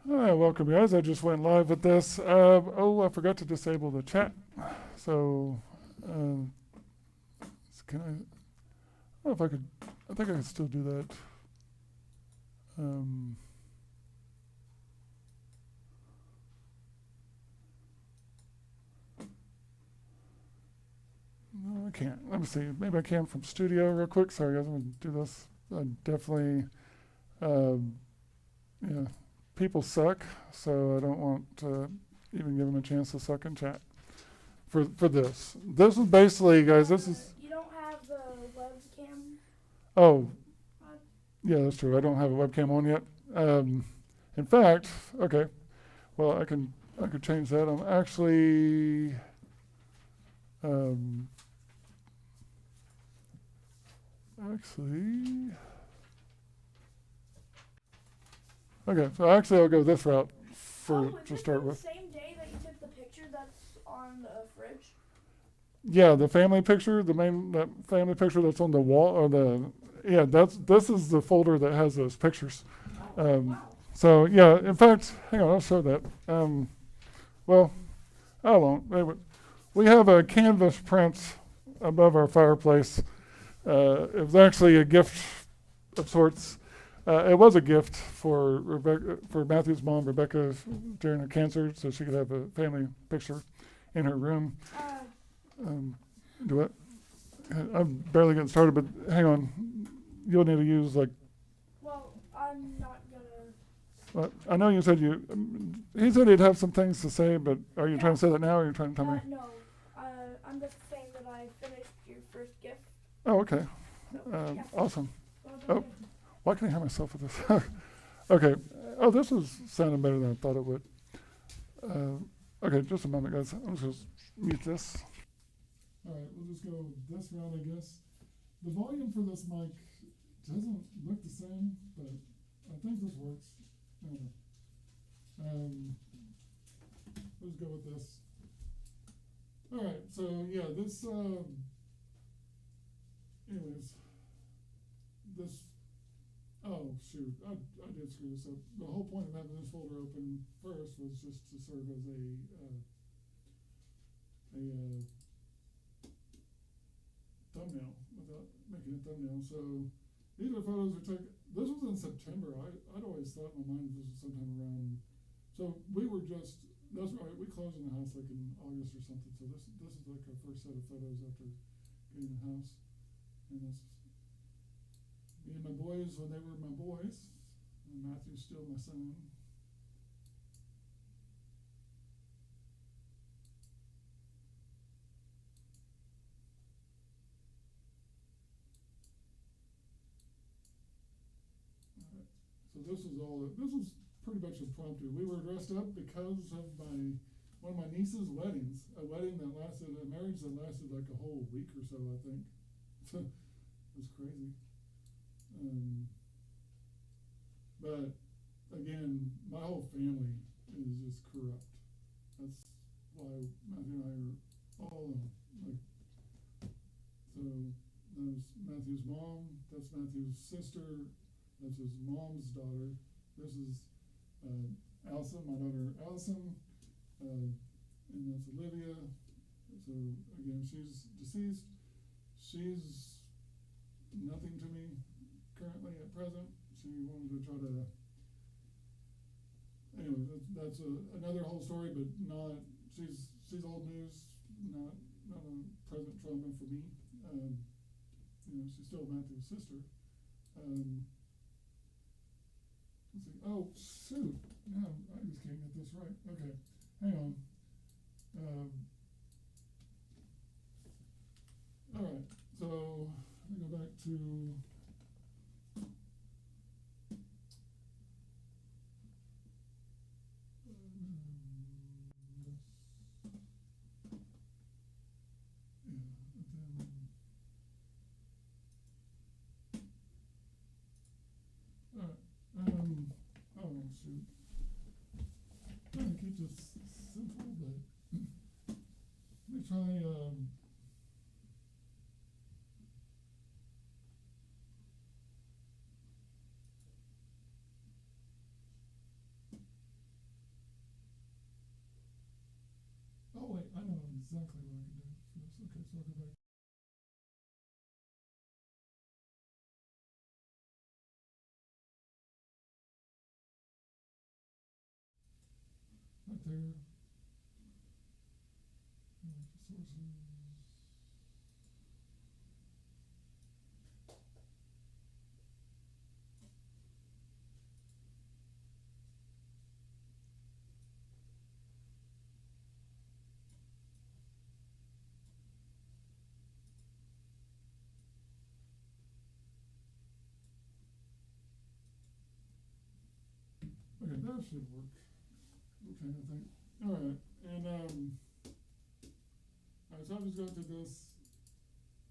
All right, welcome guys. I just went live with this. I forgot to disable the chat. So, um, can I? I don't know if I could. I think I can still do that. Um, no, I can't. Let me see. Maybe I can from studio real quick. Sorry, guys. I'm gonna do this. Definitely. Um, yeah, people suck, so I don't want to even give them a chance to suck in chat for this. This is basically, guys. This is. You don't have the webcam Oh, on? yeah, that's true. I don't have a webcam on yet. In fact, okay. Well, I could change that. I'm actually um, actually okay. So actually, I'll go this route Oh, to is start it the with. same day that you took the picture that's on the fridge? Yeah, the family picture, that family picture that's on the wall, or the yeah, this is the folder that has those pictures. Oh, Um, wow. so yeah, in fact, hang on, I'll show that. Well, I won't. We have a canvas print above our fireplace. It was actually a gift of sorts. It was a gift for for Matthew's mom, Rebecca, during her cancer, so she could have a family picture in her room. Um, do it. I'm barely getting started, but hang on. You'll need to use like. Well, I'm not gonna. I know you said you. He said he'd have some things to say, but are you trying Yeah. to say that now, or are you trying to tell me? No. I'm just saying that I finished your first gift. Oh, okay. So, yeah. Awesome. Well done Oh, again. why can't I hear myself with this? Okay. Oh, this is sounding better than I thought it would. Okay, just a moment, guys. I'm just mute this. All right, we'll just go this route, I guess. The volume for this mic doesn't look the same, but I think this works. Anyway, let's go with this. All right, so yeah, this. Anyways, this. Oh shoot, I did screw this up. The whole point of having this folder open first was just to serve as a thumbnail without making a thumbnail. So these are photos we took. This was in September. I'd always thought in my mind this was sometime around. So we were just. That's right. We closed in the house like in August or something. So this is like our first set of photos after getting the house, and that's me and my boys when they were my boys, and Matthew's still my son. Alright. So this was all. This was pretty much impromptu. We were dressed up because of one of my niece's weddings. A marriage that lasted like a whole week or so, I think. It was crazy. Um, but again, my whole family is just corrupt. That's why Matthew and I are all like. So there's Matthew's mom. That's Matthew's sister. That's his mom's daughter. This is Allison, my daughter Allison, and that's Olivia. So again, she's deceased. She's nothing to me currently at present. She wanted to try to. Anyway, that's another whole story, but not. She's old news. Not a present trauma for me. She's still Matthew's sister. Let's see. Oh shoot! No, I just can't get this right. Okay, hang on. All right. So let me go back to. Oh shoot. Trying to keep this simple, but let me try. exactly what I can do for this. Okay, so I'll go back. Right there. Sources. Okay, that should work. Okay, I think. Alright, and alright, so I'll just go through this.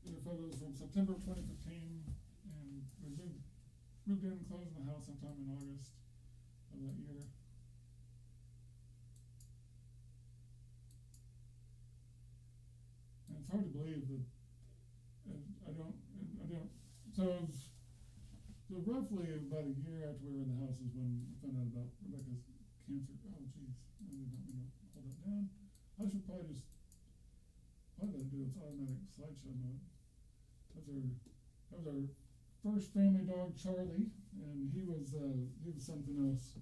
The photos from September 2015, and we moved in, closed the house sometime in August of that year. And it's hard to believe that, I don't, so roughly about a year after we were in the house is when we found out about Rebecca's cancer. Oh geez, I did not mean to hold that down. I should probably do its automatic slideshow mode. That was our first family dog, Charlie, and he was something else.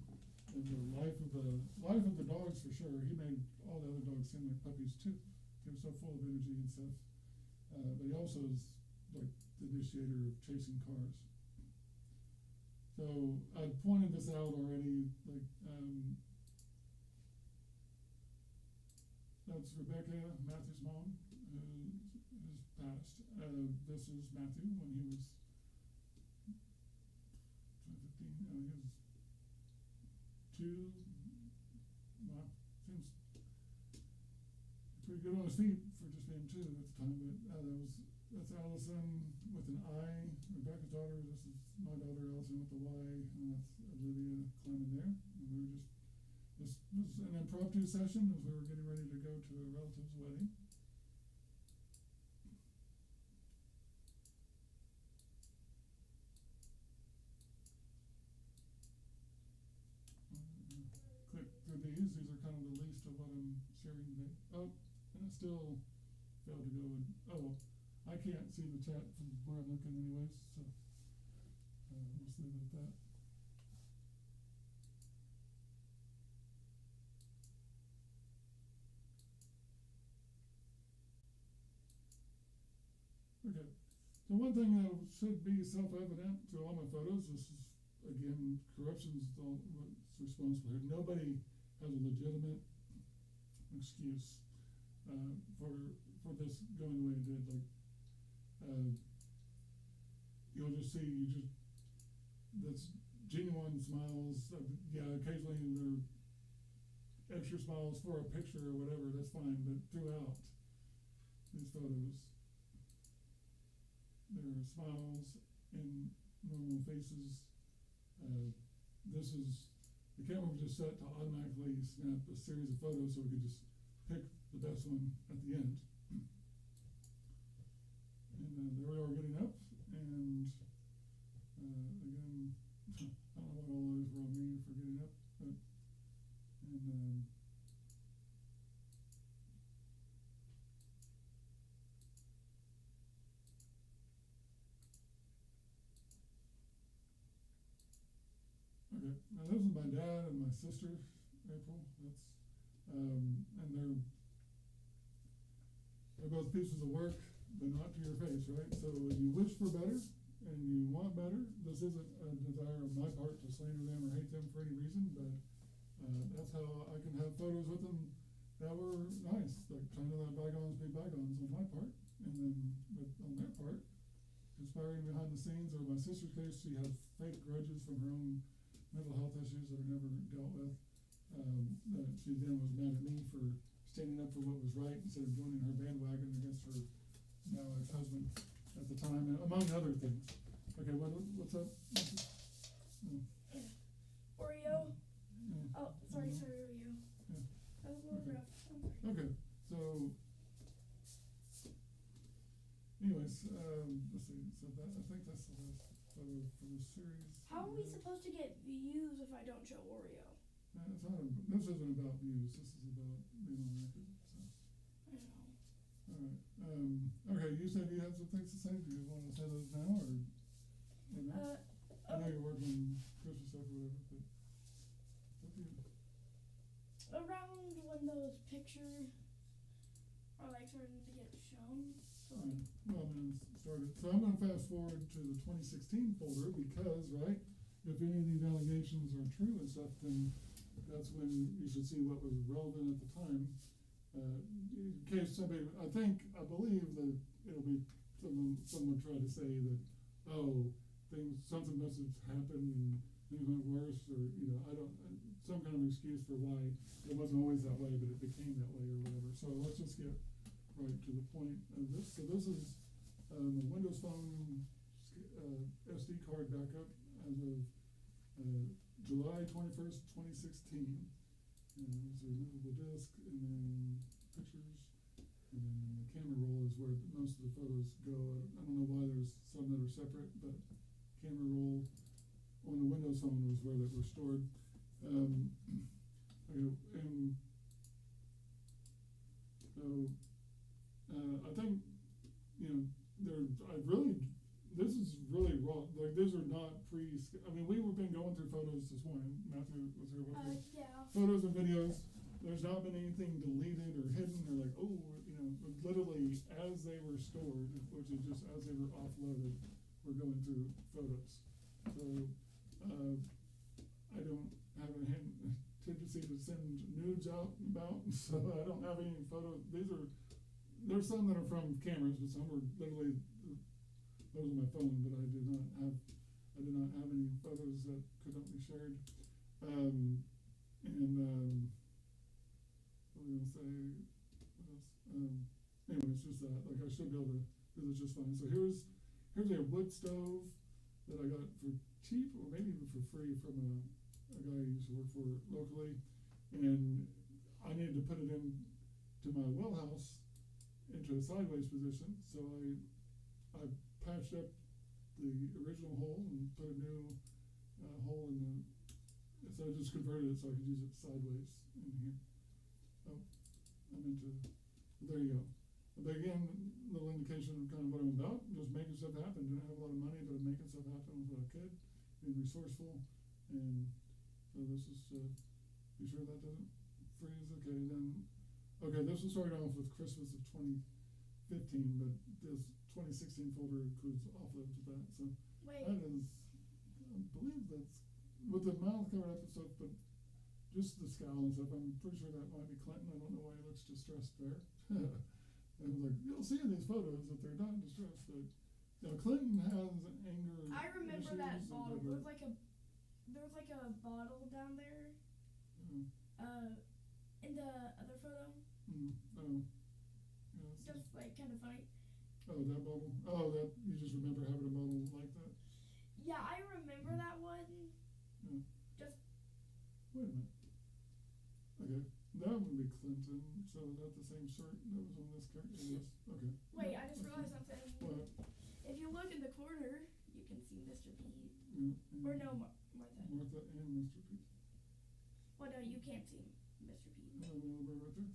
And the life of the dogs for sure. He made all the other dogs seem like puppies too. They were so full of energy and stuff. But he also is like the initiator of chasing cars. So I pointed this out already. Like that's Rebecca, Matthew's mom, who's passed. This is Matthew when he was 15. He was 2. Wow, seems pretty good on his feet for just being 2 at the time. But that's Allison with an I, Rebecca's daughter. This is my daughter, Allison, with the Y, and that's Olivia climbing there. And we were this was an impromptu session as we were getting ready to go to a relative's wedding. Click through these. These are kind of the least of what I'm sharing today. Oh, and I still failed to go and, oh, I can't see the chat from where I'm looking anyways, so we'll just leave it at that. Okay, so one thing that should be self-evident to all my photos, this is, again, corruption is what's responsible here. Nobody has a legitimate excuse for this going the way it did. Like, you'll just see, that's genuine smiles. Yeah, occasionally there are extra smiles for a picture or whatever, that's fine, but throughout these photos, there are smiles in normal faces. This is, the camera was just set to automatically snap a series of photos so we could just pick the best one at the end. And there we are getting up, and again, I don't know what all those were on me for getting up, but, and okay, now this is my dad and my sister, April. That's and they're both pieces of work, but not to your face, right? So you wish for better and you want better. This isn't a desire on my part to slander them or hate them for any reason, but that's how I can have photos with them that were nice, like trying to let bygones be bygones on my part, and then on their part, inspiring behind the scenes. Or my sister's case, she has fake grudges from her own mental health issues that are never dealt with. That she then was mad at me for standing up for what was right instead of joining her bandwagon against her now ex-husband at the time, among other things. Okay, what's up? Oreo. Yeah. Oh, sorry, Oreo. Yeah. That was a little rough. Okay, so anyways, let's see. So that, I think that's the last photo for this series. How are we supposed to get views if I don't show Oreo? This isn't about views. This is about being on record. So. I know. Alright, okay, you said you had some things to say, do you wanna say those now, or no? I know you're working on Christmas stuff or whatever, but it's up to you. Around when those pictures are like starting to get shown. So like, Well, I'm gonna start it, so I'm gonna fast forward to the 2016 folder, because, right, if any of these allegations are true and stuff, then that's when you should see what was relevant at the time. In case somebody, I believe that it'll be someone tried to say that, something must have happened and things went worse, or, some kind of excuse for why it wasn't always that way, but it became that way or whatever. So let's just get right to the point of this. So this is a Windows Phone SD card backup as of July 21st, 2016. And there's a removable disk, and then pictures, and then the camera roll is where most of the photos go. I don't know why there's some that are separate, but camera roll on the Windows Phone was where they were stored. And so I think, this is really raw. Like, these are not we've been going through photos this morning. Matthew was here with me. yeah. Photos and videos. There's not been anything deleted or hidden or literally as they were stored, which is just as they were offloaded, we're going through photos. So, I don't have a tendency to send nudes out about, so I don't have any photos. There's some that are from cameras, but some are literally, those are my phone, but I did not have any photos that could not be shared. What was I gonna say? What else? Anyway, it's just that, like, I should be able to do this just fine. So here's a wood stove that I got for cheap, or maybe even for free, from a guy I used to work for locally, and I needed to put it into my well house into a sideways position, so I patched up the original hole and put a new hole in so I just converted it so I could use it sideways in here. Oh, there you go. But again, a little indication of kind of what I'm about, just making stuff happen. Didn't have a lot of money, but I'm making stuff happen with what I could, being resourceful, and so this is, be sure that doesn't freeze. Okay, this will start off with Christmas of 2015, but this 2016 folder includes offloads of that, so Wait. that is, I believe that's, with the mouth covered up and stuff, but just the scowl and stuff, I'm pretty sure that might be Clinton. I don't know why he looks distressed there. And you'll see in these photos that they're not distressed, but, Clinton has anger I remember that issues bottle. and There was like a bottle down there. In the other photo. Yeah, just like kind of funny. Oh, that bottle? Oh, that, you just remember having a bottle like that? Yeah, I remember that one. Yeah. Just. Wait a minute. Okay, that would be Clinton, so is that the same shirt that was on this character? Yes, okay. Wait, I just realized something. What? If you look in the corner, you can see Mr. P. Yeah, Or no, Martha. Martha and Mr. P. Well, no, you can't see Mr. P. Oh, right there?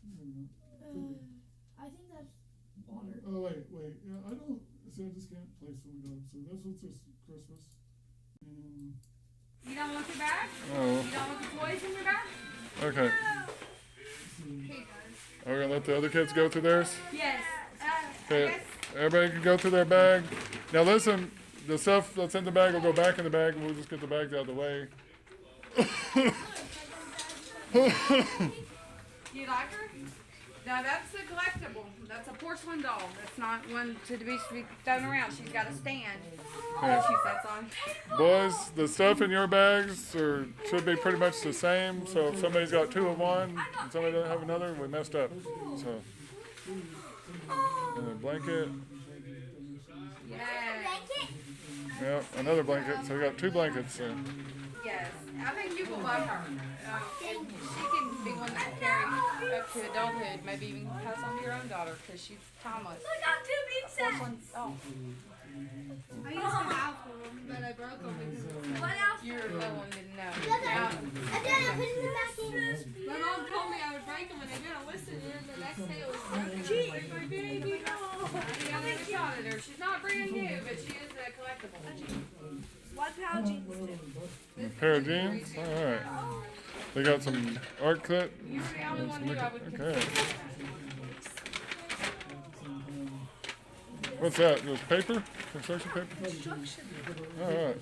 Maybe not. I think that's water. Oh, wait, yeah, I just can't place them down, so this was just Christmas, and... You don't want your bag? Oh. You don't want the toys in your bag? Okay. Okay, Are we gonna let the other kids go through theirs? yes. Okay, everybody can go through their bag. Now listen, the stuff that's in the bag will go back in the bag, and we'll just get the bags out of the way. Do you like her? No, that's a collectible. That's a porcelain doll. That's not one to be thrown around. She's got a stand. Okay. She sets on. Boys, the stuff in your bags should be pretty much the same, so if somebody's got two of one and somebody doesn't have another, we messed up. So, and a blanket. Yes. Yeah, another blanket, so we got two blankets. Yes. I think you will love her. And she can be one that carries up to adulthood, maybe even pass on to your own daughter, because she's timeless. I got two big Porcelain doll. I used to have one, but I broke them because What else? Your little one didn't know. And Now, then I put it back in. my mom told me I would break them and I didn't listen, and then the next day it was broken. her. She's not brand new, but she is a collectible. What pair of jeans do? A pair of jeans? Alright. They got some art clip. You're the only one who I would Okay. consider that. What's that? Just paper? Construction paper? Alright.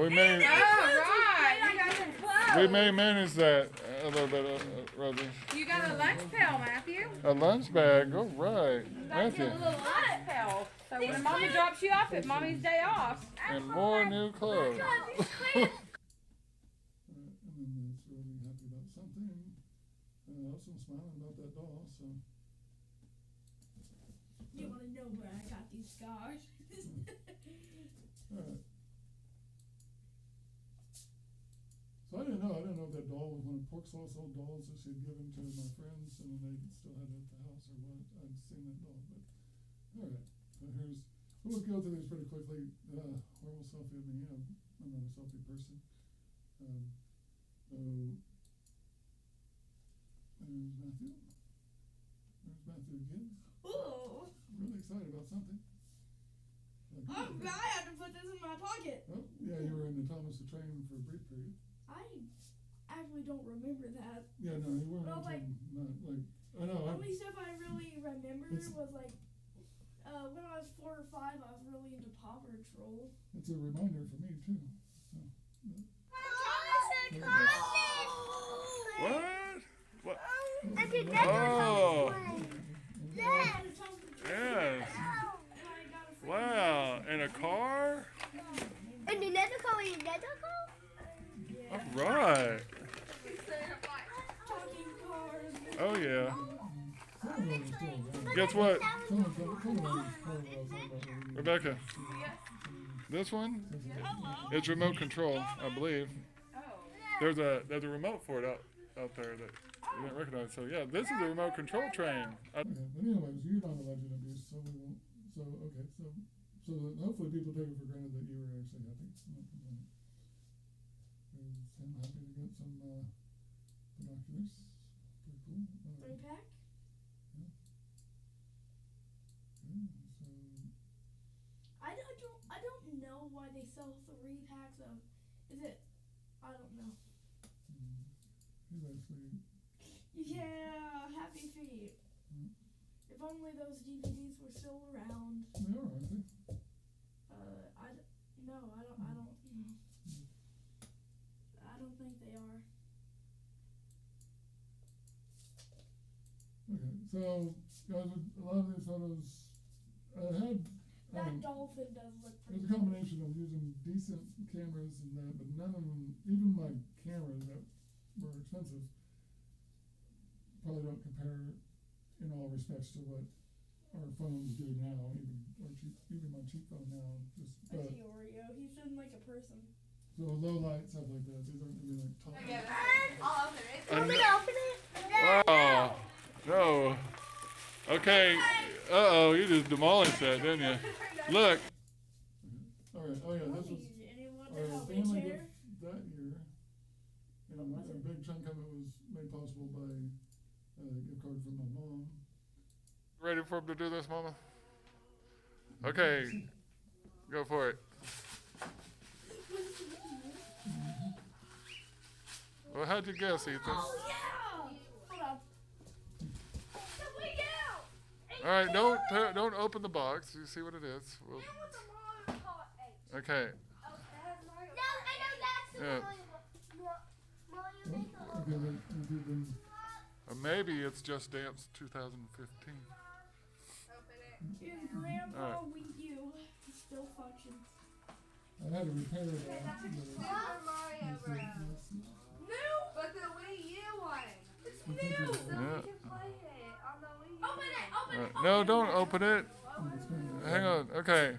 We may Oh, right. You got some clothes. we may manage that a little bit, Rosie. You got a lunch pail, Matthew. A lunch bag. All right, That's Matthew. a little lunch pail. So when mommy drops you off at mommy's day off. And more new clothes. And then that's really happy about something. Also smiling about that doll, so. You want to know where I got these scars? Alright. So I didn't know if that doll was one of Pork Sauce old dolls that she had given to my friends and then they still had it at the house or what. I'd seen that doll, but alright. So we'll go through these pretty quickly. Horrible selfie of me. I'm not a selfie person. So there's Matthew. There's Matthew again. Ooh. Really excited about something. I'm glad I had to put this in my pocket. Oh, yeah, you were in the Thomas the Train for a brief period. I actually don't remember that. Yeah, no, you weren't. Well, like- not like I know. The only stuff I really remember It's- was like when I was 4 or 5, I was really into Paw Patrol. It's a reminder for me too. So, What? What? Okay, Oh, Yes. yes. Wow, and a car? And the nether call is nether call? All right. Talking cars. Oh yeah. some of those are still around. Guess what, Some of those cars are about Rebecca? This one, it's remote control, I believe. There's a remote for it out there that you didn't recognize. So yeah, this is a remote control train. Okay, but anyways, you're not alleged abuse, so we won't. So okay, so that hopefully people take it for granted that you were actually happy. Not complaining. I'm happy to get some binoculars. Pretty cool. 3-pack. Yeah, so I don't know why they sell 3 packs of. Is it? I don't know. he's actually. Yeah, Happy Feet. Mm. If only those DVDs were still around. They are, aren't they? I don't think they are. Okay, so guys, a lot of these photos had. That dolphin does look There's pretty a combination of using decent cameras and that, but none of them, even my cameras that were expensive, probably don't compare in all respects to what our phones do now, even my cheap phone now. Just I see Oreo. He's in like a person. so low light stuff like that. These aren't gonna be like top. I'll open it. Want me to open it? Wow. No. Okay. Uh-oh, you just demolished that, didn't you? Look. All right. Oh yeah, this was Anyone to our help me family share? gift that year, and a big chunk of it was made possible by a gift card from my mom. Ready for him to do this, Mama? Okay. Go for it. Well, how'd you guess, Ethan? Oh yeah! Hold on. All right, don't open the box. You see what it is. We'll, okay. No, I know that's the Yeah. Mario Maker. Okay, then then Or maybe it's Just Dance 2015. Here's Grandpa Alright. Wii U. It still functions. I had to repair that. Super Mario Bros. No! But the Wii U one. It's So Yeah. we can play it on the Wii U. Open it! Open it! No, don't open it. Hang on. Okay.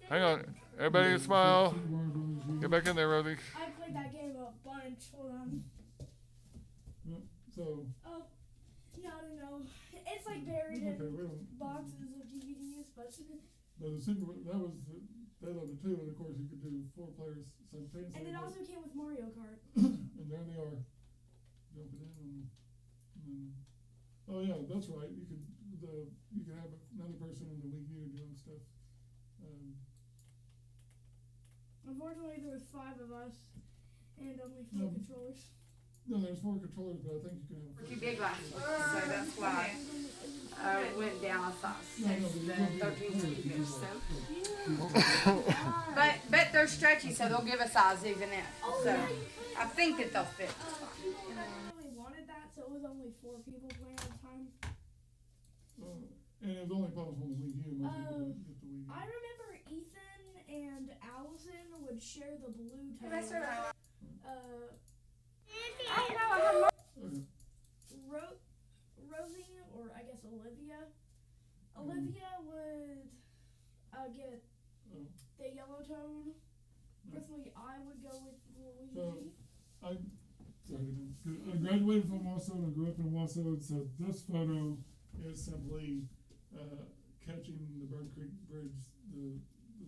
Hang on. Everybody smile. Get back in there, Rosie. I played that game a bunch. Hold on. So, Oh, no. It's like buried okay, in we don't. boxes of DVDs, but But the secret, that was, they loved it too, and of course you could do 4 players simultaneously. and it also came with Mario Kart. And there they are. Jump it in and then, oh yeah, that's right, you could, you can have another person in the Wii U doing stuff. Unfortunately, there was 5 of us and only 4 No. controllers. No, there's 4 controllers, but I think you can have. Too big last week, so that's why I went down a size. Since the 13's too big, so. But they're stretchy, so they'll give a size even if. So I think that they'll fit. I really wanted that, so it was only 4 people playing at a time. And it was only possible on the Wii U. Most people didn't get the Wii U. I remember Ethan and Allison would share the blue That's title. right. Okay. Rosie, or I guess Olivia. Olivia would get Oh. the yellow tone. No. Personally, I would go with Luigi. I graduated from Wausau and I grew up in Wausau, so this photo is simply catching the Bird Creek Bridge, the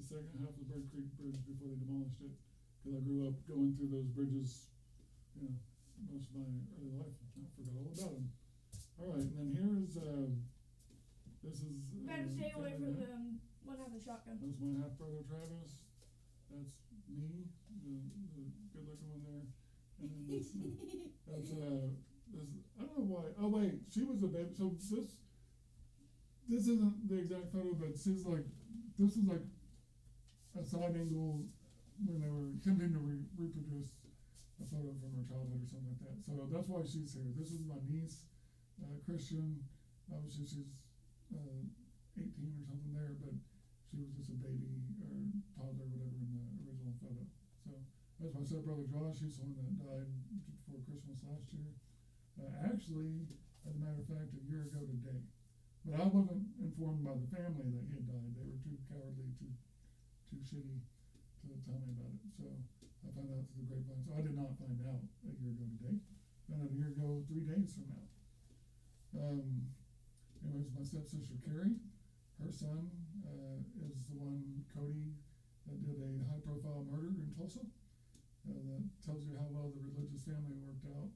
second half of the Bird Creek Bridge before they demolished it. Because I grew up going through those bridges, most of my early life. I forgot all about them. All right, and then here's this is. Better stay away from the one having a shotgun. That's my half brother Travis. That's me, the good looking one there. And then this, that's this. I don't know why. Oh wait, she was a baby. So this isn't the exact photo, but this is like a side angle when they were attempting to reproduce a photo from her childhood or something like that. So that's why she's here. This is my niece, Christian. Obviously she's 18 or something there, but she was just a baby or toddler or whatever in the original photo. So that's my stepbrother Josh. He's the one that died before Christmas last year. Actually, as a matter of fact, a year ago today. But I wasn't informed by the family that he had died. They were too cowardly, too shitty to tell me about it. So I found out through the grapevine. So I did not find out a year ago today. Found out a year ago 3 days from now. Anyways, my stepsister Carrie, her son is the one, Cody, that did a high-profile murder in Tulsa. That tells you how well the religious family worked out.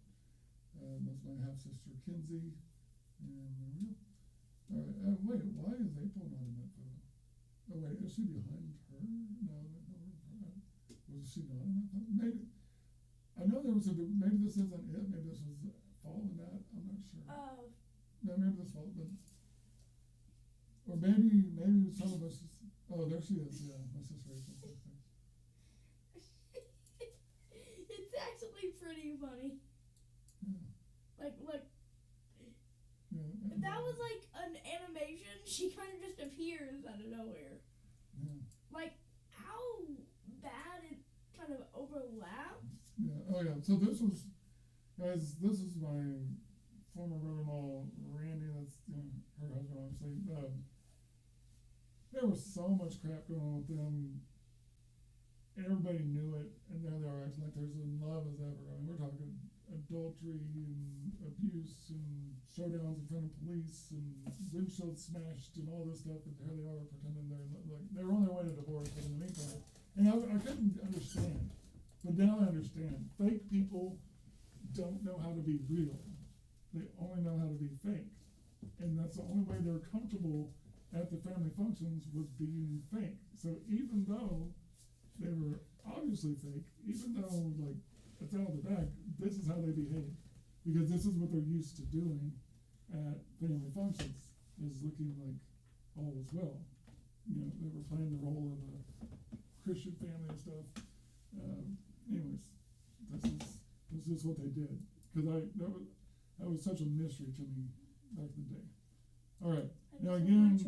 That's my half-sister Kinsey. And there we go. All right, wait, why is April not in that photo? Oh wait, is she behind her? No, was she not in that photo? Maybe, I know there was maybe this isn't it, maybe this was following that, I'm not sure. No, maybe this followed, but, or maybe some of us, oh, there she is, yeah, my sister April. It's actually pretty funny. Yeah. Like, Yeah, if that was like an animation, she kind of just appears out of nowhere. yeah. Like, how bad it kind of overlaps. Yeah, oh yeah, so this is my former brother-in-law, Randy, that's, her husband, obviously. There was so much crap going on with them. Everybody knew it, and there they are acting like they're as in love as ever. I mean, we're talking adultery and abuse and showdowns in front of police and windshields smashed and all this stuff, and here they are pretending they're on their way to divorce, but in the meantime, and I couldn't understand, but now I understand. Fake people don't know how to be real. They only know how to be fake, and that's the only way they're comfortable at the family functions was being fake. So even though they were obviously fake, even though like it's out of the bag, this is how they behave, because this is what they're used to doing at family functions, is looking like all was well. They were playing the role of a Christian family and stuff. Anyways, this is what they did, because that was such a mystery to me back in the day. All right, now again,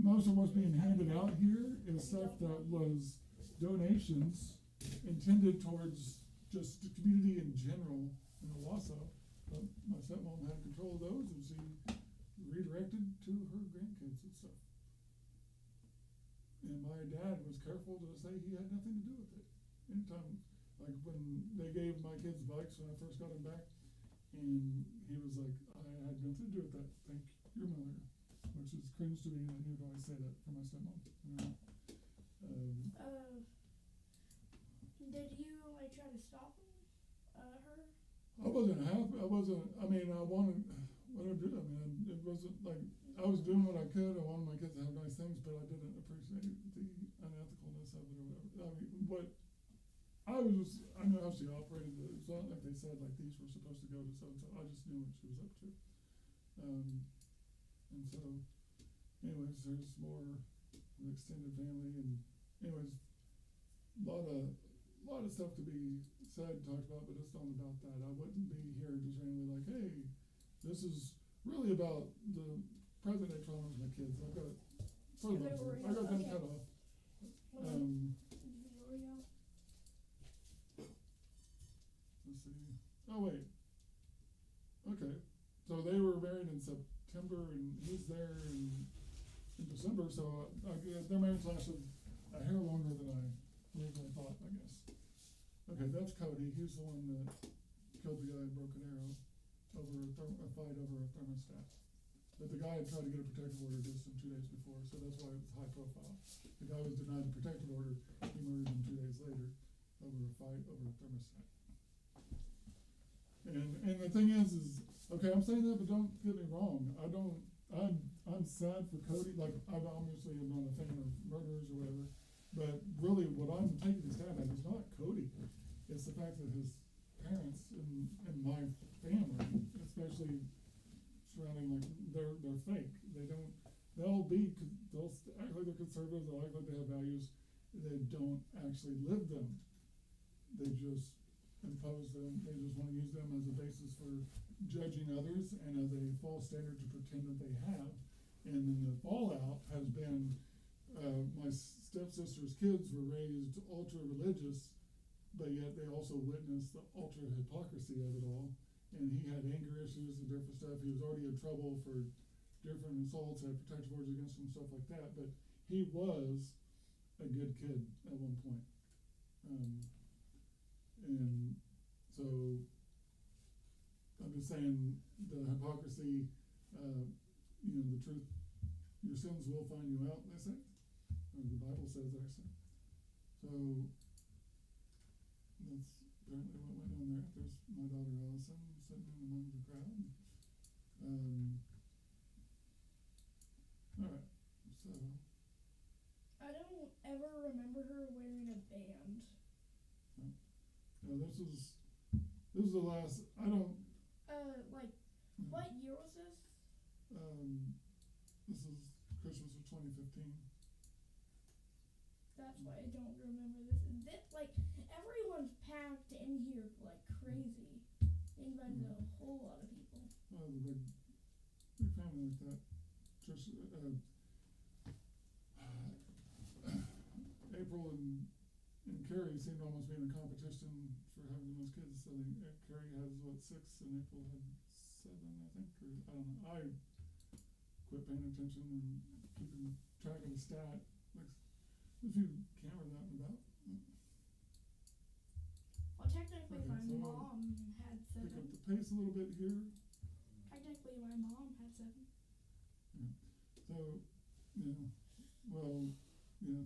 most of what's being handed out here is stuff that was donations intended towards just the community in general in the Wausau. But my stepmom had control of those, and she redirected to her grandkids and stuff. And my dad was careful to say he had nothing to do with it. Anytime, like when they gave my kids bikes when I first got them back, and he was like, I had nothing to do with that. Thank your mother. Which is cringe to me that he would always say that for my stepmom. Did you like try to stop her? I wanted, what I do, I mean, wasn't like, I was doing what I could. I wanted my kids to have nice things, but I didn't appreciate the unethicalness of it or whatever. I mean, what I was just, I knew how she operated. It's not like they said, like, these were supposed to go to so-and-so. I just knew what she was up to. And so, anyways, there's more an extended family, and anyways, a lot of stuff to be said, talked about, but it's not about that. I wouldn't be here just randomly like, hey, this is really about the present day traumas of my kids. I've got, for the most part, I got them cut off. Let's see. Oh wait. Okay. So they were married in September, and he's there in December. So their marriage lasted a hair longer than I originally thought, I guess. Okay, that's Cody. He's the one that killed the guy in Broken Arrow over a fight over a thermostat. But the guy had tried to get a protective order just 2 days before, so that's why it was high profile. The guy was denied the protective order. He murdered him 2 days later over a fight over a thermostat. And the thing is okay, I'm saying that, but don't get me wrong. I'm sad for Cody. Like, I obviously am not a fan of murderers or whatever, but really what I'm taking a stab at is not Cody. It's the fact that his parents and my family, especially surrounding, like, they're fake. They'll act like they're conservative, they'll act like they have values. They don't actually live them. They just impose them. They just want to use them as a basis for judging others and as a false standard to pretend that they have. And then the fallout has been, my stepsister's kids were raised ultra-religious, but yet they also witnessed the ultra-hypocrisy of it all. And he had anger issues and different stuff. He was already in trouble for different assaults, had protective orders against him, stuff like that. But he was a good kid at one point. And so I'm just saying the hypocrisy, the truth, your sins will find you out, they say. Or the Bible says, actually. So that's apparently what went on there. There's my daughter Allison sitting in among the crowd. Alright, so I don't ever remember her wearing a band. this is the last, I don't what year was this? This is Christmas of 2015. That's why I don't remember this. Like, everyone's packed in here like crazy. They invited a whole lot of people. Oh, the big family like that. Just April and Carrie seemed to almost be in a competition for having the most kids. So Carrie has 6 and April had 7, I think, or I don't know. I quit paying attention and keeping track of the stat. Like, if you camera that and about. Well, technically, Okay, my so mom had 7. Pick up the pace a little bit here. Technically, my mom had 7. Yeah. So, well, yeah.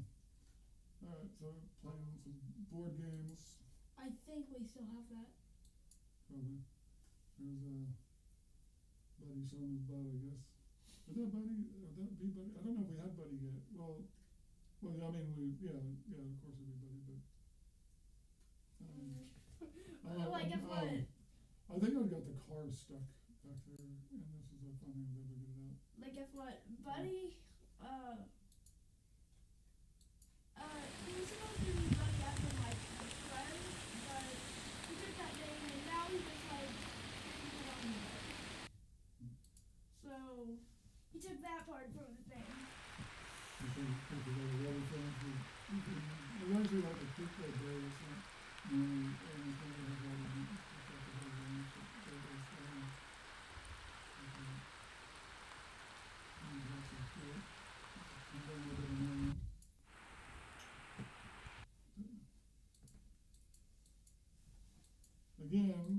Alright, so playing some board games. I think we still have that. Probably. There's Buddy showing his butt, I guess. Is that Buddy? Would that be Buddy? I don't know if we have Buddy yet. Well, I mean, yeah, of course it'd be Buddy, but. Guess what? I think I've got the car stuck back there, and this is a fun thing to get it out. Like, guess what? Buddy, he was supposed to be Buddy after my friend, but he took that name, and now he just, like, put on the bed. So, he took that part from the thing. I think there's a lot of things it's actually like a football day, it's not, and it's not gonna have a lot of meat, it's like a whole range of flavors, and lots of fruit. And then a little bit of onion. Again,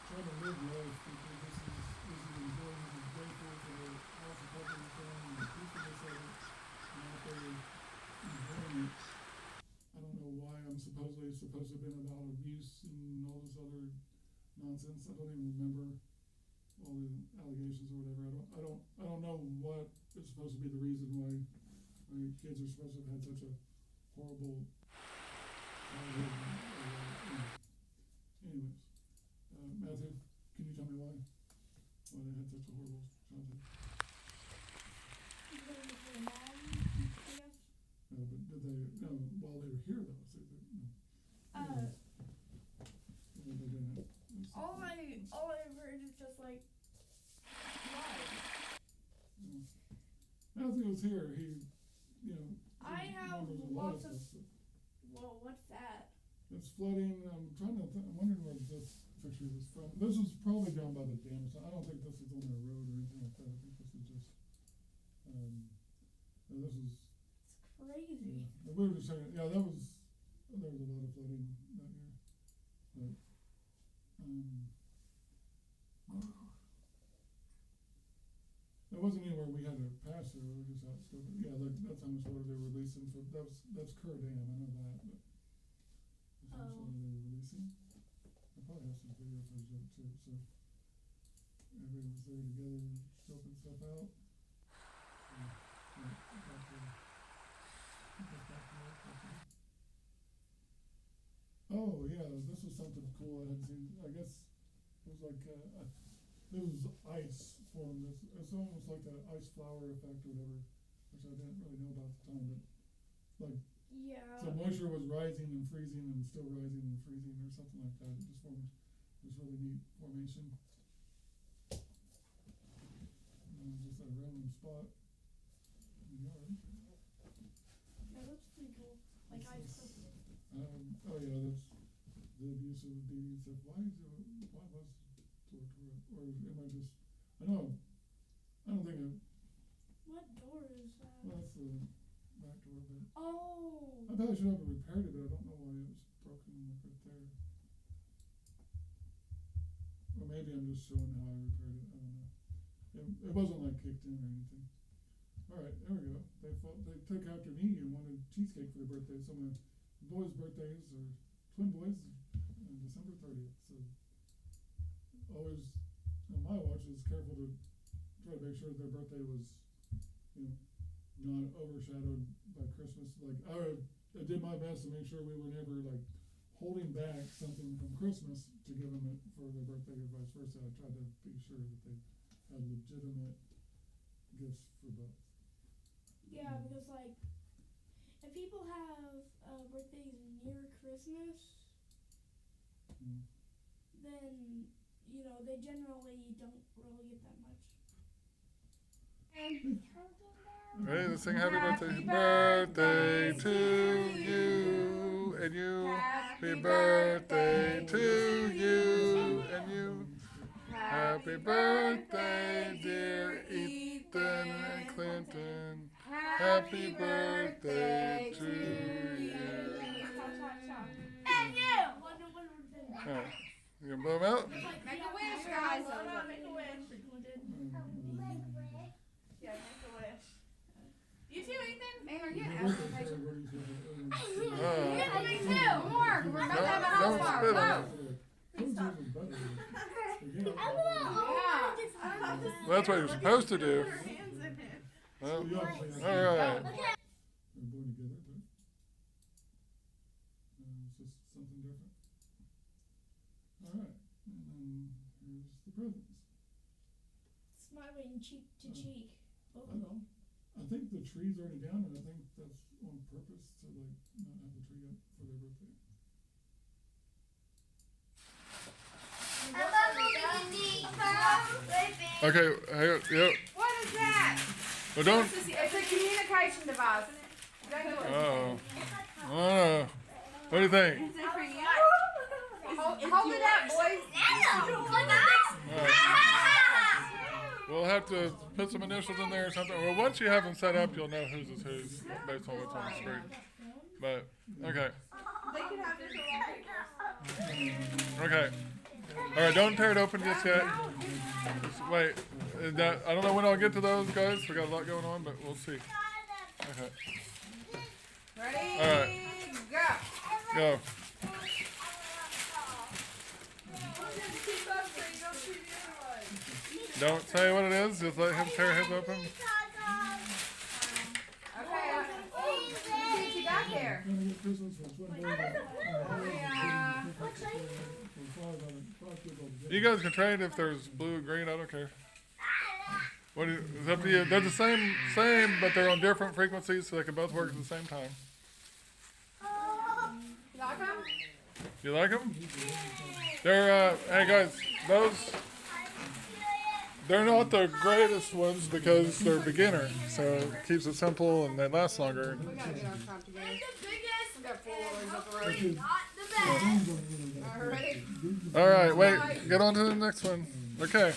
trying to live life because this is enjoying, this is grateful for the house of heaven and family and the peacefulness of it, and out there enjoying it. I don't know why I'm supposed to have been about abuse and all this other nonsense. I don't even remember all the allegations or whatever. I don't know what is supposed to be the reason why kids are supposed to have had such a horrible childhood. Anyways, Matthew, can you tell me why they had such a horrible childhood? Because of their mom, I guess. No, but did they? No, while they were here though. So they, no. They didn't. All I've heard is just like lies. Matthew was here. He, you know. I have remembers a lot lots of. stuff, Well, what's that? it's flooding. I'm trying to. I'm wondering where this picture was from. This was probably down by the dam. So I don't think this is on their road or anything like that. I think this is just. No, this is. It's crazy. Yeah, we were just saying. Yeah, there was a lot of flooding that year. But. There wasn't anywhere we had to pass through. We just had to. Yeah, that's how much water they were releasing. So that's Kerr Dam. I know that, but that's how much water they were releasing. I probably have some video footage of it too. So everybody was there together, scoping stuff out. Oh yeah, this was something cool I had seen. I guess it was like there was ice formed. It's almost like an ice flower effect or whatever, which I didn't really know about at the time. But like, Yeah. so moisture was rising and freezing and still rising and freezing or something like that. It just formed this really neat formation. Just a random spot in the yard. Yeah, that's pretty cool. Like ice crystal. Oh yeah, that's the abuse of the baby and stuff. Why was or am I just? I don't think it. What door is that? Well, that's the back door, but Oh. I probably should have repaired it, but I don't know why it was broken like right there. Or maybe I'm just showing how I repaired it. I don't know. It wasn't like kicked in or anything. All right, there we go. They took after me and wanted cheesecake for their birthday. So my boys' birthdays are twin boys on December 30th. So always on my watch is careful to try to make sure their birthday was, not overshadowed by Christmas. Like I did my best to make sure we were never like holding back something from Christmas to give them it for their birthday or vice versa. I tried to be sure that they had legitimate gifts for both. Yeah, because like if people have birthdays near Christmas, then they generally don't really get that much. Ready to sing happy birthday? Birthday to you and you. Happy birthday to you and you. Happy birthday, dear Ethan and Clinton. Happy birthday to you. And you! Alright, you gonna blow them out? Make a wish, guys. Make a wish. Yeah, make a wish. You too, Ethan? Man, are you an Your application? birthday Yeah, me too. More. We're about to have a house party. Don't Go. Yeah. That's what you're supposed to do. Well, alright. They're born together, but it's just something different. Alright, and then here's the presents. Smiling cheek to cheek. Both I of know. them. I think the tree's already down, and I think that's on purpose to like not have the tree up for their birthday. Okay, yep. What is that? Well, don't. It's a communication device. Oh. What do you think? Is it for you? Hold it up, boys. We'll have to put some initials in there or something. Well, once you have them set up, you'll know whose is whose based on what's on the screen. But, okay. They can have this little Okay. Alright, don't tear it open just yet. Just wait. I don't know when I'll get to those, guys. We got a lot going on, but we'll see. Okay. Ready? All right. Go. Go. Keep up so you don't see the other one. Don't say what it is. Just let him tear his open. Okay. See what you got there. Gonna get Christmas for $20. Yeah. You guys can trade if there's blue or green. I don't care. What is, it's up to you. They're the same, but they're on different frequencies, so they can both work at the same time. You like them? You like them? They're hey guys, they're not the greatest ones because they're beginner, so it keeps it simple and they last longer. We gotta get our crap together. We got 4 lorries up the road. Alright, ready? All right, wait, get on to the next one. Okay.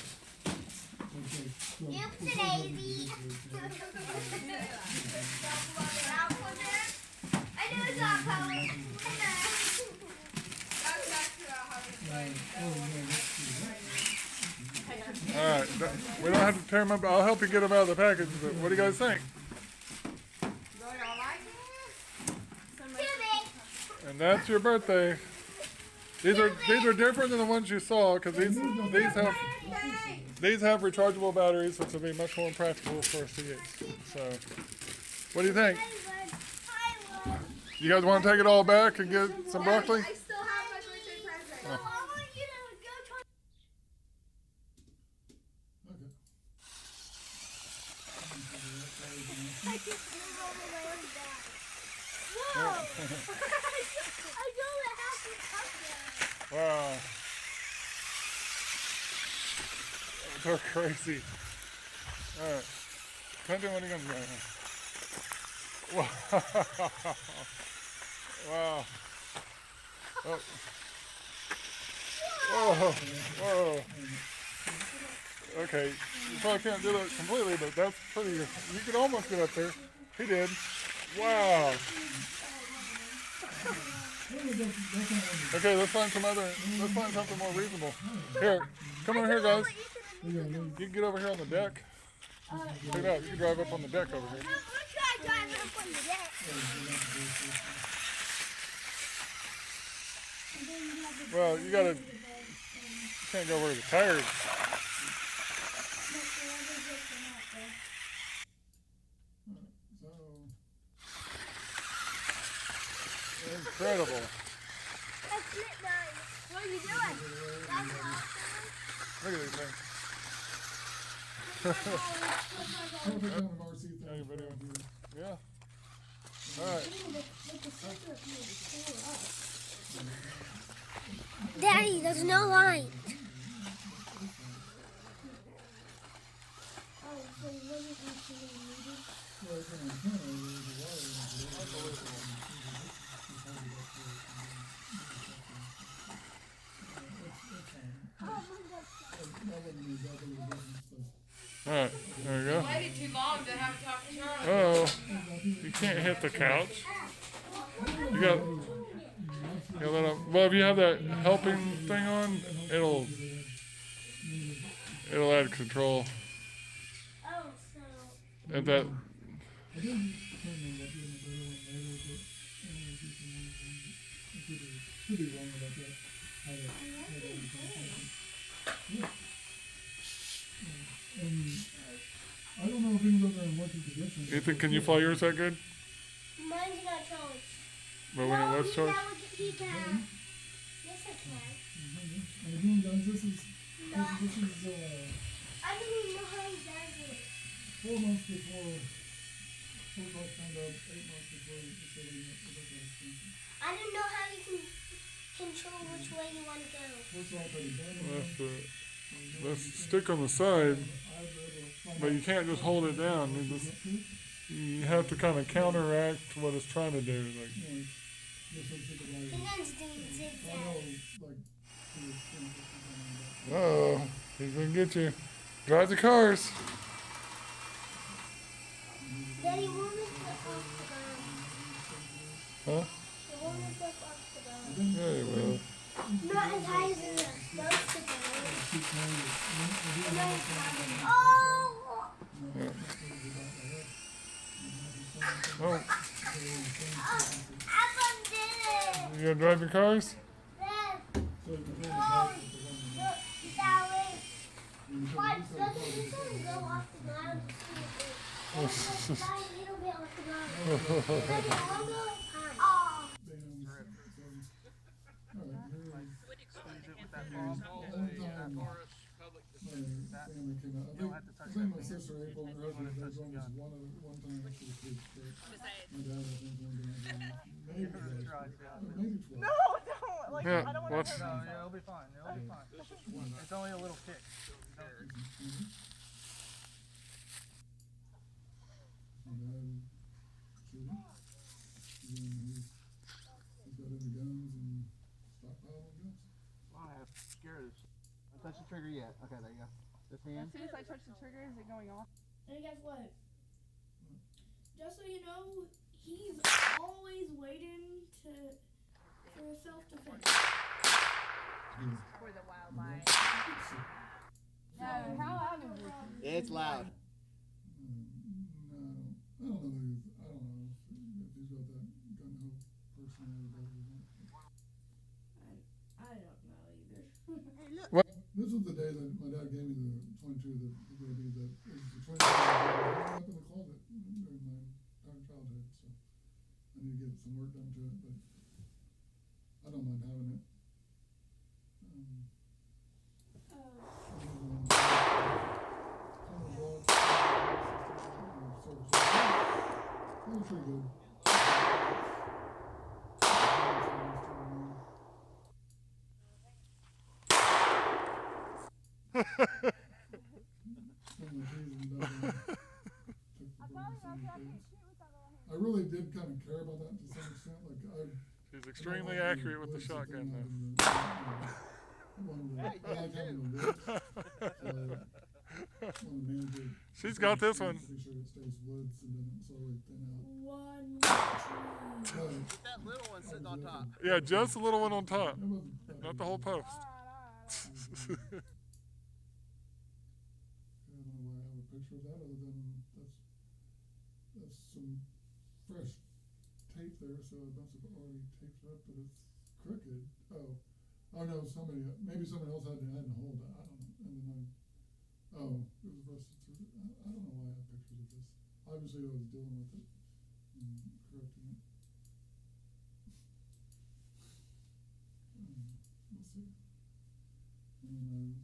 All right, we don't have to tear them up. I'll help you get them out of the package. But what do you guys think? And that's your birthday. These are different than the ones you saw because these have rechargeable batteries, which will be much more practical for us to use. So, what do you think? You guys want to take it all back and get some broccoli? I still have my birthday present. Wow. They're crazy. Alright. Clinton, what are you going to do? Wow. Wow. Oh. Whoa. Whoa. Okay. You probably can't do that completely, but that's pretty. You could almost get up there. He did. Wow. Okay, let's find something more reasonable. Here, come over here, guys. You can get over here on the deck. Check it out. You can drive up on the deck over here. Well, you can't go where the tires. Incredible. What are you doing? Look at these things. Are you videoing? Yeah. Alright. Daddy, there's no light. Alright, there we go. Waited too long to have a talk to Charlie. Oh, you can't hit the couch. You got well, if you have that helping thing on, it'll add control. Oh, so. And that. I don't know if any of them are in working condition. Ethan, can you fly yours that good? Mine's not charged. But when it was charged? He can. Yes, I can. And again, guys, this is I don't even know how he does it. 4 months before, 4 months, kind of 8 months before the facility extension. I don't know how you can control which way you want to go. First of all, put it down. Let's stick on the side, but you can't just hold it down. You have to kind of counteract what it's trying to do. Like, He does doing zigzag. oh, he's gonna get you. Drive the cars. Daddy, won't it flip off the ground? Huh? It won't flip off the ground. Yeah, you will. Not as high as it's supposed to go. Oh! Yeah. Oh, Apple did it! you gonna drive your cars? Dad. Oh, look, that way. Why doesn't he go off the ground? A little bit off the ground. Maybe one more time. Oh. Dams. So, all right, here is Squeeze it with that the frog only ball. time Forest public my decision. family came out. You don't have to touch I think my that finger. sister April and her husband, they joined us one time after the kids, but my dad, I think, one time, maybe twice, maybe 12. No, don't. Like, Yeah, I don't want what's- to. No, yeah, it'll be fine. It'll be fine. It's only a little kick. My dad shooting. And he's got into guns and stockpiling guns. I have scared this. Don't touch the trigger yet. Okay, there you go. This hand. As soon as I touch the trigger, is it going off? And guess what? Just so you know, he's always waiting for self-defense. For the wildlife. No, How loud is it? It's loud. No, I don't know if he's got that gun-ho personality or not. I don't know either. This was the day that my dad gave me the 22 that he gave me that it was the 22 that I up in the closet during my entire childhood, so I need to get some work done to it, but I don't mind having it. Pretty good. I really did kind of care about that to some extent. Like He's extremely accurate with the shotgun, though. She's got this one. Make sure it stays woods and doesn't slowly thin out. One, two. That little one sitting on top. Yeah, just the little one on top, It wasn't that not big. the whole post. I don't know why I have a picture of that other than that's some fresh tape there, so it must have already taped up, but it's crooked. Oh no, maybe somebody else had to hold it. I don't know. And then it was rusted through. I don't know why I have pictures of this. Obviously, I was dealing with it and correcting it. We'll see. And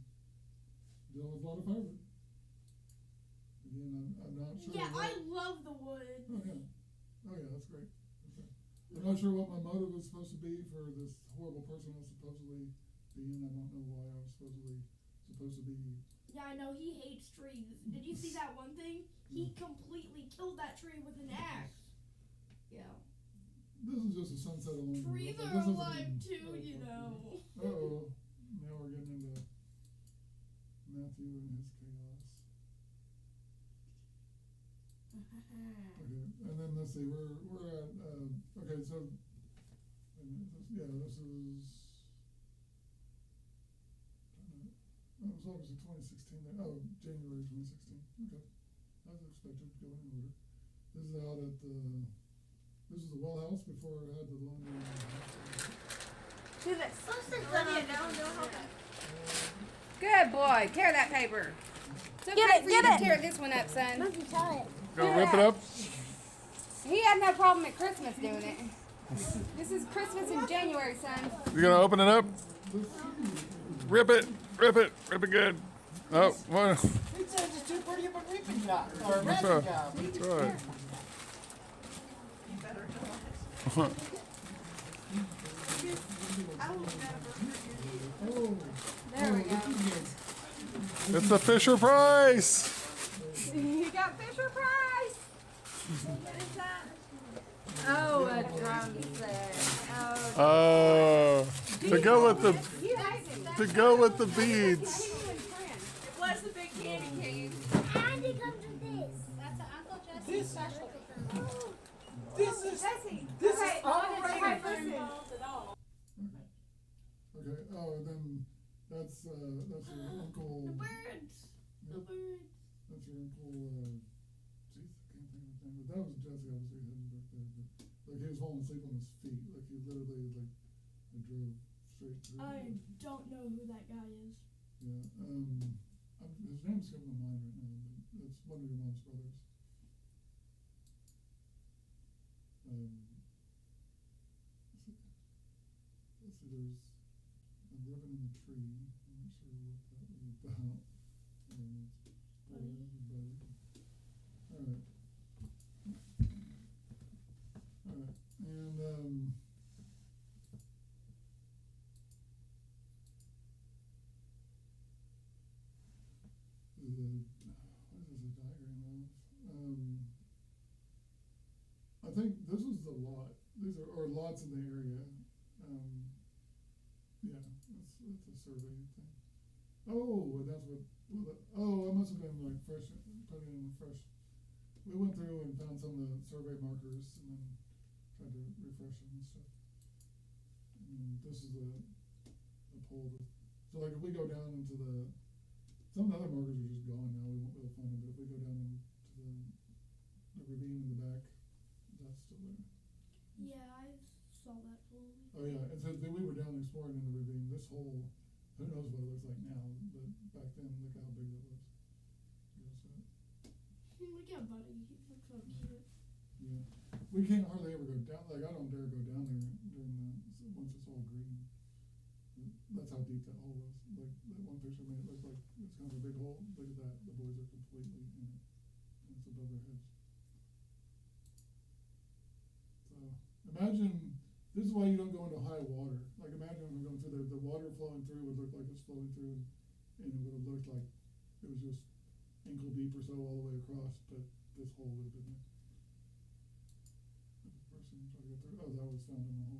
dealing with a lot of fiber. Again, I'm not sure. Yeah, what- I love the wood. Oh yeah, that's great. Okay. I'm not sure what my motive was supposed to be for this horrible person I was supposedly being. I don't know why I was supposed to be. Yeah, I know, he hates trees. Did you see that one thing? He completely killed that tree with an axe. Yeah. This is just a sunset along the Trees road. are This isn't alive even- too, you know. Uh-oh. Now we're getting into Matthew and his chaos. Okay, and then let's see, we're at, okay, so, this is, that was obviously 2016, January 2016, okay. As expected, going in order. This is out at this is the well house before I had the laundry. Do this. Olivia, no. Good boy. Tear that paper. It's okay for you to tear this one up, son. Monkey, tell it. Go rip it up. He had no problem at Christmas doing it. This is Christmas in January, son. You gonna open it up? Rip it good. Oh, well, He says it's too pretty of a reaping job or a that's wrapping right. job. That's right. There we go. It's the Fisher Price. You got Fisher Price. What is that? Oh, a drum set. Oh, To go with the beads. It was the big candy cane. And it comes with this. That's Uncle Jesse's special. This is Jesse. This is okay, outrageous. okay, listen. Okay, then that's your uncle. The birds. The birds. That's your uncle, jeez, I can't think of his name, but that was Jesse, obviously, his birthday, but, like, he was falling asleep on his feet, like, he literally, like, I drove straight through. I don't know who that guy is. Yeah, his name's coming to mind right now, but it's one of your mom's brothers. Let's see, there's living in the tree. I'm not sure what that was about. Alright. Alright, and what is this a diagram of? I think this is the lot. These are, or lots in the area. Yeah, that's a survey thing. Oh, that's what, I must have been like fresh, put it in fresh. We went through and found some of the survey markers and then tried to refresh them and stuff. And this is the pole. So like if we go down into some of the other markers are just gone now, we won't be able to find them, but if we go down into the ravine in the back, that's still there. Yeah, I saw that pole. Oh yeah, it says that we were down exploring in the ravine. This whole, who knows what it looks like now, but back then, look how big that was. Look at Buddy, he looks so cute. Yeah, we can't hardly ever go down, like I don't dare go down there once it's all green. That's how deep that hole was. Like that one picture made it look like it's kind of a big hole. Look at that, the boys are completely in it. And it's above their heads. So, imagine, this is why you don't go into high water. Like imagine if we're going through the water flowing through would look like it's flowing through and it would have looked like it was just ankle deep or so all the way across, but this hole would have been there. This person trying to get through, oh, that was found in the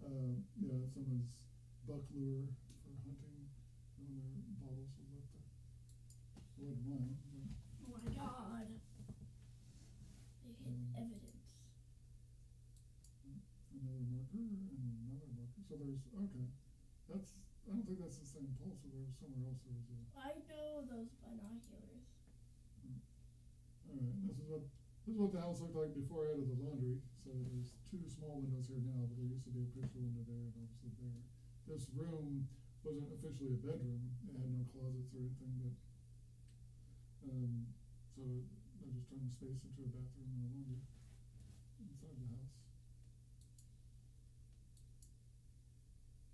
hole. Yeah, someone's buck lure for hunting. One of their bottles was left there. It wasn't mine, but Oh my god. They hit evidence. another marker and another marker. So there's, okay. I don't think that's the same pole, so there was somewhere else there was a. I know those binoculars. Alright, this is what the house looked like before I added the laundry. So there's two small windows here now, but there used to be a picture window there and obviously there. This room wasn't officially a bedroom. It had no closets or anything, but so I just turned the space into a bathroom and a laundry inside the house.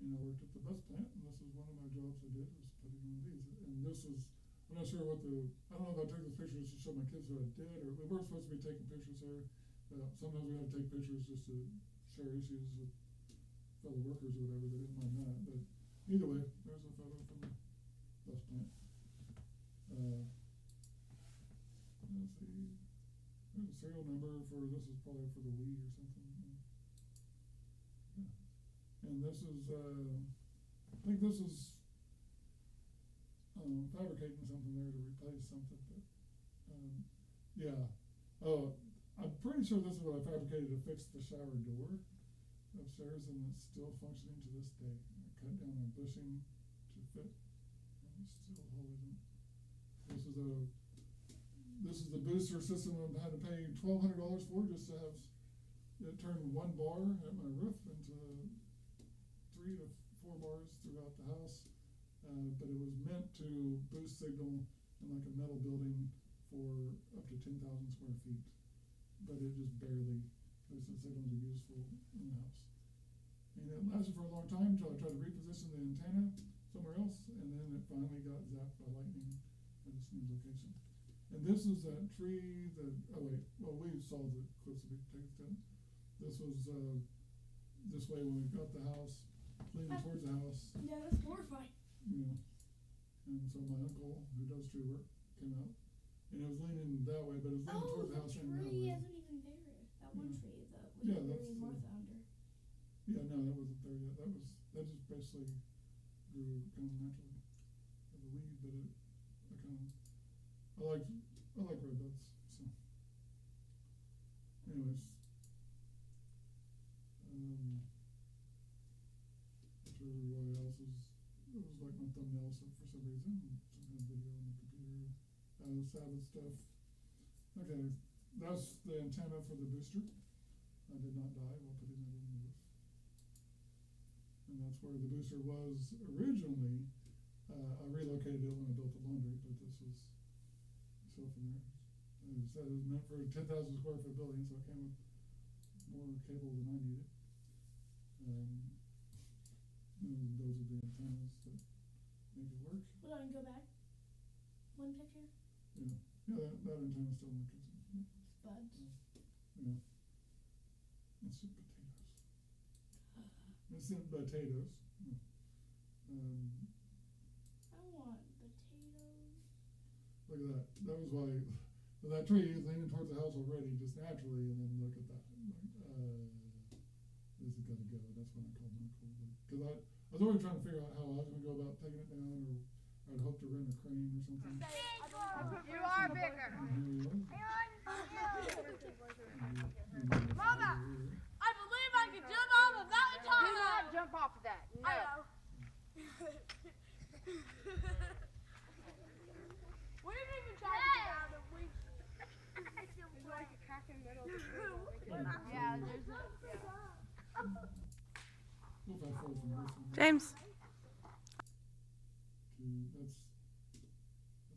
And I worked at the bus plant, and this is one of my jobs I did, was putting on these. And this is, I'm not sure what I don't know if I took these pictures to show my kids what I did, or we were supposed to be taking pictures there. Sometimes we had to take pictures just to share issues with fellow workers or whatever, they didn't mind that. But either way, there's a photo from the bus plant. Let's see, there's a serial number for, this is probably for the Wii or something. Yeah. And this is, I think this is fabricating something there to replace something, but, yeah. Oh, I'm pretty sure this is what I fabricated to fix the shower door upstairs, and it's still functioning to this day. I cut down a bushing to fit, and it's still holding. This is the booster system I had to pay $1,200 for just to have it turn one bar at my roof into 3 to 4 bars throughout the house. But it was meant to boost signal in like a metal building for up to 10,000 square feet. But it just barely boosted signal to be useful in the house. And it lasted for a long time until I tried to reposition the antenna somewhere else, and then it finally got zapped by lightning at its new location. And this is that tree that, we saw the clips of it taken. This was this way when we got the house, leaning towards the house. Yeah, that's horrifying. Yeah. And so my uncle, who does tree work, came out. And it was leaning that way, but it was leaning towards the house and that way. Tree isn't even there. That one tree that was burying Martha under. Yeah, no, that wasn't there yet. That just basically grew kind of naturally as a weed, but I like redbuds, so. Anyways. I'm sure everybody else it was like my thumbnail for some reason, some kind of video on the computer, Sabbath stuff. Okay, that's the antenna for the booster. I did not die while putting that in the roof. And that's where the booster was originally I relocated it when I built the laundry, but this was still from there. And it said it was meant for a 10,000 square foot building, so it came with more cable than I needed. And those are the antennas that make it work. Hold on, go back. One picture. Yeah, that antenna's still in the kitchen. Buds. Yeah. It's in potatoes. It's in potatoes. I want potatoes. Look at that. That was why. So that tree is leaning towards the house already, just naturally, and then look at that. This is gonna go. That's when I called Michael. Because I was always trying to figure out how I was gonna go about taking it down, or I'd hope to rent a crane or something. You are bigger. Mama, I believe I can jump off of that Do antenna. not jump off of that. No. I know. We didn't even try to get out of it. There's like a crack in the middle of the Yeah, there's a. We'll fast forward from this one. James. That's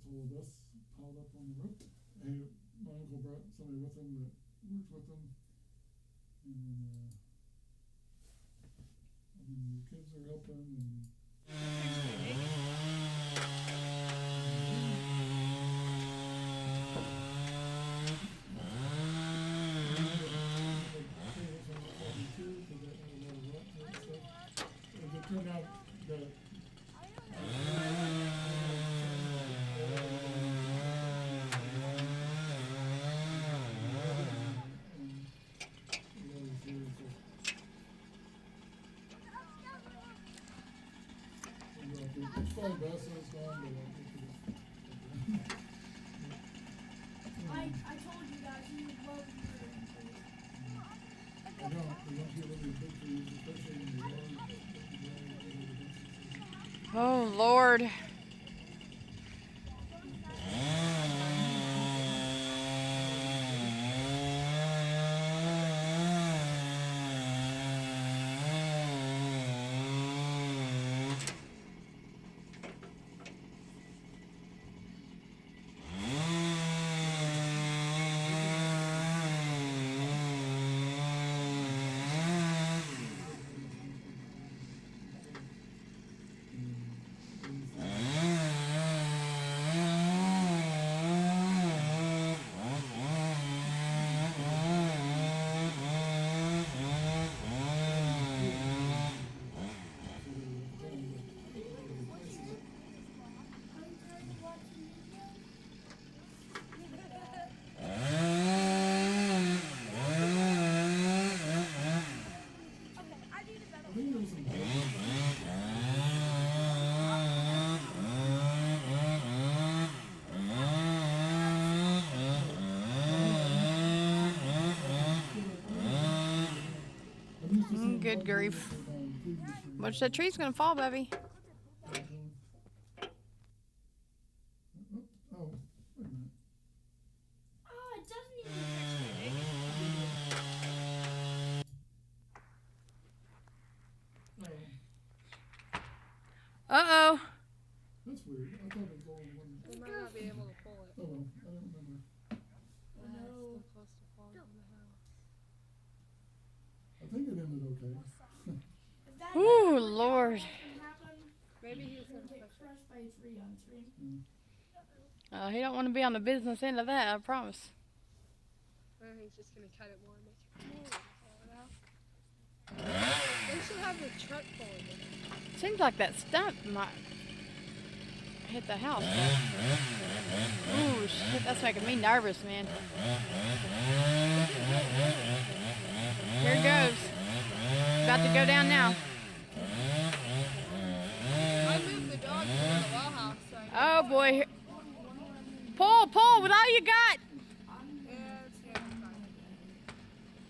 all of us piled up on the roof. Hey, my uncle brought somebody with him that works with him, and the kids are helping, and it turned out that it's fine, Bess, it's fine, but I told you guys you would love your. I don't see really big trees, especially in the yard. Oh, Lord. Good grief. Watch that tree's gonna fall, baby. Oh, wait a minute. Oh, it doesn't even. Uh-oh. That's weird. I thought it was all in one. We might not be able to pull it. Oh well, I don't remember. No. It's close to falling from the house. I think it ended okay. If that Ooh, ever Lord. happened, Maybe he was we'll gonna get push it. crushed by a tree on screen. He don't want to be on the business end of that, I promise. Or he's just gonna cut it more and make it pull it out. They should have the truck pull it. Seems like that stump might hit the house. Ooh, shit, that's making me nervous, man. Here it goes. About to go down now. I moved the dog to the well house. So Oh, boy. Pull with all you got. yeah, it's gonna be fine.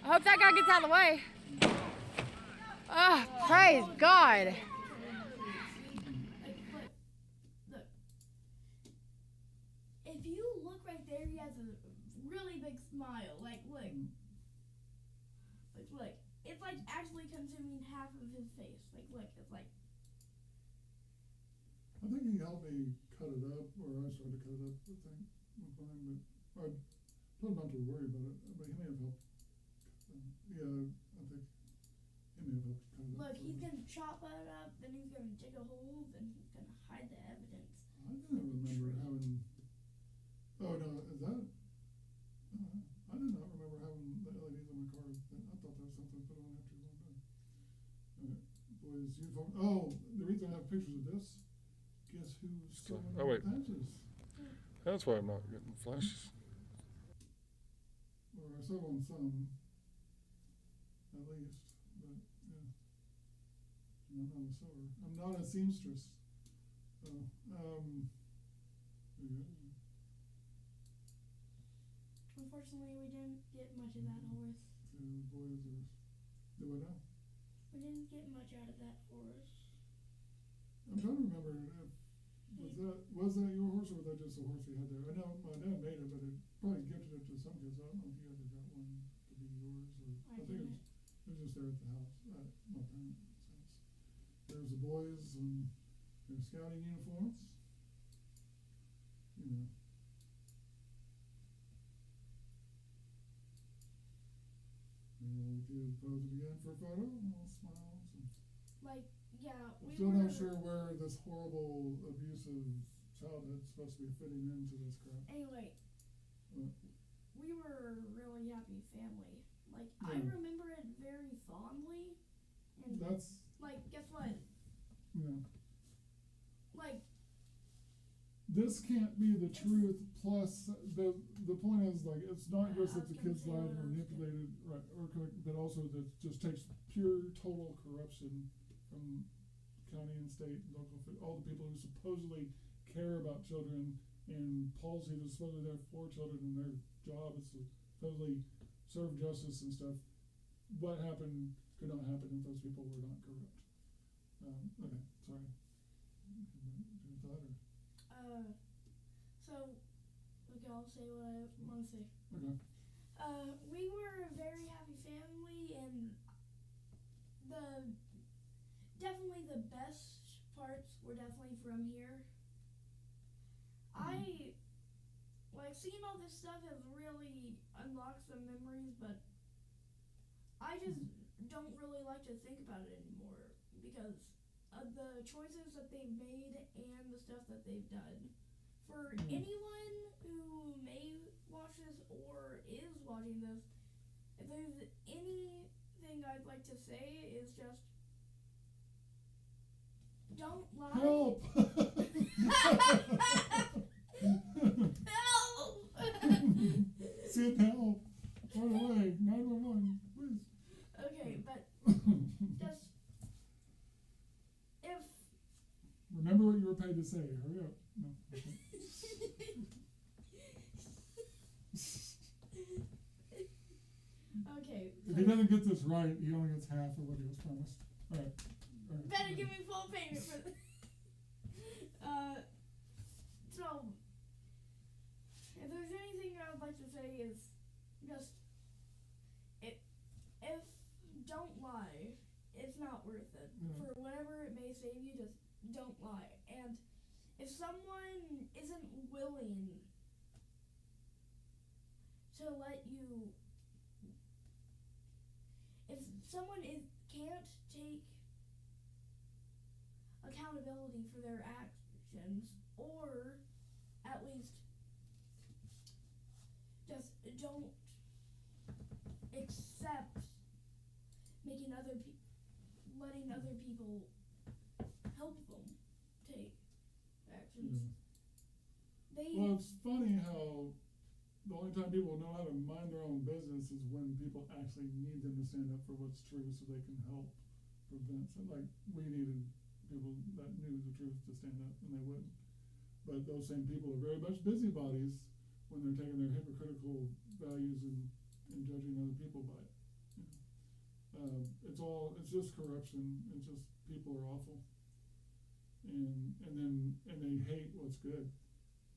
I hope that guy gets out of the way. Oh, praise God. Like, look. If you look right there, he has a really big smile. Like, look. Look. It's like actually consuming half of his face. Like, look. It's like. I think he helped me cut it up, or I started to cut it up, I think, one time, but I told him not to worry about it, but he may have helped. Yeah, I think he may have helped cut it up. Look, for he's me. gonna chop it up, then he's gonna dig a hole, then he's gonna hide the evidence. I don't remember having, oh no, is that, I did not remember having the LEDs on my car. I thought that was something I put on after a long time. Boys uniform, oh, the reason I have pictures of this, guess who's still Oh, wait. patches? That's why I'm not getting flashes. Or I still on some, at least, but, yeah. And I'm not a sewer, I'm not a seamstress, so, yeah. Unfortunately, we didn't get much of that horse. The boys are, do what now? We didn't get much out of that horse. I'm trying to remember if, was that your horse or was that just a horse you had there? I know my dad made it, but it probably gifted it to some kids. I don't know if you ever got one to be yours or, I think it was just there at the house, at my parents' house. There's the boys and their scouting uniforms. You know. And if you pose it again for a photo, I'll smile. Like, yeah, I'm we still were. not sure where this horrible, abusive childhood's supposed to be fitting into this crap. Anyway, What? we were a really happy family. Like, I Yeah. remember it very fondly. And, That's, like, guess what? you know, Like, this can't be the truth, plus, the point is, like, it's not just that the kids' lives were manipulated, right, but also that it just takes pure, total corruption from county and state and local, all the people who supposedly care about children, and policies are supposedly there for children, and their job is to supposedly serve justice and stuff. What happened could not happen if those people were not corrupt. Okay, sorry. Do that or? so, look, I'll say what I want to say. Okay. We were a very happy family, and definitely the best parts were definitely from here. I, like, seeing all this stuff has really unlocked some memories, but I just don't really like to think about it anymore because of the choices that they've made and the stuff that they've done. For anyone who may watch this or is watching this, if there's anything I'd like to say is just don't lie. Help! Help! Send help! Right away, 911, please. Okay, but just if Remember what you were paid to say. Hurry up. No. Okay. okay, If he doesn't get this right, he only gets half of what he was promised. All right. better give me full payment for this. So if there's anything I would like to say is just if don't lie, it's not worth it. Yeah. For whatever it may save you, just don't lie. And if someone isn't willing to let you, if someone can't take accountability for their actions, or at least just don't accept letting other people help them take actions. Well, it's funny how the only time people know how to mind their own business is when people actually need them to stand up for what's true so they can help prevent. So, like, we needed people that knew the truth to stand up, and they wouldn't. But those same people are very much busybodies when they're taking their hypocritical values and judging other people by it. It's just corruption. It's just people are awful. And they hate what's good.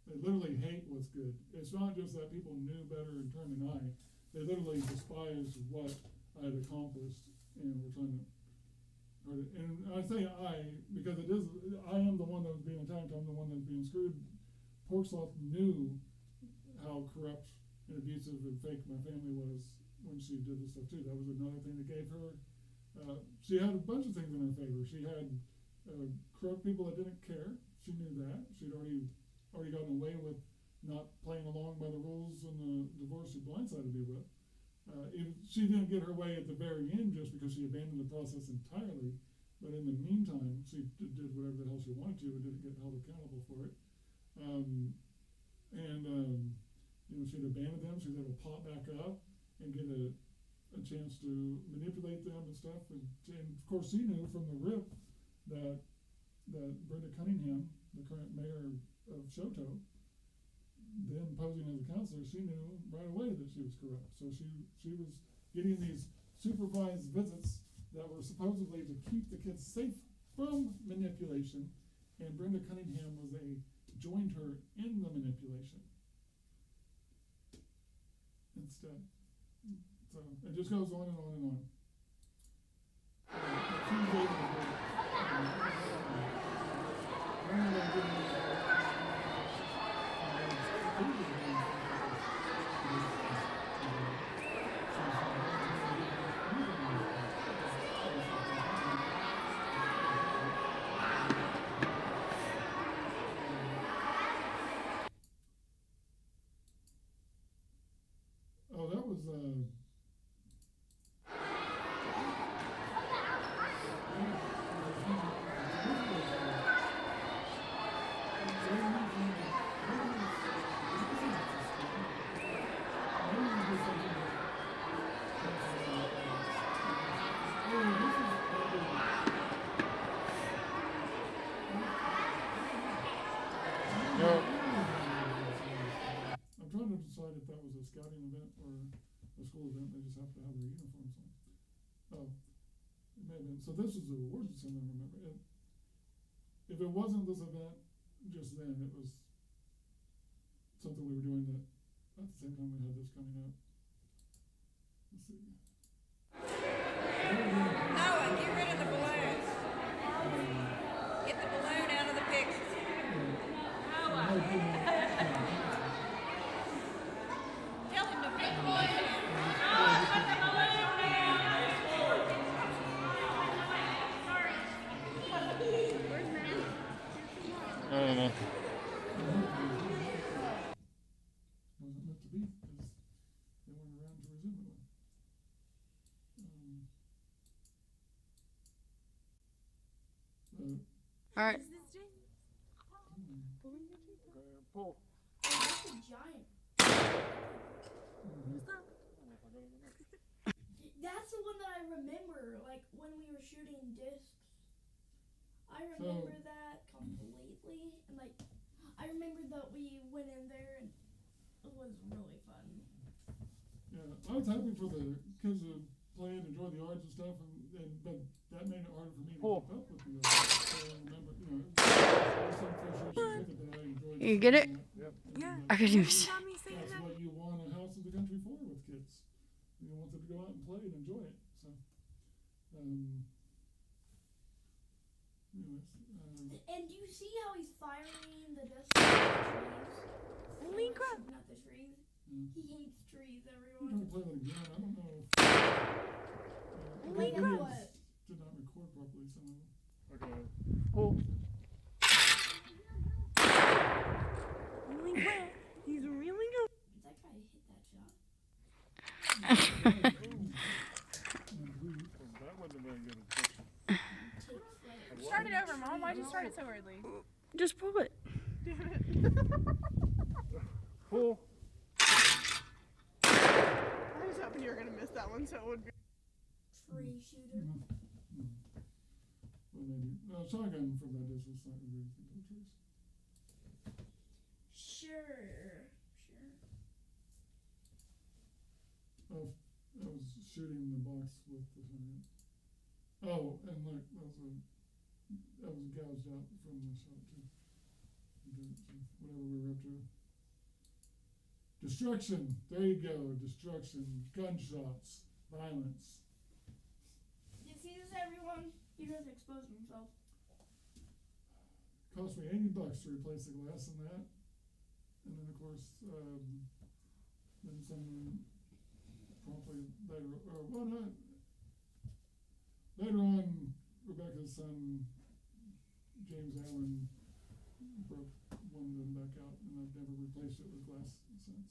They literally hate what's good. It's not just that people knew better and turned an eye. They literally despise what I had accomplished, and were trying to And I say because it is, I am the one that was being attacked, I'm the one that's being screwed. Porksalt knew how corrupt and abusive and fake my family was when she did this stuff too. That was another thing that gave her, she had a bunch of things in her favor. She had corrupt people that didn't care. She knew that. She'd already gotten away with not playing along by the rules in the divorce she blindsided me with. She didn't get her way at the very end just because she abandoned the process entirely, but in the meantime, she did whatever the hell she wanted to and didn't get held accountable for it. She'd abandoned them. She was able to pop back up and get a chance to manipulate them and stuff. And of course, she knew from the rip that Brenda Cunningham, the current mayor of Shoto, then posing as a counselor, she knew right away that she was corrupt. So she was getting these supervised visits that were supposedly to keep the kids safe from manipulation, and Brenda Cunningham joined her in the manipulation instead. So it just goes on and on and on. Oh, that was I'm trying to decide if that was a scouting event or a school event. They just have to have their uniforms on. Oh, it may have been. So this is the awards ceremony, remember? If it wasn't this event just then, it was something we were doing that at the same time we had this coming out. Let's see. Noah, get rid of the balloons. Get the balloon out of the picture. Tell him to pick the balloon. I don't know. Wasn't meant to be because they weren't around to resume it. All right. Pull. That's a giant. That's the one that I remember, like when we were shooting discs. I remember that completely, and like I remember that we went in there and it was really fun. Yeah, I was happy for the kids to play and enjoy the arts and stuff, but that made it harder for me to keep up with the arts. So I remember, there's some frustrations with it, but I enjoyed You get it? Yep. Yeah. I could use. That's what you want a house in the country for with kids. You want them to go out and play and enjoy it. So, anyways, And do you see how he's firing the discs at the trees? Holy crap. Not the trees. Yeah. He hates trees, I'm everyone. trying to play that again. I don't know. Holy The videos crap. did not record properly. Some of them. Okay. Pull. Holy crap. He's really good. That guy hit that shot. That wasn't a very good impression. Start it over, Mom. Why'd you start it so early? Just pull it. Pull. I was hoping you were gonna miss that one, so it would be. Tree shooter. Well, maybe. Shotgun from that distance, not going to do anything to the trees. Sure. Oh, I was shooting the box with the shotgun. Oh, and look, that was gouged out from the shot too. Whatever we were up to. Destruction. There you go. Destruction. Gunshots. Violence. You see this, everyone? he doesn't expose himself. Cost me $80 to replace the glass in that, and then of course, then someone promptly later, or well, not later on, Rebecca's son James Allen broke one of them back out, and I've never replaced it with glass since.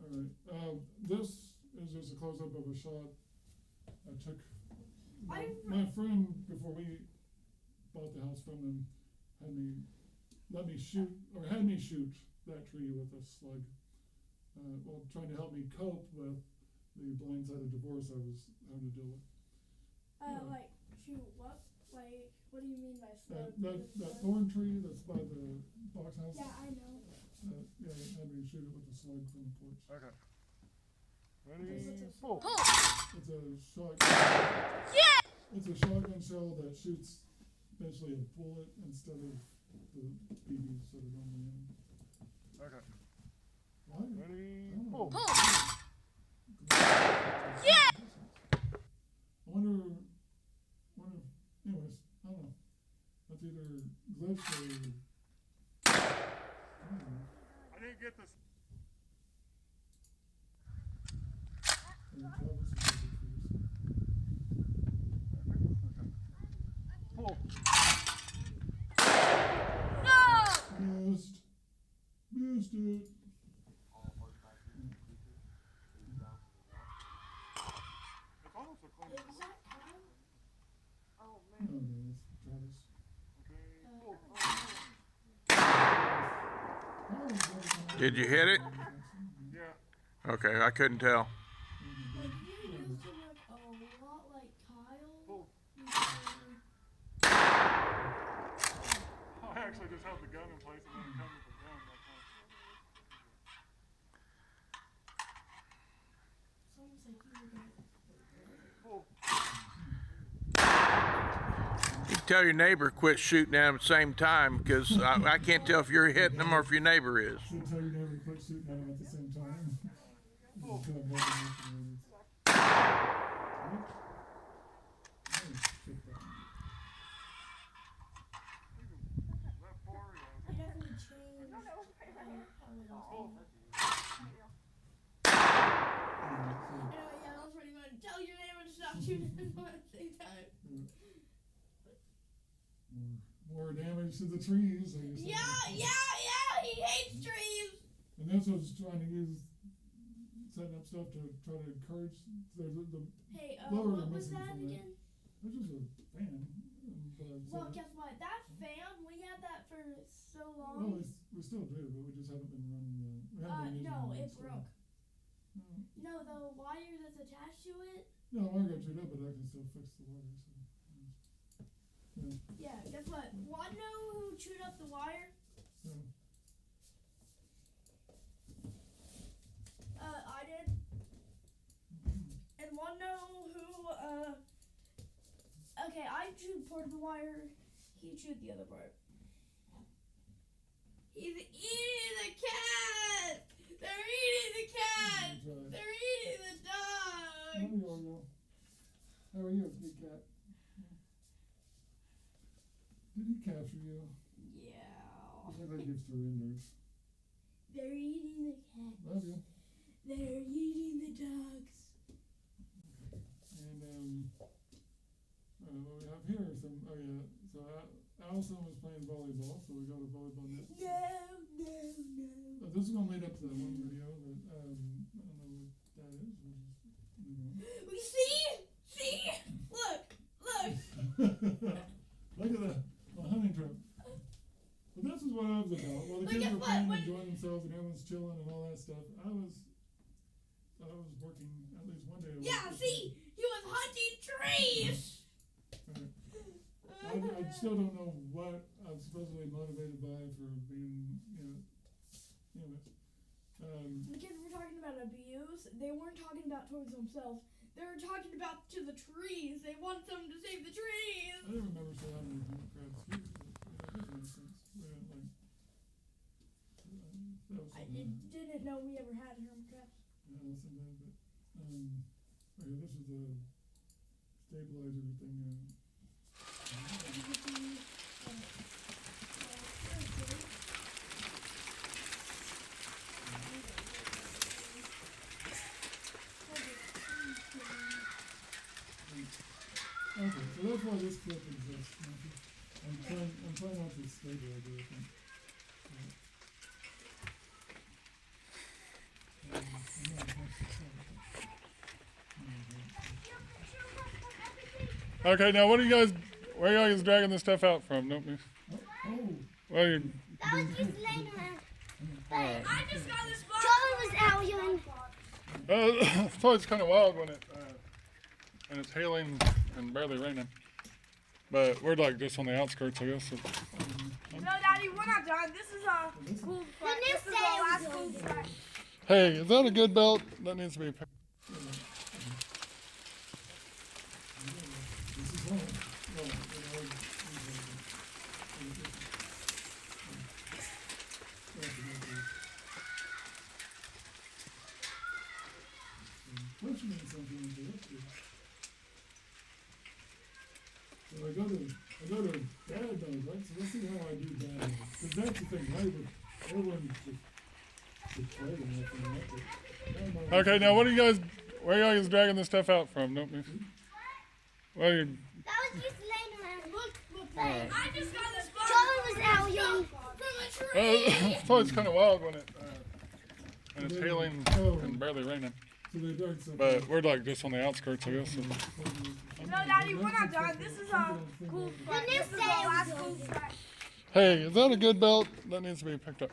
All right, this is just a close up of a shot I took. My friend, before we bought the house from them, had me shoot that tree with a slug, while trying to help me cope with the blindsided divorce I was having to deal with. Like, shoot, what? Like, what do you mean by slug? That thorn tree that's by the box house. Yeah, I know. Yeah, it had me shoot it with a slug from the porch. Okay. Ready? Pull. It's a shot. Yeah! It's a shotgun shell that shoots basically a bullet instead of the BBs that are normally in. Okay. Why? Ready? Pull. Yeah! I wonder, anyways, I don't know. That's either glitch or, I don't know. I didn't get this. Pull. No! Missed it. It's almost a clean. Is that Kyle? Oh No, man. no, it's Travis. Did you hit it? Yeah. Okay, I couldn't tell. Like, you used to look a lot like Kyle. I actually just held the gun in place and then come with the gun that time. It's almost like you were You can tell your neighbor quit shooting at them at the same time, because I can't tell if you're hitting them or if your neighbor is. Should tell you never quit shooting at them at the same time. Left four, I definitely changed how I was doing. Anyway, yeah, that was pretty fun. Tell your neighbor to stop shooting at the same time. More damage to the trees. Like you said. Yeah, he hates trees. And that's what I was trying to use, setting up stuff to try to encourage the Hey, lower what the was missing that from again? It's just a fan. Well, guess what? That fan, we had that for so Well, long. we still do, but we just haven't been running the. We haven't been using No, the it stuff. broke. No, No, the wire that's attached to it. no, I got chewed up, but I can still fix the wire. So, Yeah, guess what? Wanna know who chewed up the wire? so. I did. And wanna know who, okay, I chewed part of the wire, he chewed the other part. He's eating the cat! They're eating the cat! They're eating the dog! Yo-yo. How are you, big cat? Did he capture you? Yeah. I think you've surrendered. They're eating the cat. Love you. They're eating the dogs. And what we have here is some. Oh yeah. So Allison was playing volleyball, so we got a volleyball net. No. This is gonna lead up to that one video, but I don't know what that is. We'll just move on. We see? Look. Look at that. A hunting trip. But this is what I was about. While the But kids guess were what? playing and enjoying themselves and everyone's chilling and all that stuff, I was working at least one day a week. Yeah, see? He was hunting trees! I still don't know what I'm supposedly motivated by for being, anyways. The kids were talking about abuse. They weren't talking about towards themselves. They were talking about to the trees. They want them to save the trees. I didn't remember still having any crabs here, but that makes sense. We had, that was I something. didn't know we ever had hermit crabs. Yeah, listen to that, but, okay, this is the stabilizer thing, why this clip exists, Matthew. I'm trying not to stabilize it, I think. I'm not supposed to say it. Okay, now what are you guys? Where are you guys dragging this stuff out from? Don't we? Oh, Well, you, That was just laying around. alright. I just got this box. Joey was out here. So it's kind of wild when it's hailing and barely raining. But we're like just on the outskirts, I guess. No, Daddy, we're not done. This is a cool part. This is our last cool part. Hey, is that a good belt? That needs to be picked. this is home. Well, questioning something with the rest. So I go to dad mode, right? So let's see how I do dad mode. Because that's the thing, right? With everyone should play and nothing like it. Dad mode Okay, is- now what are you guys? Where are you guys dragging this stuff out from? Don't we? Well, you, That was just laying around. Look, alright. I just got this box. Joey was out here. From a tree. So it's kind of wild when it's hailing and barely raining. So they dug something. But we're like just on the outskirts, I guess. No, Daddy, we're not done. This is a cool part. The new This is our last cool part. Hey, is that a good belt? That needs to be picked up.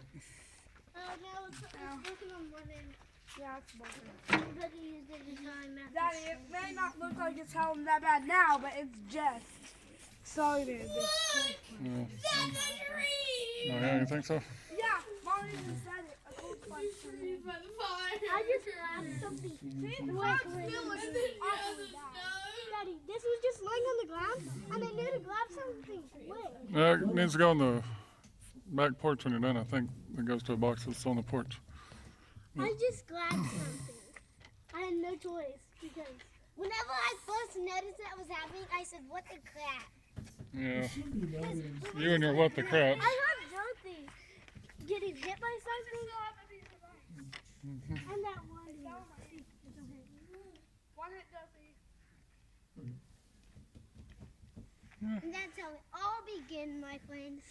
No, it's working on one end. Yeah, it's broken. Everybody used it to time after Daddy, it may not look like it's held that bad now, but it's just started. Yeah. That's a tree! Oh, yeah, you think so? Yeah, Mom even said it. A cool place for me. I just grabbed something. See, the Wait, fog's wait, still wait, in wait. the Daddy, this was just laying on the ground, and I knew to grab something. Wait. It needs to go on the back porch when you're done. I think it goes to a box that's on the porch. I just grabbed something. I had no choice because whenever I first noticed that was happening, I said, "What the crap?" Yeah. Should be volume. You and your what the crap. I heard Dorothy getting hit by something, and that one. One hit Duffy. And that's how it all began, my friends.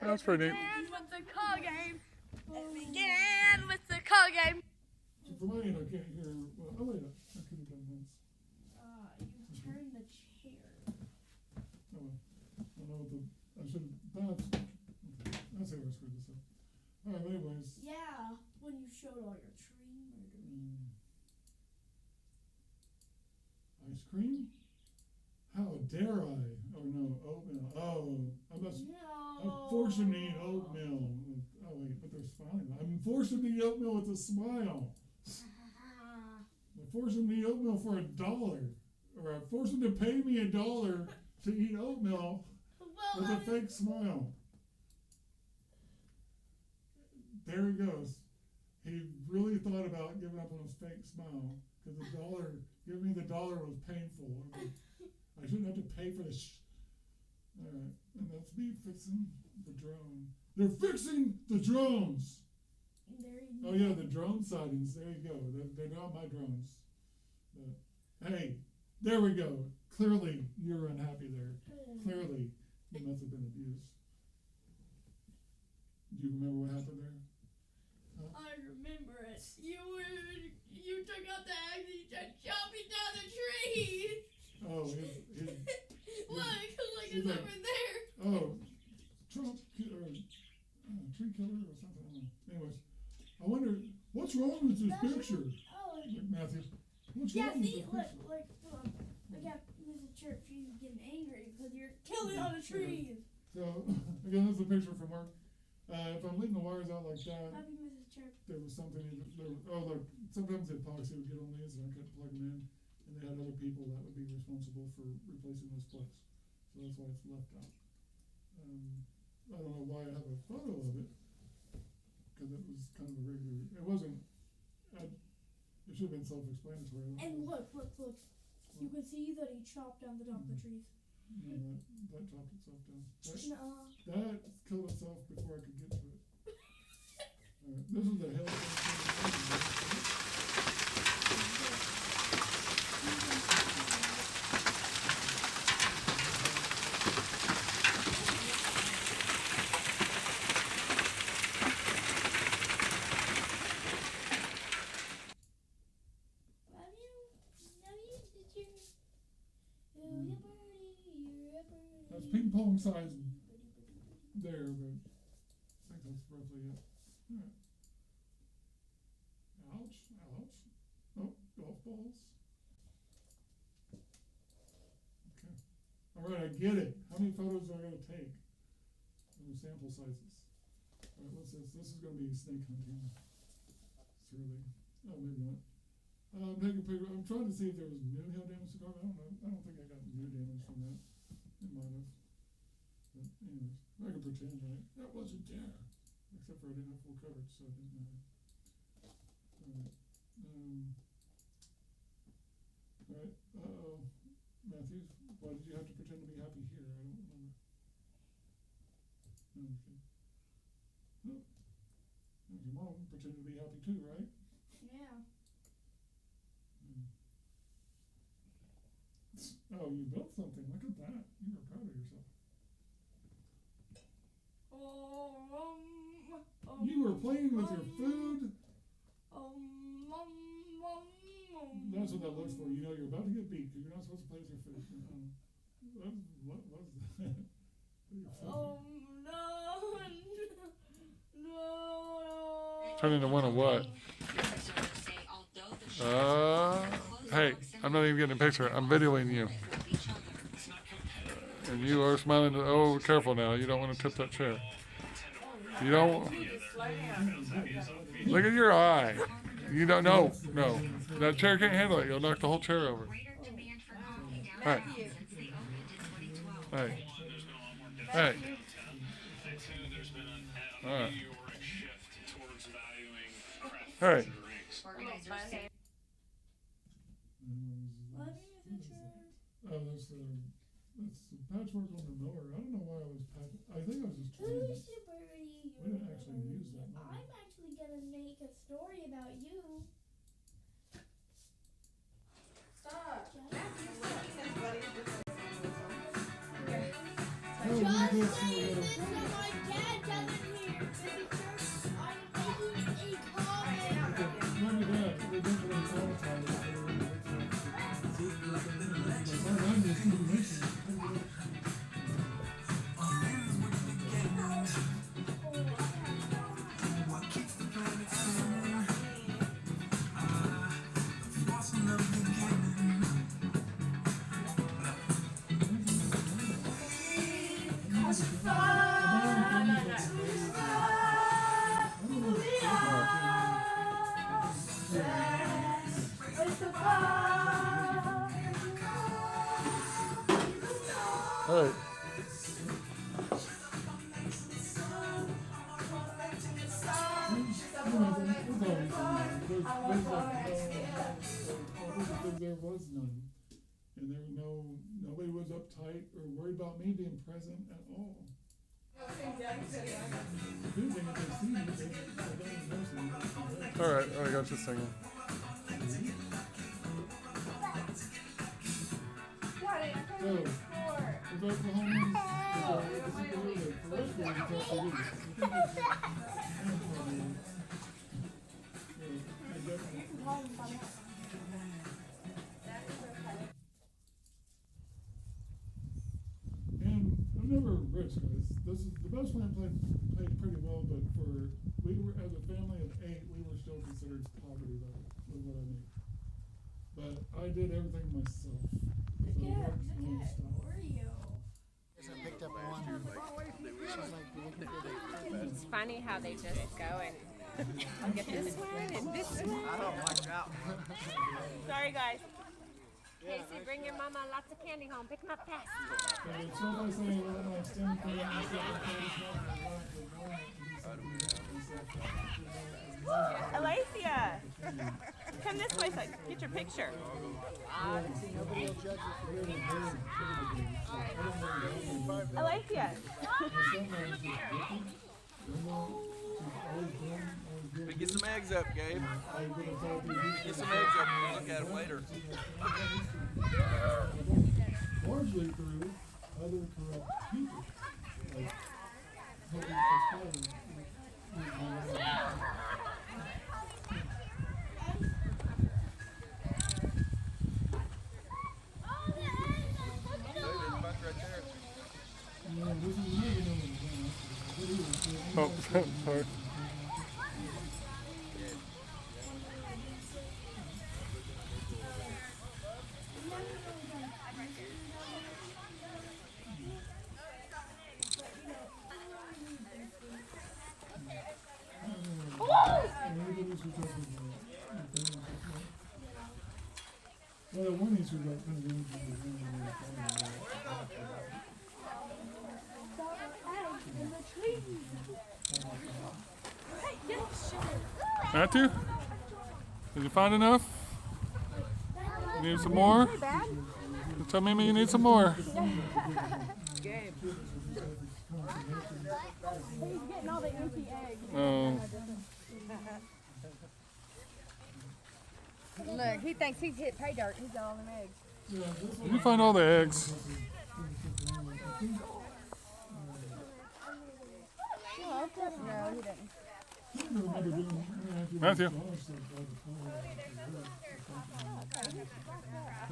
That's pretty neat. And with the call game. It began with the call game. So for my end, I can't hear. Well, oh wait, I could have done this. You turn the chair. Oh well. I know what the. I should have. That's. Okay. That's how I screwed this up. Alright, anyways. Yeah, when you showed all your tree murder. Ice cream? How dare I? Oh no, oatmeal. Oh, I must. I'm forced him to eat oatmeal. Oh wait, but they're smiling. I'm forced him to eat oatmeal with a smile. I forced him to eat oatmeal for $1. Or I forced him to pay me $1 to eat oatmeal with a fake smile. There he goes. He really thought about giving up on his fake smile because giving me the $1 was painful. I shouldn't have to pay for this. Alright, and that's me fixing the drone. They're fixing the drones! Oh yeah, the drone sightings, there you go. They're not my drones. But, hey, there we go. Clearly, you're unhappy there. Clearly, you must have been abused. Do you remember what happened there? I remember it. You took out the axe and you tried chopping down the tree. Oh, his Look, he's it's like- over there. oh, Trump, or tree killer or something, I don't know. Anyways, I wonder, what's wrong with this picture? Oh, Matthew, what's yeah, wrong with see, this look, picture? look at Mrs. Chirp. She's getting angry because you're killing all the trees. So, again, this is a picture from work. If I'm leaving the wires out like that, Love you, Mrs. Chirp. there was something, look, sometimes the epoxy would get on these and I couldn't plug them in. And they had other people that would be responsible for replacing those plugs. So that's why it's left out. I don't know why I have a photo of it. Because it was kind of a regular, it wasn't, it should have been self-explanatory. And look. You can see that he chopped down the top of the trees. No, that chopped itself down. No. That killed itself before I could get to it. Alright, this is the hill. That's ping pong size there, but I think that's roughly it. Alright. Ouch, ouch. Oh, golf balls. Okay. Alright, I get it. How many photos do I gotta take? The sample sizes. Alright, what's this? This is gonna be snake hunting. Surely. Oh, maybe not. Take a picture. I'm trying to see if there was new hail damage to the car. I don't know. I don't think I got new damage from that. It might have. But anyways, I can pretend, right? That wasn't there. Except for I didn't have full coverage, so it didn't matter. Alright. Alright. Uh-oh. Matthew, why did you have to pretend to be happy here? I don't remember. Okay. Oh. There's your mom pretending to be happy too, right? Yeah. Oh, you built something. Look at that. You were proud of yourself. You were playing with your food. That's what that looks for. You know you're about to get beat because you're not supposed to play with your food. What was that? No. Turn into one of what? Hey, I'm not even getting a picture. I'm videoing you. And you are smiling. Oh, careful now. You don't want to tip that chair. You don't. Look at your eye. You don't know. No. That chair can't handle it. You'll knock the whole chair over. Hey. Hey. Hey. All right. Hey. Oh, that's the patchwork on the mower. I don't know why I was I think I was just trying to. We didn't actually use that mower. I'm actually gonna make a story about you. Stop. Oh, Just saying this so my dad doesn't hear. This is just, I'm making a comment. Remember that. We didn't really qualify it. Hey. There was none. And there was nobody was uptight or worried about me being present at all. Alright, I got you singing. And I'm never rich, guys. This is the best plan played pretty well, but we were as a family of 8, we were still considered poverty level with what I made. But I did everything myself. So it worked non-stop. I picked up one. It's funny how they just go and I'll get this one and this one. I don't like that one. Sorry, guys. Casey, bring your mama lots of candy home. Pick them up fast. Alethea, come this way so I can get your picture. Alethea. Get some eggs up, Gabe. Get some eggs up and we'll look at them later. Largely through other corrupt people. Like, Oh, sorry. Well, one issue about kind of going from the room Matthew? Did you find enough? You need some more? Tell Mimi you need some more. He's getting all the empty eggs. Oh. Look, he thinks he's hit pay dirt. He's got all them eggs. Did you find all the eggs? No, he didn't. Matthew?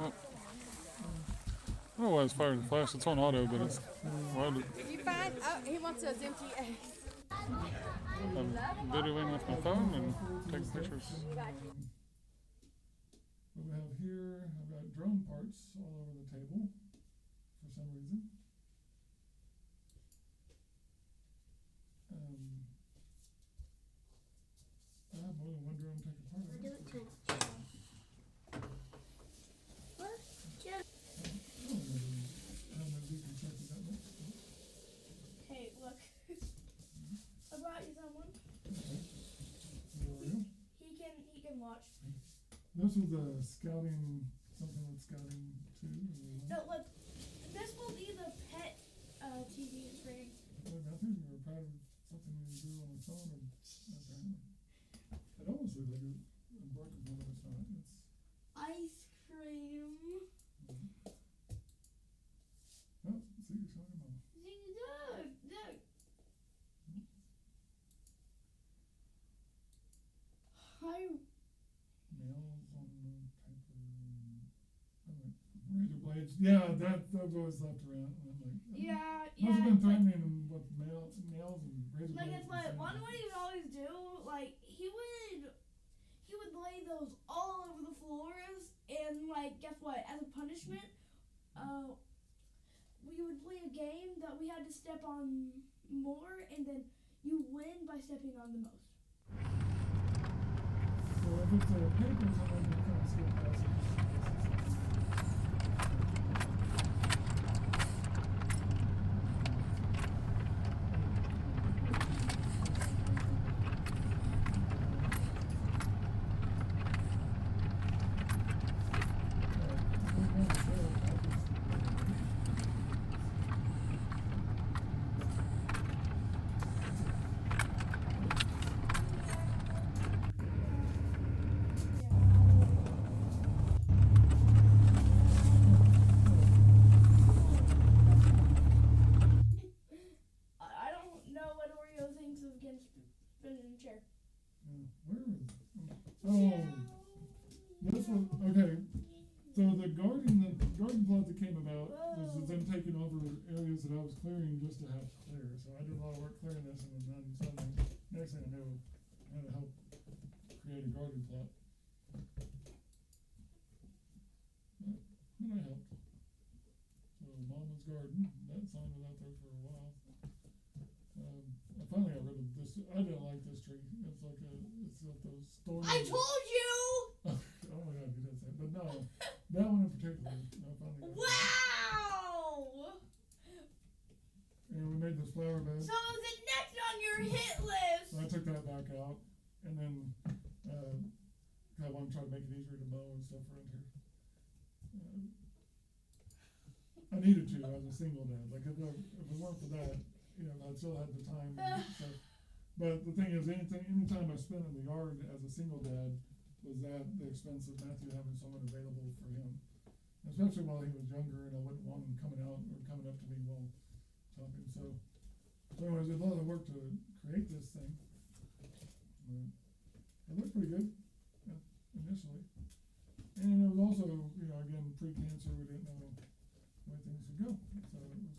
Oh. I don't know why it's firing the flash. It's on auto, but it's. Did you find? Oh, he wants those empty eggs. I'm videoing with my phone and taking pictures. What we have here, I've got drone parts all over the table for some reason. I have more than one drone take apart. Do it too. What? I don't know if you can check it out next. Hey, look. I brought you someone. He can watch. This was a scouting, something with scouting too. No, look. This will be the pet TV screen. Matthew, you were proud of something you do on the phone, or apparently. It almost looks like a broken one, but it's not. It's Ice cream. oh, see, you're showing them all. Look. Nails on the paper. Razor blades. Yeah, those always left around. I'm like, Yeah. must have been threatening with nails and razor Like blades. it's like one what he would always do, like he would lay those all over the floors, and like guess what? As a punishment, we would play a game that we had to step on more, and then you win by stepping on the most. So if it's a paper, something you kind of skip past it. I don't know what Oreo thinks of getting spinning in a chair. Where is it? Oh, this one, okay. So the garden plot that came about was them taking over areas that I was clearing just to have clear. So I did a lot of work clearing this, and then suddenly, next thing I knew, I had to help create a garden plot. But I helped. So Mama's Garden, that sign was out there for a while. I finally got rid of this. I didn't like this tree. It's like those storms. I told you. Oh my God, you didn't say it. But no, that one in particular. I finally got rid of. Wow. And we made this flower bed. So is it next on your hit list? So I took that back out, and then I want to try to make it easier to mow and stuff around here. I needed to as a single dad. Like if it weren't for that, I still had the time and stuff. But the thing is, anytime I spent in the yard as a single dad was at the expense of Matthew having someone available for him. Especially while he was younger, and I wouldn't want him coming out or coming up to me while talking. So anyways, it was a lot of work to create this thing. It looked pretty good initially. And it was also, again, pre-cancer, we didn't know where things would go. So it was,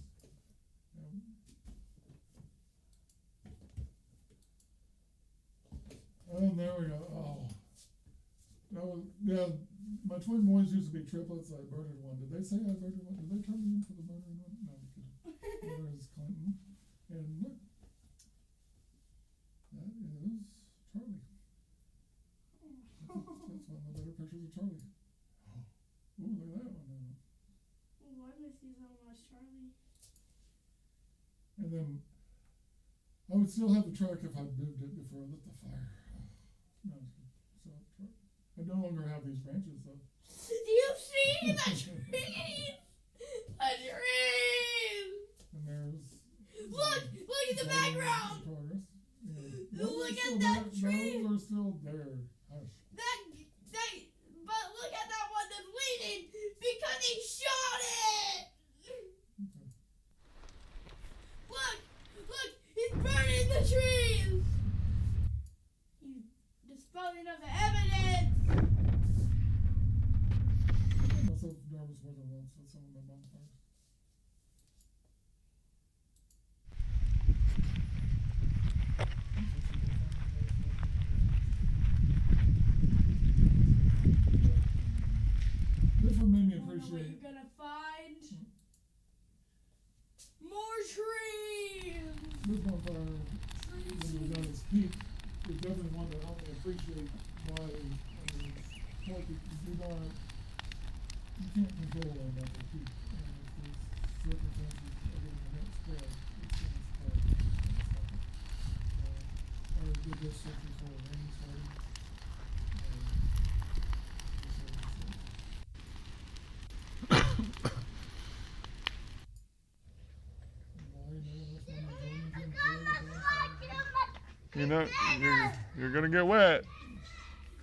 Yeah, my twin boys used to be triplets. I murdered one. Did they say I murdered one? Did they turn me in for the murdering one? No, I'm kidding. There is Clinton. And look, that is Charlie. That's one of the better pictures of Charlie. Ooh, look at that one now. Why miss you so much, Charlie? And then I would still have the truck if I'd moved it before I lit the fire. No, so I no longer have these branches though. Do you see the trees? The trees! And there's Look at the background! Progress. Yeah. Look at that tree! Those are still there. Hush. But look at that one that's bleeding because he shot it! Okay. Look, he's burning the trees! He's disposing of the evidence! I made myself nervous more than once with some of my bonfires. This one made me What appreciate. you're gonna find? More trees! This bonfire, when it was at its peak, is definitely one that helped me appreciate why, you can't control all that at peak. And if there's circumstances of getting the net spread, it's going to spread. I did this just before rain started. You know, you're gonna get wet.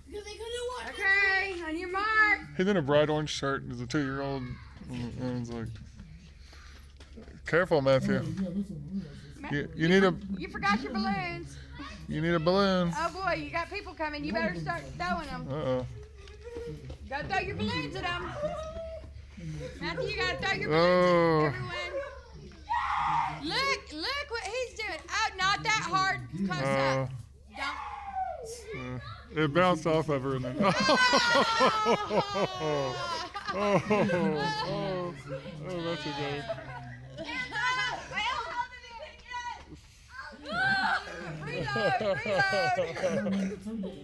Because they couldn't watch Okay, on your mark. He's in a bright orange shirt. He's a 2-year-old. And it's like, careful, Matthew. You need a. You forgot your balloons. You need a balloon. Oh boy, you got people coming. You better start throwing them. Uh-oh. Gotta throw your balloons at them. Matthew, you gotta throw your balloons Oh. at everyone. Look what he's doing. Oh, not that hard. Close up. Don't. It bounced off of her and then. Oh, that's a good. Reload.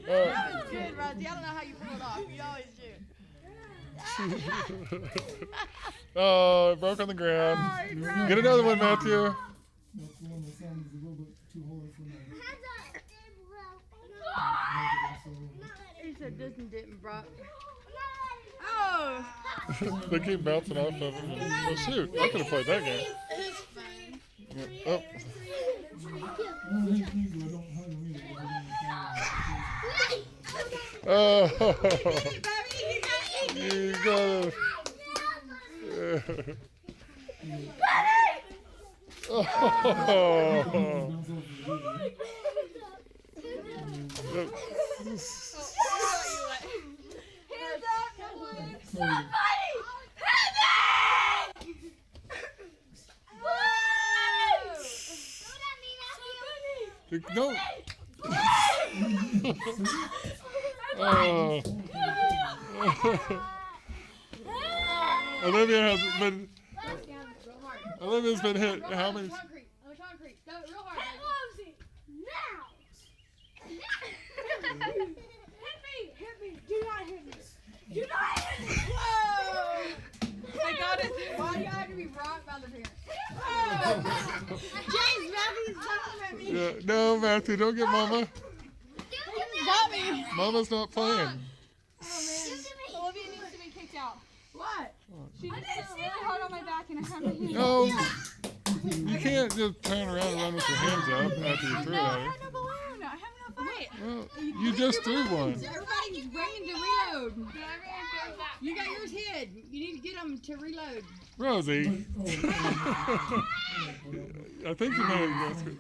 That was good, Rosie. I don't know how you pull it off. You always do. Oh, it broke on the ground. Oh, Get another one, Matthew. That's the one that sounds a little bit too holy for me. He said this one didn't broke. Oh! They keep bouncing off of him. Well, shoot, I could have played that game. It's fine. Yeah. Oh. Oh. You got it. Oh. No. Oh. Olivia's been hit how many? On the concrete. Go real hard. Hit me! Do not hit me! Do not hit me! Whoa! I got it. Why do you have to be rocked by the parents? Oh! James, Matthew's talking at me. Yeah, no, Matthew, don't get Mama. Got me. Mama's not playing. Oh man. Olivia needs to be kicked out. What? She just threw really hard on my back and I have my hands No, you can't just turn around and run with your hands up after you threw it No, at I her. had no balloon. I have no fight. Well, you just threw one. Everybody's bringing to reload. You got yours hid. You need to get them to reload. Rosie. I think you may have guessed it.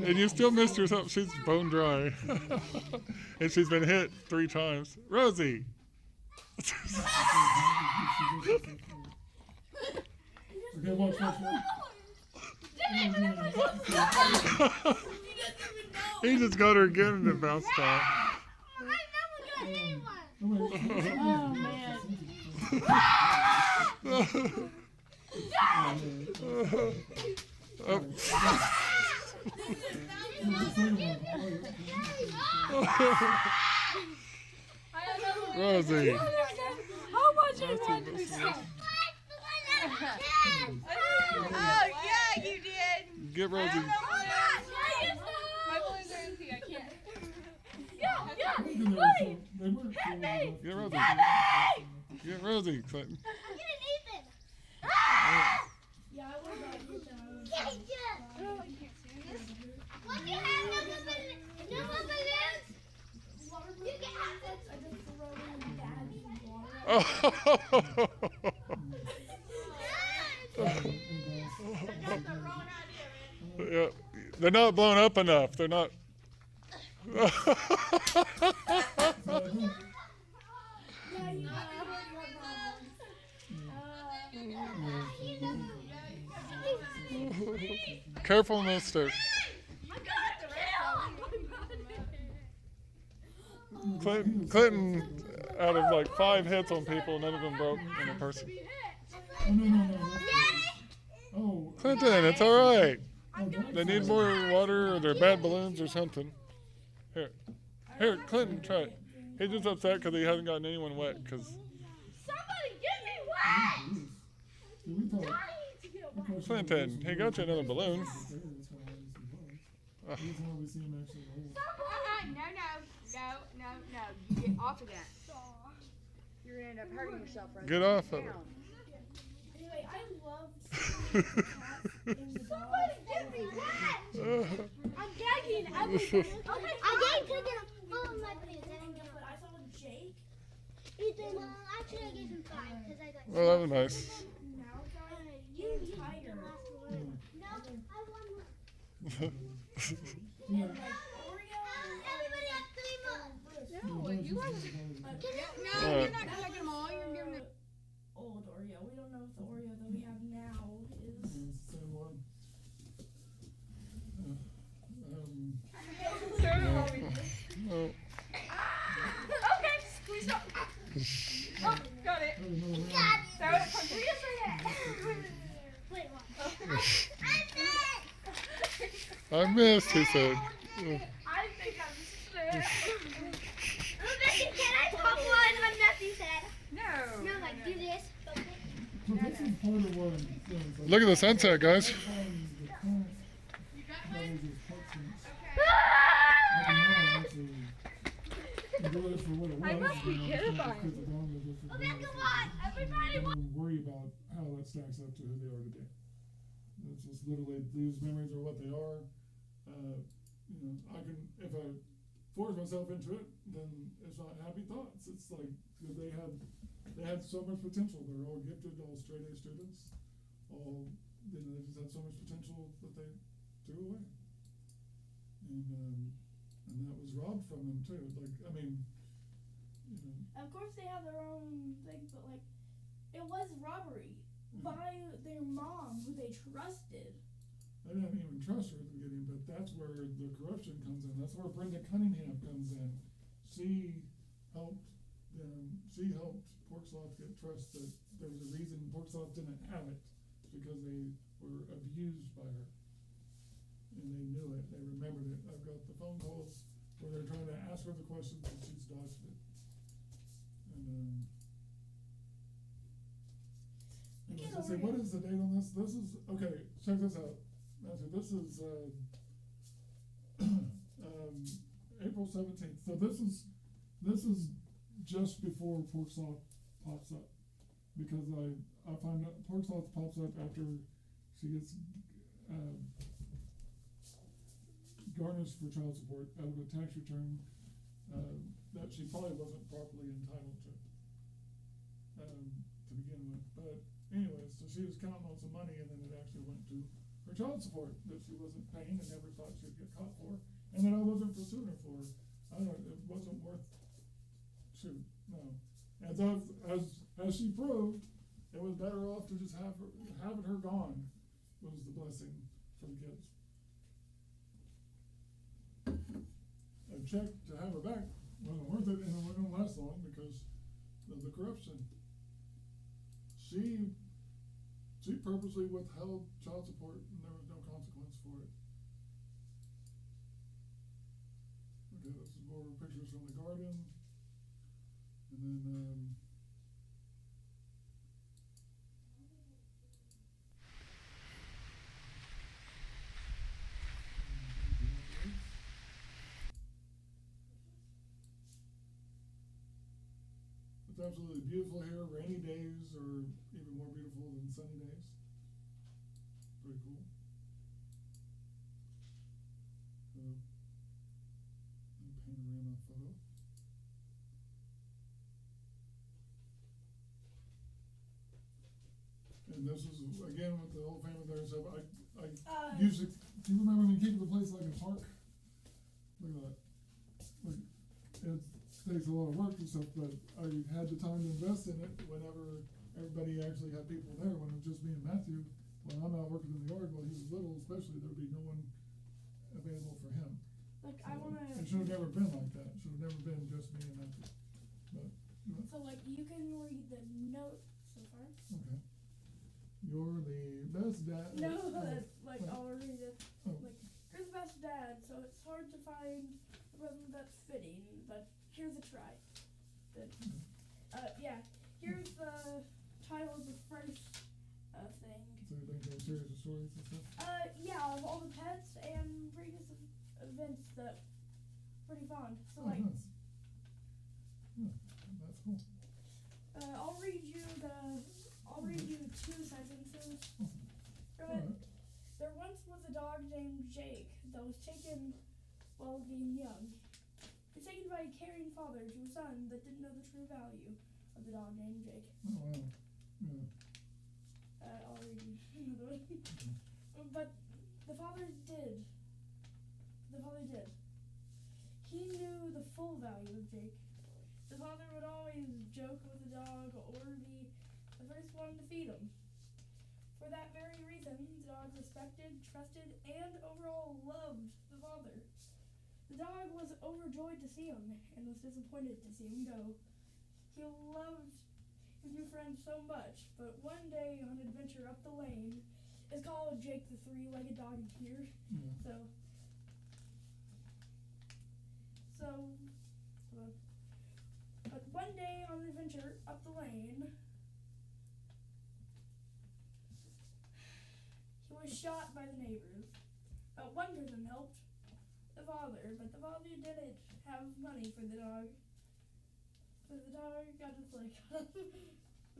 And you still missed her something. She's bone dry. And she's been hit 3 times. Rosie. He just got her again and it bounced off. Oh man. Rosie. How much I want this? Oh yeah, you did. Get Rosie. My balloons are empty. I can't. Get Rosie. Get Rosie, Clinton. Yeah, I would have hit them. What do you have? No more balloons? You can have it. I just throw in bags of water. Yeah, they're not blown up enough. They're not. Careful on those stairs. Clinton, out of like 5 hits on people, none of them broke in a person. Oh, no. Oh, Clinton, it's all right. They need more water, or they're bad balloons, or something. Here, Clinton, try it. He's just upset because he hasn't gotten anyone wet. Cause Somebody get me wet! Clinton, he got you another balloon. No. You get off of that. You're gonna end up hurting yourself right Get off of it. Anyway, I love seeing the cats in the dog. Somebody get me wet! I'm gagging. I was Okay, I gave him all of my balloons. I didn't get but I saw Jake. Ethan, actually I gave him 5 because I got Well, that was nice. Now, you tiger. No, I won one. And like Oreo. Everybody has 3 more. No, you are. All No, right. you're not taking them all. You're giving them. Old Oreo. We don't know if the Oreo that we have now is. it's the same one. Oh. Okay, squeeze up. Oh, got it. Throw it. Wait, what? I missed, he said. I think I'm sick. Can I pop one on Matthew's head? No. No, like do this. So this is part of what I'm saying. Like, Look at the sunset, guys. the current levels of toxins. Enjoy it for what it was. I must be terrified. Everybody worry about how that stacks up to who they are today. It's just literally, these memories are what they are. I can, if I force myself into it, then it's not happy thoughts. It's like, because they had so much potential. They're all gifted, all straight A students, all, they just had so much potential that they threw away. And that was robbed from them too. Like, I mean, Of course they have their own thing, but like, it was robbery by their mom, who they trusted. I didn't even trust her at the beginning, but that's where the corruption comes in. That's where Brenda Cunningham comes in. She helped Porksloth get trust that there was a reason Porksloth didn't have it. It's because they were abused by her. And they knew it, they remembered it. I've got the phone calls where they're trying to ask her the questions and she's dodged it. And let's see, what is the date on this? This is, okay, check this out. Matthew, this is April 17th. So this is just before Porksloth pops up. Because I find out Porksloth pops up after she gets garnished for child support out of a tax return that she probably wasn't properly entitled to begin with. But anyways, so she was counting on some money, and then it actually went to her child support that she wasn't paying and never thought she'd get caught for, and that I wasn't pursuing her for. I don't know, it wasn't worth. Shoot, no. As she proved, it was better off to just having her gone was the blessing for the kids. I checked to have her back wasn't worth it, and it wouldn't last long because of the corruption. She purposely withheld child support, and there was no consequence for it. Okay, this is more pictures from the garden, and then it's absolutely beautiful here. Rainy days are even more beautiful than sunny days. Pretty cool. Panorama photo. And this is again with the whole family there and stuff. I used to. Do you remember me keeping the place like a park? Look at that. Like, it takes a lot of work and stuff, but I had the time to invest in it whenever everybody actually had people there. When it was just me and Matthew, when I'm out working in the yard, while he was little, especially, there'd be no one available for him. Like, So I wanna. it should have never been like that. It should have never been just me and Matthew. But So, like, you can read the note so far. okay. You're the best dad. No, that's like I'll read it. Oh. Like, you're the best dad, so it's hard to find a present that's fitting, but here's a try. Then, yeah, here's the title of the first thing. So you think they're series of stories and stuff? Yeah, of all the pets and previous events that pretty fond. So Oh, like, nice. Yeah, that's cool. I'll read you 2 sentences from it. Alright. There once was a dog named Jake that was taken while being young. He was taken by a caring father to a son that didn't know the true value of the dog named Jake. Oh, wow. Yeah. I'll read you another one. But the father did. He knew the full value of Jake. The father would always joke with the dog or be the first one to feed him. For that very reason, the dog respected, trusted, and overall loved the father. The dog was overjoyed to see him and was disappointed to see him go. He loved his new friend so much, but one day on an adventure up the lane, it's called Jake the Three-Legged Dog here. Yeah. But one day on an adventure up the lane, he was shot by the neighbors. But one person helped the father, but the father didn't have money for the dog. So the dog got his leg cut.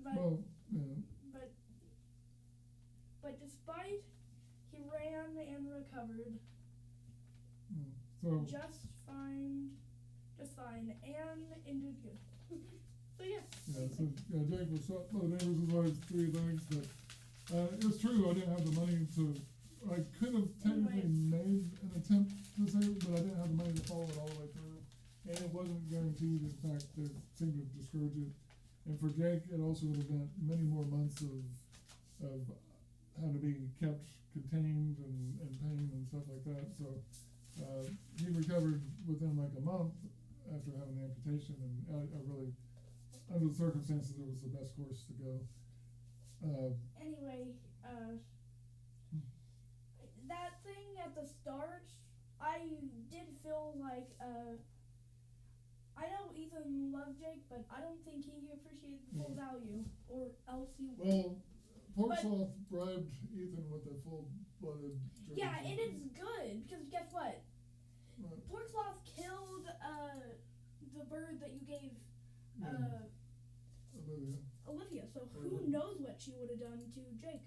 Well, yeah. But despite he ran and recovered So just fine, and ended good. So yeah. yeah, so yeah, Jake was shot by the neighbors with like 3 legs, but it's true I didn't have the money to. I could have technically made an attempt to save it, but I didn't have the money to follow it all the way through, and it wasn't guaranteed. In fact, they seemed to discourage it. And for Jake, it also would have been many more months of having to be kept contained and pain and stuff like that. So he recovered within like a month after having the amputation, and I really, under the circumstances, it was the best course to go. Anyway, that thing at the start, I did feel like, I know Ethan loved Jake, but I don't think he appreciated the full value, or else he would. Well, Porksloth bribed Ethan with a full-blooded German Yeah, and Shepherd. it's good, because guess what? What? Porksloth killed, the bird that you gave, Olivia, so who knows what she would have done to Jake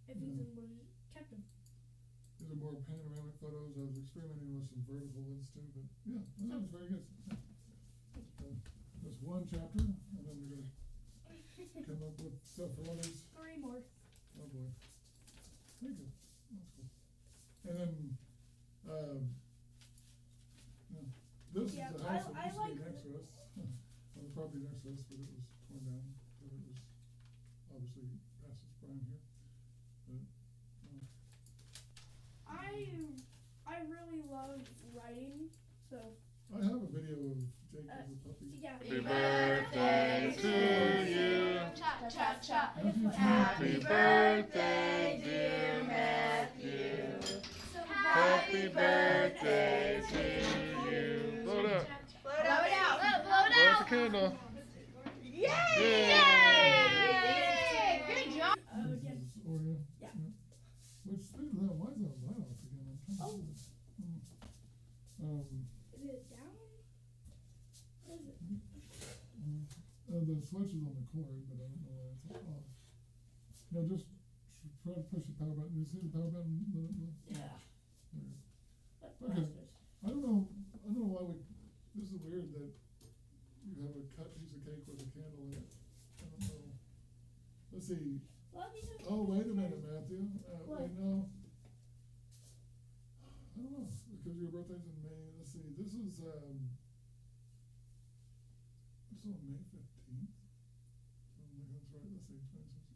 if Ethan would have kept him. These are more panoramic photos. I was experimenting with some vertical ones too, but yeah, that was very good. Just one chapter, and then we're gonna come up with stuff for others. 3 more. Oh boy. Very good. That's cool. And then, yeah, this is the house that used to be next to us, on the property next to us, but it was torn down, but it was obviously past its prime here. But, I really love writing, so. I have a video of shot. Happy birthday, dear Matthew. Happy birthday to you. Blow it out. Blow it out. Blow out the candle. Yay! Good job. Oreo. Yeah. Which, speaking of that, why is that light off again? I'm trying to do this. Is it down? What is it? The switch is on the cord, but I don't know why it's off. No, just try to push the power button. You see the power button? Yeah. Okay. I don't know why this is weird that you have a cut piece of cake with a candle in it. I don't know. Let's see. Oh, wait a minute, Matthew. Wait, no. I don't know, because your birthday's in May. Let's see. This is on May 15th. That's right. Let's see. 26.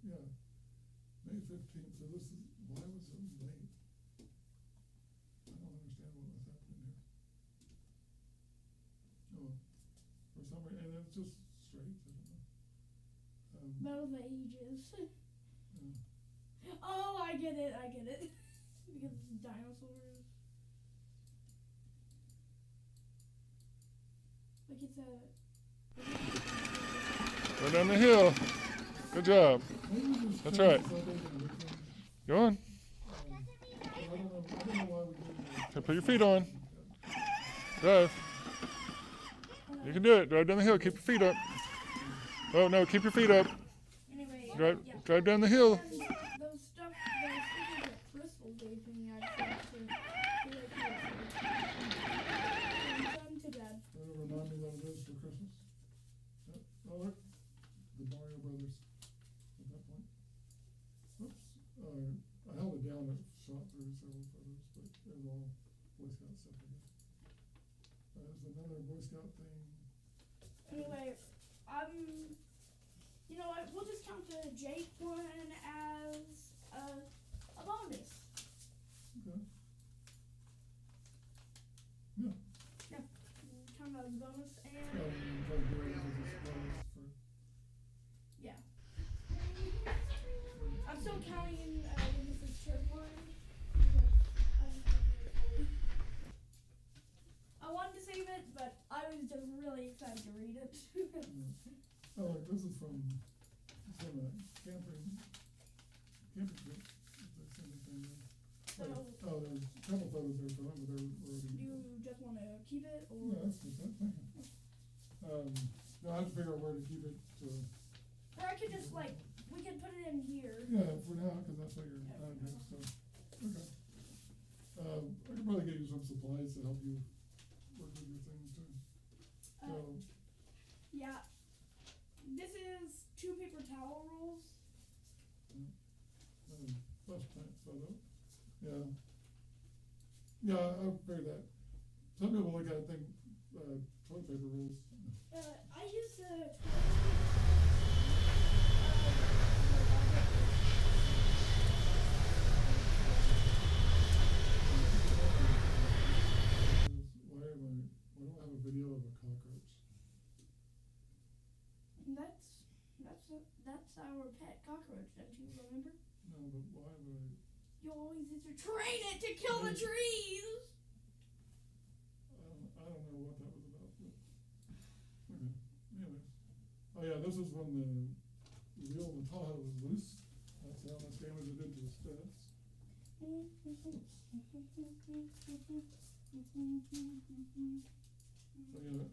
Yeah. May 15th. So this is, why was it late? I don't understand what was happening here. Oh, for some reason, and it's just straight. I don't know. Battle of the Ages. Yeah. Oh, I get it. Because it's dinosaurs. Like it's a. Go down the hill. Good job. That's right. Go on. Okay, put your feet on. Drive. You can do it. Drive down the hill. Keep your feet up. Oh no, keep your feet up. Anyway, Drive down the hill. those stuff, those things that Crystal gave me, I tried to to Dad. Remind me what it is for Christmas. Yep. Oh, look. The Mario Brothers. At that point. Oops. I held it down and shot through several photos, but it was all Boy Scout stuff again. There's another Boy Scout thing. Anyway, you know what? We'll just count the Jake one as a bonus. Okay. Yeah. Yeah. We'll count it as a bonus and Try to do it as a surprise for. yeah. I'm still counting Lucas's shirt one. I wanted to save it, but I was just really excited to read it. Oh, look, this is from a camping trip. It's a Sunday family. So, Oh, there's a couple photos there for them, but they're already. do you just want to keep it, or? Yeah, that's good. Thank you. No, I have to figure out where to keep it. Or I could just we can put it in here. Yeah, for now, because that's what you're doing. So, okay. I could probably get you some supplies to help you work with your thing too. So. Yeah. This is 2 paper towel rolls. Bus plant photo. Yeah. Yeah, I figured that. Some people look at it and think toilet paper rolls. I use the Why don't I have a video of a cockroach? That's our pet cockroach, don't you remember? No, but why would I? You always used to train it to kill the trees. I don't know what that was about, but okay. Anyway. Oh yeah, this is when the wheel of the Tahoe was loose. That's how much damage it did to the studs.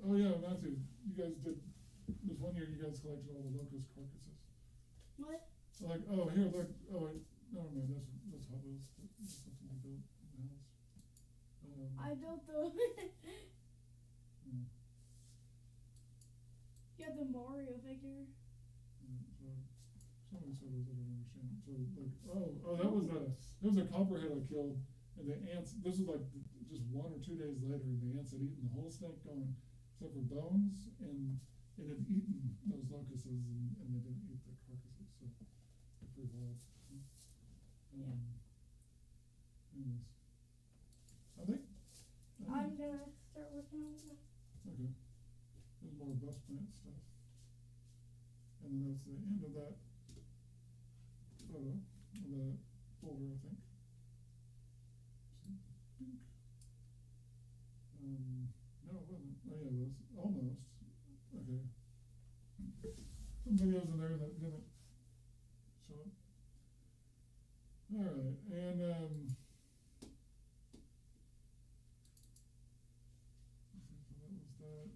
Oh yeah, Matthew, you guys did this one year. You guys collected all the locust carcasses. What? Here, look. Oh, wait. Never mind. That's Hot Wheels. That's something you built in the house. I built the. Yeah. You have the Mario figure. So some of these photos I don't understand. So that was a copperhead I killed, and the ants. This was just 1 or 2 days later, and the ants had eaten the whole snake gone, except for bones, and it had eaten those locusts, and they didn't eat the carcasses. So it's pretty wild. Anyways, I think. I'm gonna start working on it. Okay. There's more bus plant stuff. And then that's the end of that photo of the folder, I think. Bink. No, it wasn't. Oh yeah, it was. Almost. Okay. Some videos in there that didn't show up. Alright, and so that was that.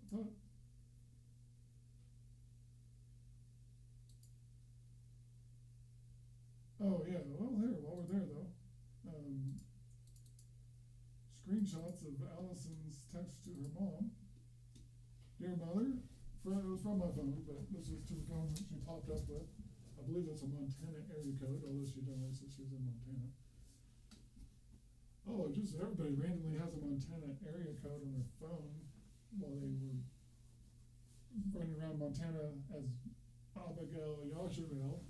I thought oh yeah, well there, while we're there though. Screenshots of Allison's text to her mom. Dear mother, it was from my phone, but this is to the phone that she popped up with. I believe it's a Montana area code, although she didn't realize that she was in Montana. Oh, just everybody randomly has a Montana area code on their phone while they were running around Montana as Abigail Yasharel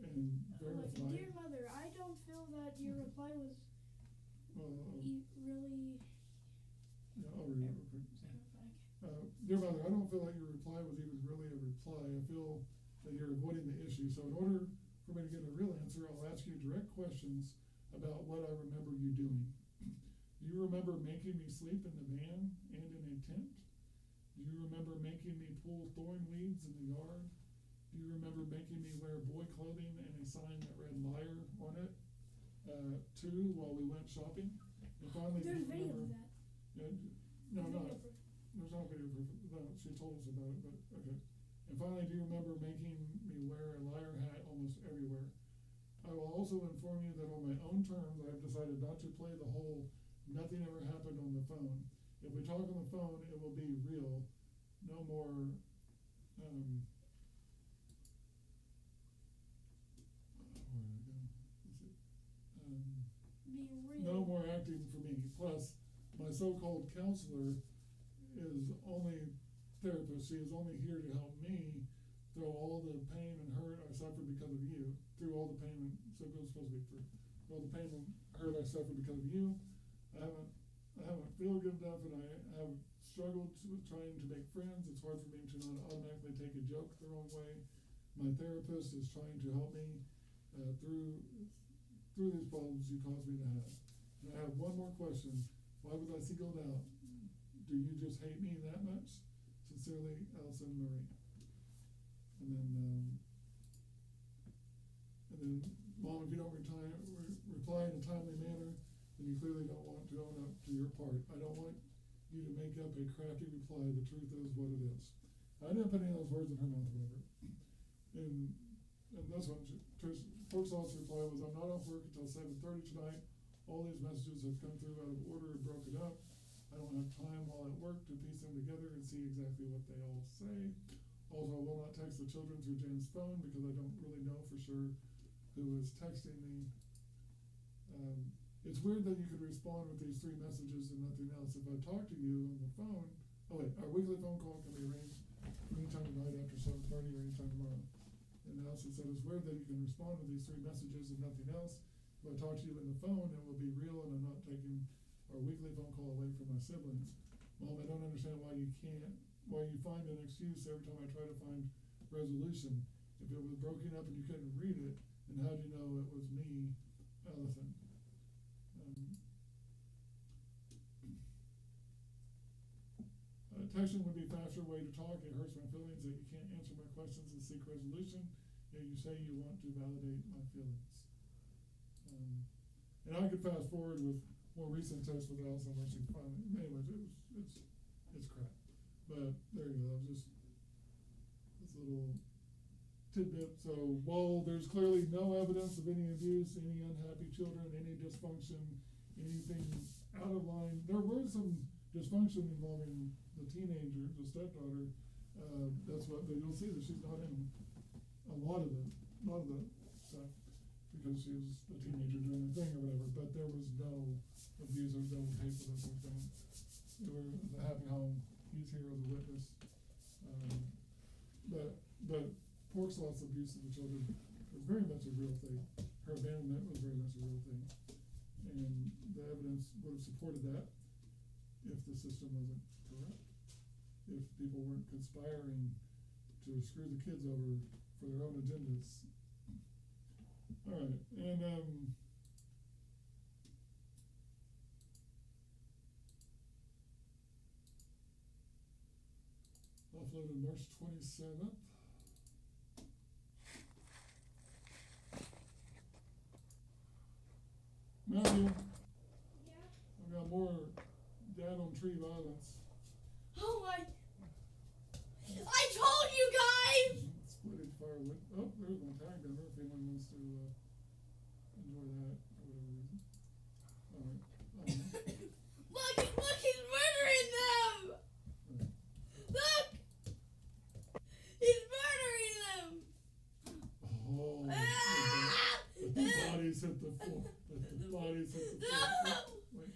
and verified. Dear mother, I don't feel that your reply was really. Yeah, I'll read it real quick. Dear mother, I don't feel like your reply was even really a reply. I feel that you're avoiding the issue. So in order for me to get a real answer, I'll ask you direct questions about what I remember you doing. Do you remember making me sleep in the van and in a tent? Do you remember making me pull thorn weeds in the yard? Do you remember making me wear boy clothing and a sign that read liar on it? 2, while we went shopping. And finally, There's do you video remember? of that. Yeah, no, there's not video proof. No, she told us about it, but okay. And finally, do you remember making me wear a liar hat almost everywhere? I will also inform you that on my own terms, I have decided not to play the whole nothing ever happened on the phone. If we talk on the phone, it will be real. No more, no more acting for me. Plus, my so-called counselor is only therapist. She is only here to help me through all the pain and hurt I suffered because of you. Through all the pain, and so it was supposed to be through all the pain and hurt I suffered because of you. I haven't feel good enough, and I have struggled with trying to make friends. It's hard for me to not automatically take a joke the wrong way. My therapist is trying to help me through these problems you caused me to have. And I have one more question. Why was I singled out? Do you just hate me that much? Sincerely, Allison Marie. And then, Mom, if you don't reply in a timely manner, then you clearly don't want to own up to your part. I don't want you to make up a crafty reply. The truth is what it is. I didn't put any of those words in her mouth, whatever. And this one, Porksauce's reply was, I'm not off work until 7:30 tonight. All these messages have come through out of order and broken up. I don't have time while at work to piece them together and see exactly what they all say. Also, I will not text the children through Jen's phone because I don't really know for sure who is texting me. It's weird that you could respond with these 3 messages and nothing else. If I talk to you on the phone, our weekly phone call can be arranged anytime tonight after 7:30 or anytime tomorrow. And Allison said, it's weird that you can respond with these 3 messages and nothing else. If I talk to you on the phone, it will be real and I'm not taking our weekly phone call away from my siblings. Mom, I don't understand why you find an excuse every time I try to find resolution. If it was broken up and you couldn't read it, then how do you know it was me, Allison? Texting would be a faster way to talk. It hurts my feelings that you can't answer my questions and seek resolution, yet you say you want to validate my feelings. And I could fast forward with more recent texts with Allison where she finally, anyways, it's crap. But there you go, that was just this little tidbit. So while there's clearly no evidence of any abuse, any unhappy children, any dysfunction, anything out of line, there was some dysfunction involving the teenager, the stepdaughter. That's what, but you'll see that she's not in a lot of the stuff because she was a teenager doing the thing or whatever. But there was no abuse or no paper that was done. They were the happy home. He's here as a witness. But Porksauce's abuse of the children was very much a real thing. Her abandonment was very much a real thing, and the evidence would have supported that if the system wasn't corrupt, if people weren't conspiring to screw the kids over for their own agendas. Alright, and uploaded March 27th. Matthew, I've got more dad on tree violence. Oh my! I told you guys. Splitting firewood. Oh, there's my tag number if anyone wants to enjoy that for whatever reason. Alright. Look, he's murdering them. Look, he's murdering them. Oh, the bodies hit the floor. The bodies hit the floor. Wait.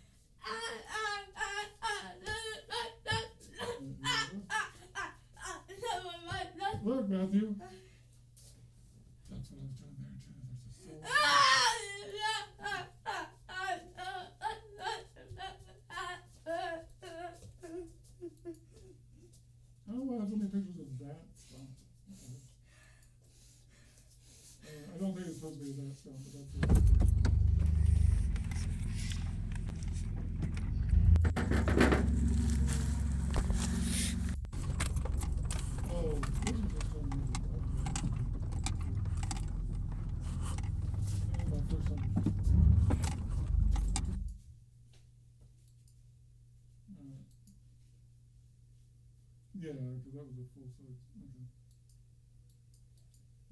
Look, Matthew. That's what I was doing there too. There's a soul. I don't want to have so many pictures of that stuff. I don't think it's supposed to be that stuff, but that's what oh, this is just on me. And my first time. Yeah, because that was a full size. Okay.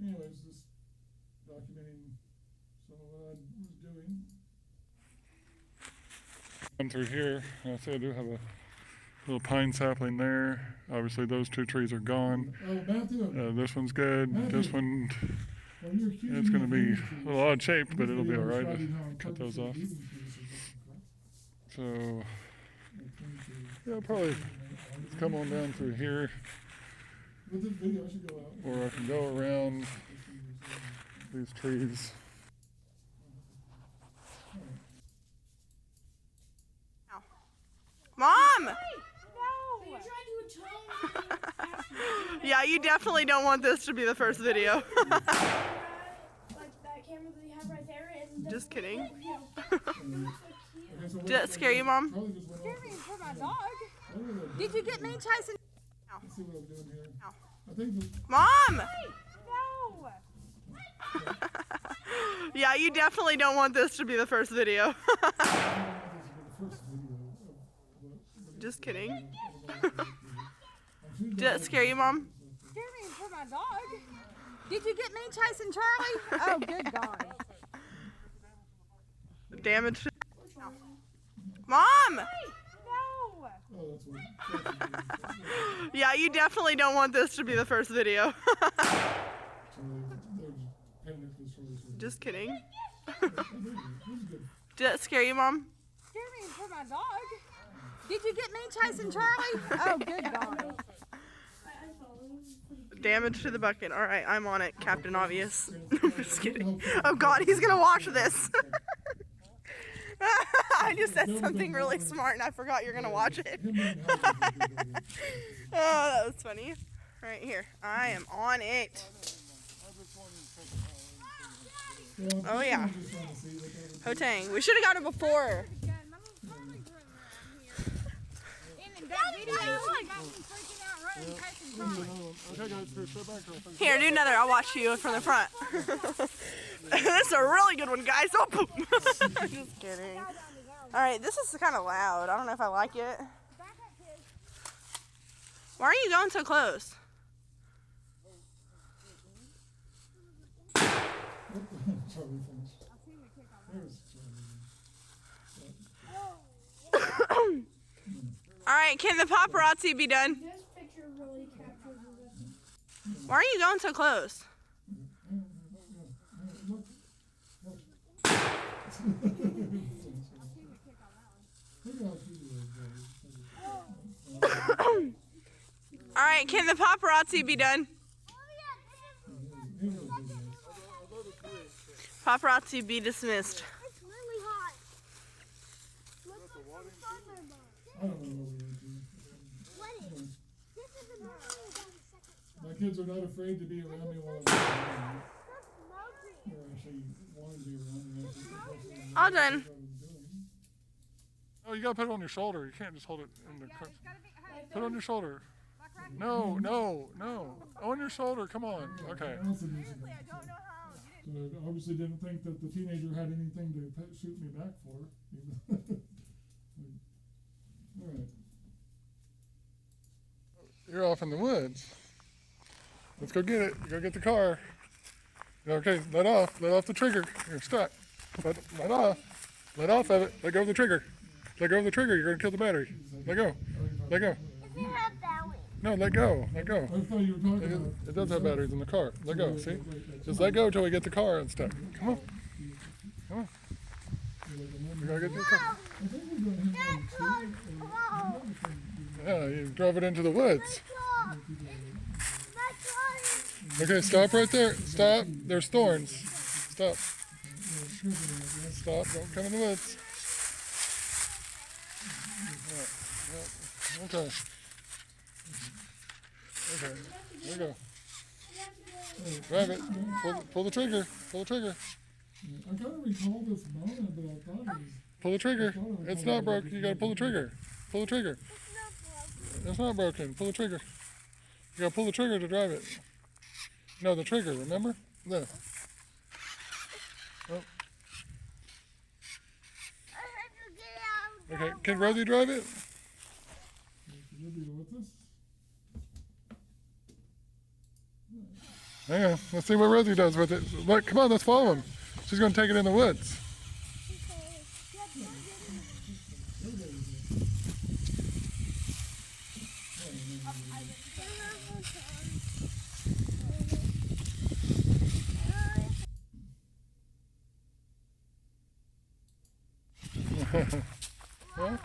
Anyways, just documenting some of what I was doing. Come through here. I say I do have a little pine sapling there. Obviously, those two trees are gone. Oh, Matthew. This one's good. Matthew. This one, Well, you're accusing it's going to me be of a little odd shaped, but this it'll be video all right. was Friday night, Cut those purposely off. leaving trees, is that correct? So, Okay, yeah, probably come on down through here, with this video, I should go out. or I can go around these trees. Mom! No! You're trying to atone. Yeah, you definitely don't want this to be the first video. Like that camera that you have right there, and Just kidding. Okay, so Did that scare you, Mom? Probably just went off. Scare me for my dog. What was I Did doing? you get me chasing? Let's see what I'm doing here. I think this. Mom! No. Yeah, you definitely don't want this to be the first video. Just kidding. Did that scare you, Mom? Scare me for my dog. Did you get me chasing Charlie? Oh, good God. Damage. Mom! No. Oh, that's what. Yeah, you definitely don't want this to be the first video. Just kidding. Did that scare you, Mom? Scare me for my dog. Did you get me chasing Charlie? Oh, good God. Damage to the bucket. All right, I'm on it, Captain Obvious. I'm just kidding. Oh God, he's gonna watch this. I just said something really smart and I forgot you're gonna watch it. Oh, that was funny. Right here. I am on it. Oh yeah. Hotang. We should have got it before. Here, do another. I'll watch you from the front. This is a really good one, guys. Oh, poop. Just kidding. All right, this is kind of loud. I don't know if I like it. Why are you going so close? All right, can the paparazzi be done? This picture really captures it. Why are you going so close? All right, can the paparazzi be done? Paparazzi be dismissed. It's really hot. Look like some thunderbolts. What is? This is a My kids are not afraid to be around me while I'm or actually wanted to be around, and that's what All done. I was doing. Oh, you gotta put it on your shoulder. You can't just hold it in the crutch. Put it on your shoulder. No, no, no. On your shoulder. Come on. Okay. Seriously, I don't know how. So I obviously didn't think that the teenager had anything to shoot me back for. All right. You're off in the woods. Let's go get it. Go get the car. Okay, let off the trigger. You're stuck. Let off. Let off of it. Let go of the trigger. Let go of the trigger. You're gonna kill the battery. Let go. Let go. Does it have battery? No, let go. Let go. I thought you were talking about. It does have batteries in the car. Let go. See? Just let go till we get the car unstuck. Come on. Come on. We gotta get to the car. I think we're going to hang on to it. Yeah, you drove it into the woods. That's Okay, stop right there. Stop. There's thorns. Stop. Stop. Don't come in the woods. Yeah. Okay. Okay. There you go. Grab it. Pull the trigger. Pull the trigger. I kind of recall this moment, but I thought it was. Pull the trigger. It's not broken. You gotta pull the trigger. Pull the trigger. It's not broken. Pull the trigger. You gotta pull the trigger to drive it. No, the trigger, remember? There. Oh. Okay, can Rosie drive it? You'll be with us. Hang on, let's see what Rosie does with it. Look, come on, let's follow him. She's gonna take it in the woods. Huh?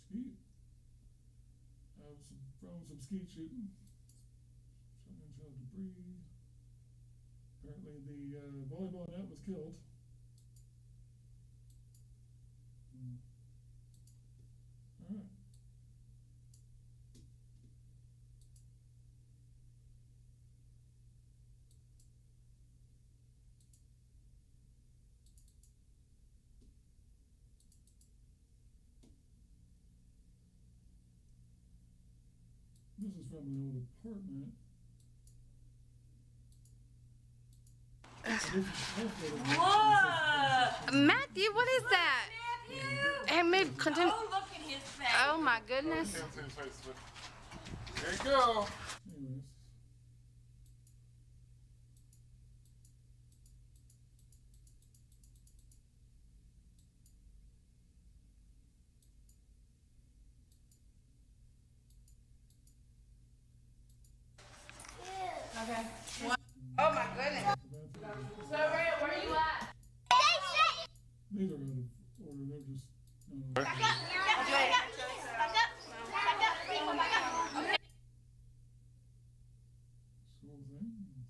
Skeet. From some skeet shooting. Shotgun shell debris. Apparently the volleyball net was killed. All right. This is from the old apartment. Matthew, what is that? Hey, maybe continue. Oh, look at his face. Oh my goodness. There you go. Anyways. Oh my goodness. So where are you at? These are out of order. They're just. School thing.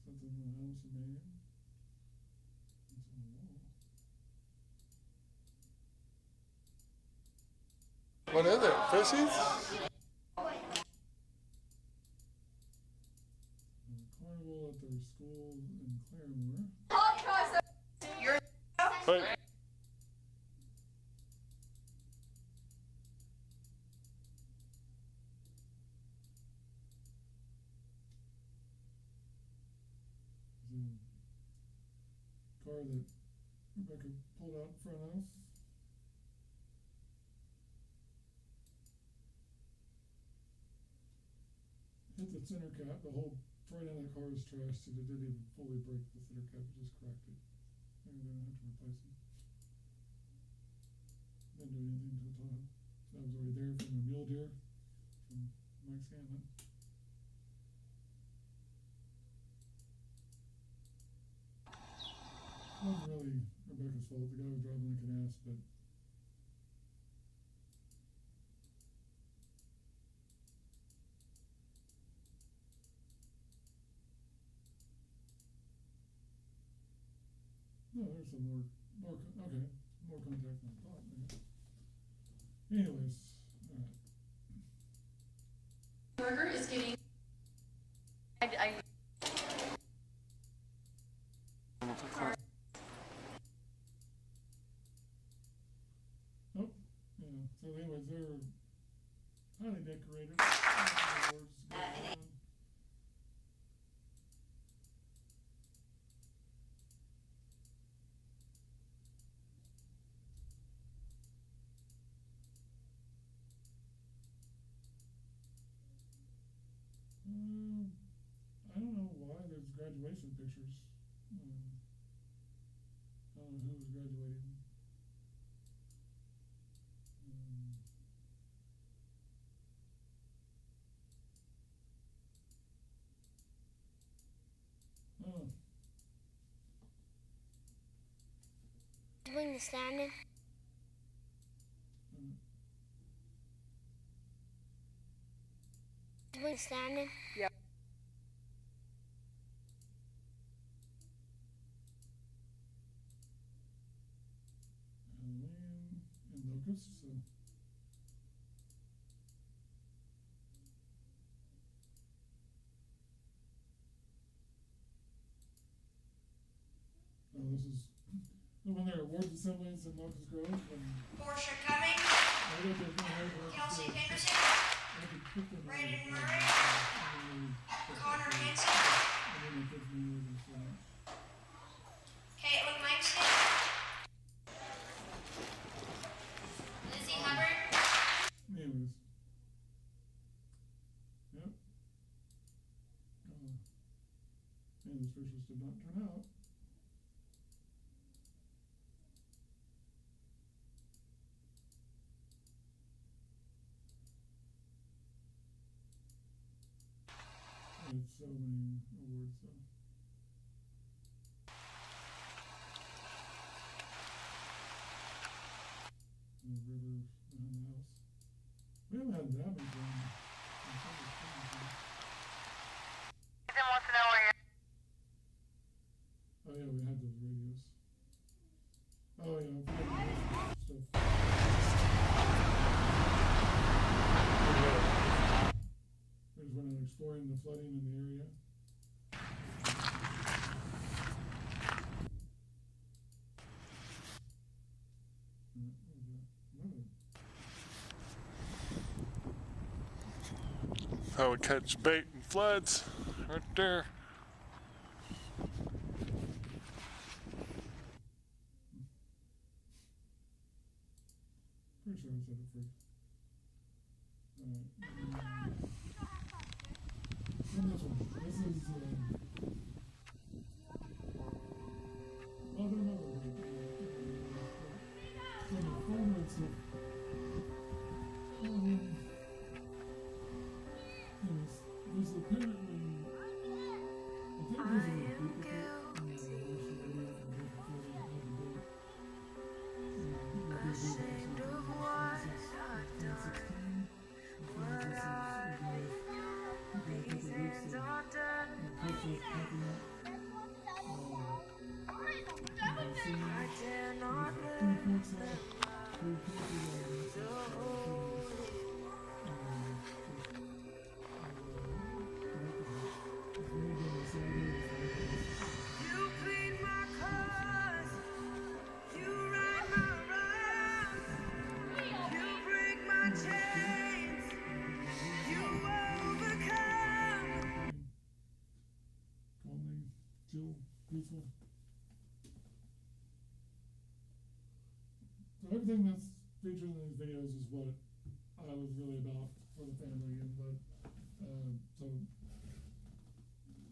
Something in the house of man. It's on the wall. What is it? Fishies? Carnival at their school in Claremore. Wait. Car that Rebecca pulled out in front of. Hit the center cap. The whole front end of the car is trashed, so they didn't even fully break the center cap. It just cracked it. And they're gonna have to replace it. Didn't do anything to the top. That was already there from the mule deer from Mike Scanlon. Wasn't really Rebecca's fault. The guy was driving like an ass, but no, there's some more okay, more contact than I thought. Anyways, all right. Burger is getting. highly decorated. Awards going on. I don't know why there's graduation pictures. I don't know who was graduating. Oh, Doing the standing. Doing the standing. Yep. Halloween and locusts. So. Oh, this is when there are awards assemblies in Locust Grove. Portia Cummings, Kelsey Henderson, Brandon Murray, Connor Henson, Caitlin Langston, Lizzie Hubbard. Anyways. Yep. And those pictures did not turn out. It's so many awards though. The river behind the house. We haven't had that many done. Oh yeah, we had those radios. Oh yeah, I'm forgetting this stuff. We just went out exploring the flooding in the area. How we catch bait in floods, right there. Pretty sure I set it free. Alright. So this one. This is oh, they're not really from the former stuff. There's apparently, I think this is a duplicate in the version video from just before they had the date. This is actually from 2016. This is a couple weeks of process popping up. Chill, peaceful. So everything that's featured in these videos is what I was really about for the family, and what so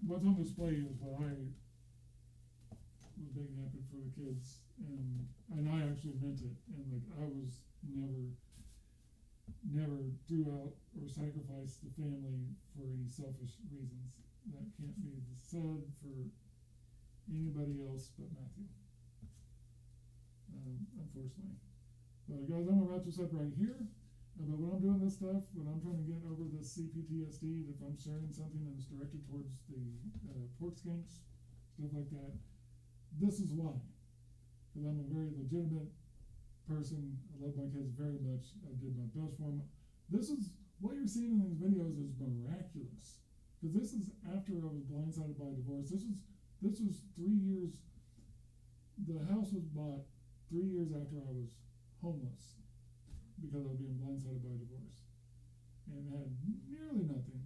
what's on display is what I was making happen for the kids, and I actually meant it, and like I was never threw out or sacrificed the family for any selfish reasons. That can't be said for anybody else but Matthew, unfortunately. But guys, I'm gonna wrap this up right here. But when I'm doing this stuff, when I'm trying to get over this CPTSD, if I'm sharing something and it's directed towards the pork skinks, stuff like that, this is why. Because I'm a very legitimate person. I love my kids very much. I did my best for them. This is what you're seeing in these videos is miraculous. Because this is after I was blindsided by a divorce. This was 3 years. The house was bought 3 years after I was homeless because I was being blindsided by a divorce. and had nearly nothing.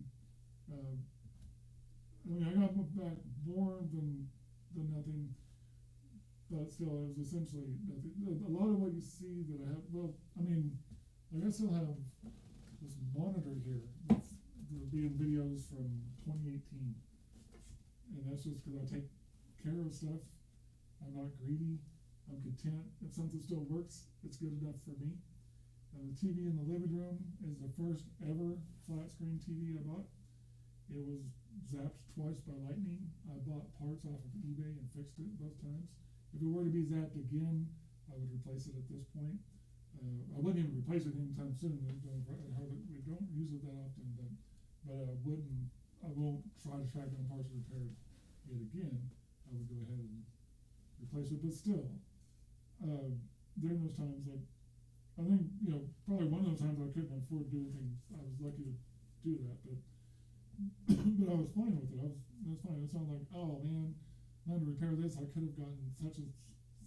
I mean, I got back more than nothing, but still, it was essentially nothing. A lot of what you see that I have, well, I mean, like I still have this monitor here that's being videos from 2018, and that's just because I take care of stuff. I'm not greedy. I'm content. If something still works, it's good enough for me. The TV in the living room is the first ever flat screen TV I bought. It was zapped twice by lightning. I bought parts off of eBay and fixed it both times. If it were to be zapped again, I would replace it at this point. I wouldn't even replace it anytime soon. We don't use it that often, but I won't try to track down parts to repair it yet again. I would go ahead and replace it, but still, during those times, like, I think, probably one of those times I couldn't afford to do anything. I was lucky to do that, but I was fine with it. That's fine. It's not like, oh man, now to repair this, I could have gotten such and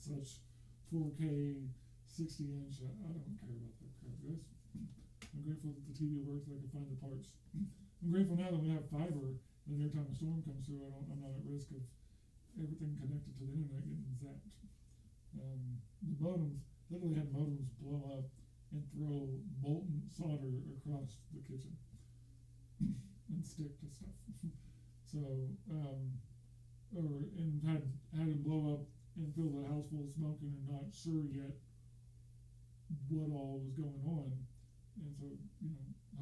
such 4K 60-inch. I don't care about that crap, guys. I'm grateful that the TV works and I can find the parts. I'm grateful now that we have fiber, and every time a storm comes through, I'm not at risk of everything connected to the internet getting zapped. The modems, literally had modems blow up and throw molten solder across the kitchen and stick to stuff. So, and had him blow up and fill the house full of smoke, and not sure yet what all was going on. And so,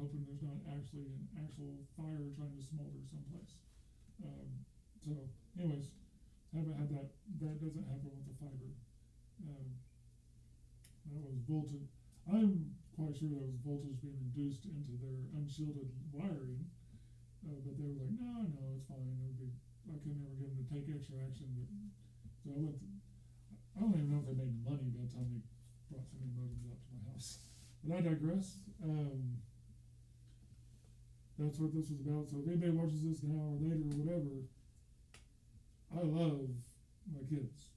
hoping there's not actually an actual fire trying to smolder someplace. So anyways, haven't had that. That doesn't happen with the fiber. That was voltage. I'm quite sure that was voltage being induced into their unshielded wiring, but they were like, no, it's fine. I could never get them to take extra action. So I don't even know if they made money by the time they brought so many modems out to my house. But I digress. That's what this was about. So if anybody watches this now or later or whatever, I love my kids.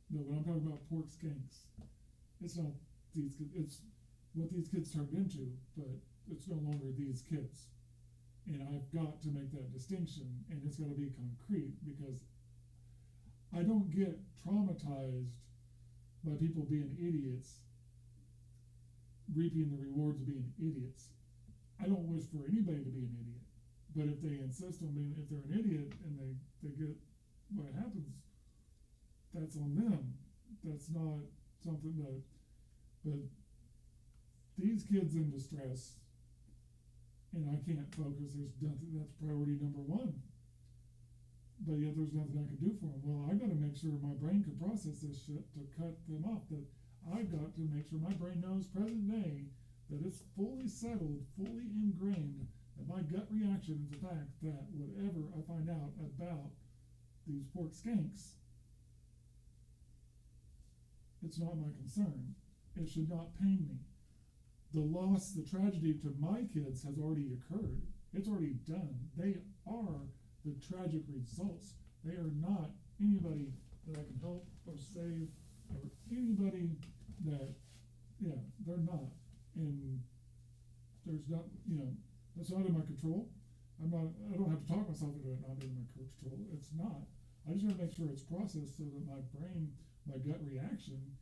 No, when I'm talking about pork skanks, it's not these kids, it's what these kids turned into, but it's no longer these kids. And I've got to make that distinction, and it's got to be concrete, because I don't get traumatized by people being idiots, reaping the rewards of being idiots. I don't wish for anybody to be an idiot, but if they insist on being, if they're an idiot and they get what happens, that's on them. That's not something but these kids in distress, and I can't focus, there's nothing, that's priority number one. But yet there's nothing I can do for them. Well, I've got to make sure my brain can process this shit to cut them off. That I've got to make sure my brain knows present day that it's fully settled, fully ingrained, that my gut reaction is the fact that whatever I find out about these pork skanks, it's not my concern. It should not pain me. The loss, the tragedy to my kids has already occurred. It's already done. They are the tragic results. They are not anybody that I can help or save, or anybody that, they're not. And there's not, that's not in my control. I don't have to talk myself into it not being in my control. It's not. I just want to make sure it's processed so that my brain, my gut reaction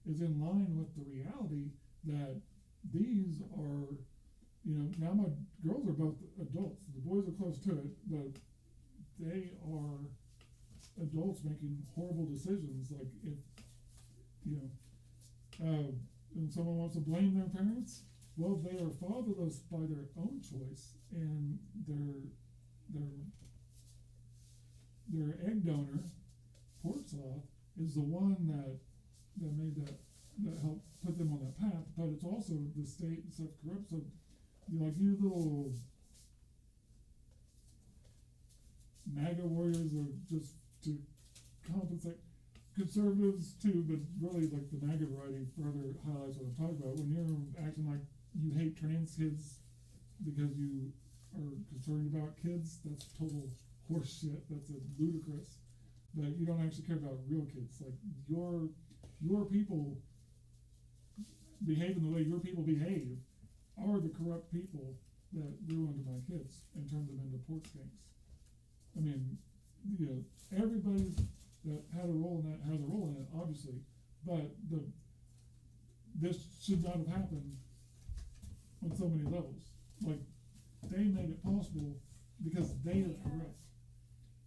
is in line with the reality that these are, now my girls are both adults. The boys are close to it, but they are adults making horrible decisions. Like if, and someone wants to blame their parents, well, they are fatherless by their own choice, and their egg donor, Portsaw, is the one that made that helped put them on that path. But it's also the state and stuff corrupt. So, you little MAGA warriors are just to compensate. Conservatives too, but really like the MAGA variety further highlights what I'm talking about. When you're acting like you hate trans kids because you are concerned about kids, that's total horse shit. That's ludicrous. But you don't actually care about real kids. Like your people behaving the way your people behave are the corrupt people that ruined my kids and turned them into pork skinks. I mean, you know, everybody that had a role in that has a role in it, obviously, but this should not have happened on so many levels. Like, they made it possible because they are corrupt.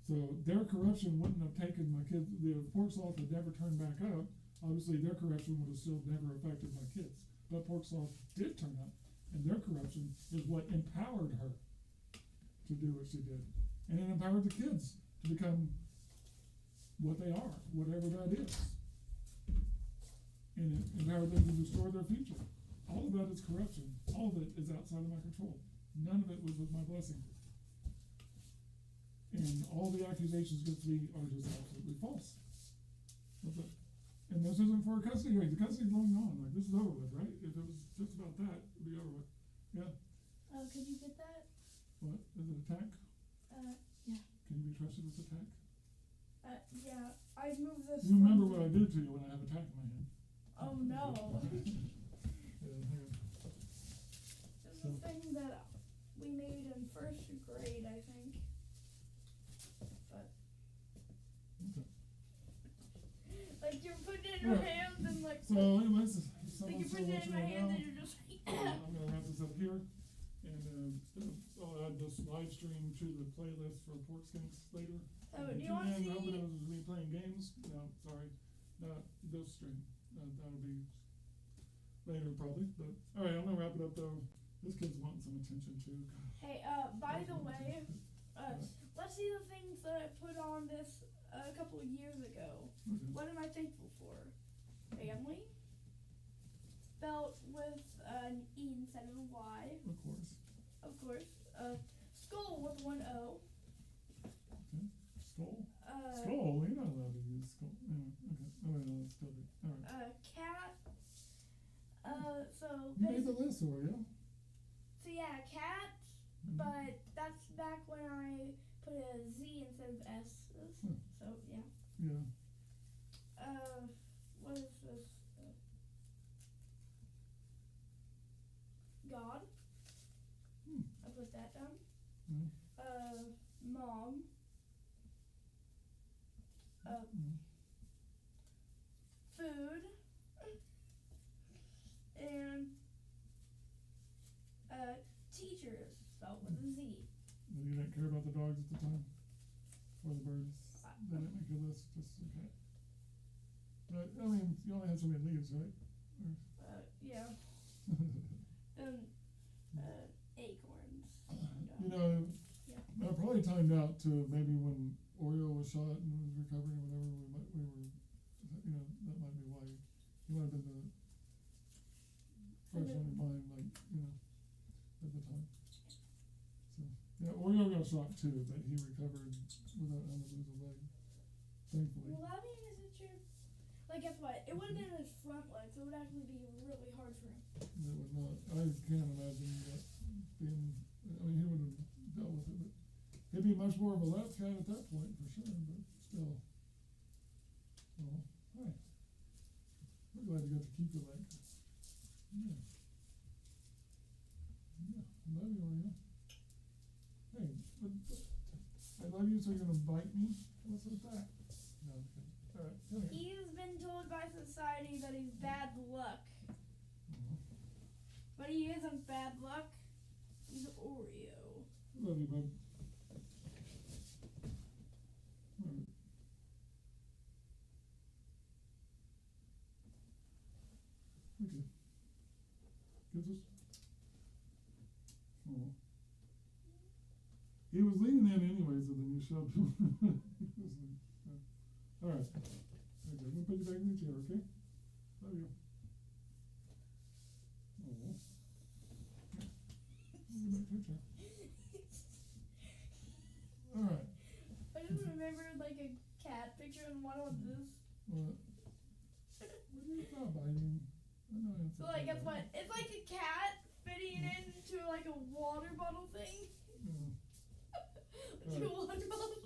So their corruption wouldn't have taken my kids. The pork sauce had never turned back up. Obviously, their corruption would have still never affected my kids. But pork sauce did turn up, and their corruption is what empowered her to do what she did. And it empowered the kids to become what they are, whatever that is. And it empowered them to destroy their future. All of that is corruption. All of it is outside of my control. None of it was with my blessing. And all the accusations against me are just absolutely false. That's it. And this isn't for a custody hearing. The custody's long gone. Like, this is over with, right? If it was just about that, it'd be over with. Yeah. Could you get that? What? Is it a tack? Yeah. Can you be trusted with a tack? Yeah. I moved this. You remember what I did to you when I have a tack in my hand. Oh no. Yeah, hang on. This is a thing that we made in first grade, I think. But Okay. like you're putting it in your hands and like. So anyways, like you're putting it in my hands and you're just. I'm gonna wrap this up here, and I'll add this live stream to the playlist for pork skinks later. Oh, do you want to see? Hoping it was me playing games. No, sorry, not this stream. That'll be later probably. But all right, I'm gonna wrap it up though. This kid's wanting some attention too. Hey, by the way, let's see the things that I put on this a couple of years ago. Okay. What am I thankful for? Family, spelled with an E instead of a Y. Of course. Of course. Skull with one O. Okay. Skull. Skull. You're not allowed to use skull. Anyway, okay. All right, no, that's still good. All right. Cat. So. You made the list, Oreo. So yeah, cat. Mm-hmm. But that's back when I put a Z instead of S's. Hmm. So yeah. Yeah. What is this? God. I put that down. Mom. Food. And teachers, spelled with a Z. You didn't care about the dogs at the time? Or the birds? They didn't make your list, just okay. But, I mean, you only had so many leaves, right? Yeah. And acorns. You know, Yeah. I probably timed out to maybe when Oreo was shot and was recovering or whatever, we were, you know, that might be why he might have been the first one in mind, like, you know, at the time. So, yeah, Oreo got shot too, but he recovered without having to lose a leg, thankfully. Well, that means is it true? Like, guess what? It would have been his front leg, so it would actually be really hard for him. It would not. I can't imagine that being. I mean, he would have dealt with it, but he'd be much more of a left guy at that point for sure. But still, well, hi. We're glad you got to keep your leg. Yeah. Yeah, I love you, Oreo. Hey, but I love you, so you're gonna bite me? What's with that? No, I'm kidding. All right, come here. He's been told by society that he's bad luck. But he isn't bad luck. He's Oreo. Love you, bud. All right. Okay. Kisses? Oh. He was leaning in anyways, and then you shoved him. All right. Okay, I'm gonna put you back in the chair, okay? Love you. Oh. Back to your chair. All right. I just remembered like a cat picture and one of this. What? What are you talking about? I know it's So like, guess what? It's like a cat fitting into like a water bottle thing. Yeah. Like a water bottle.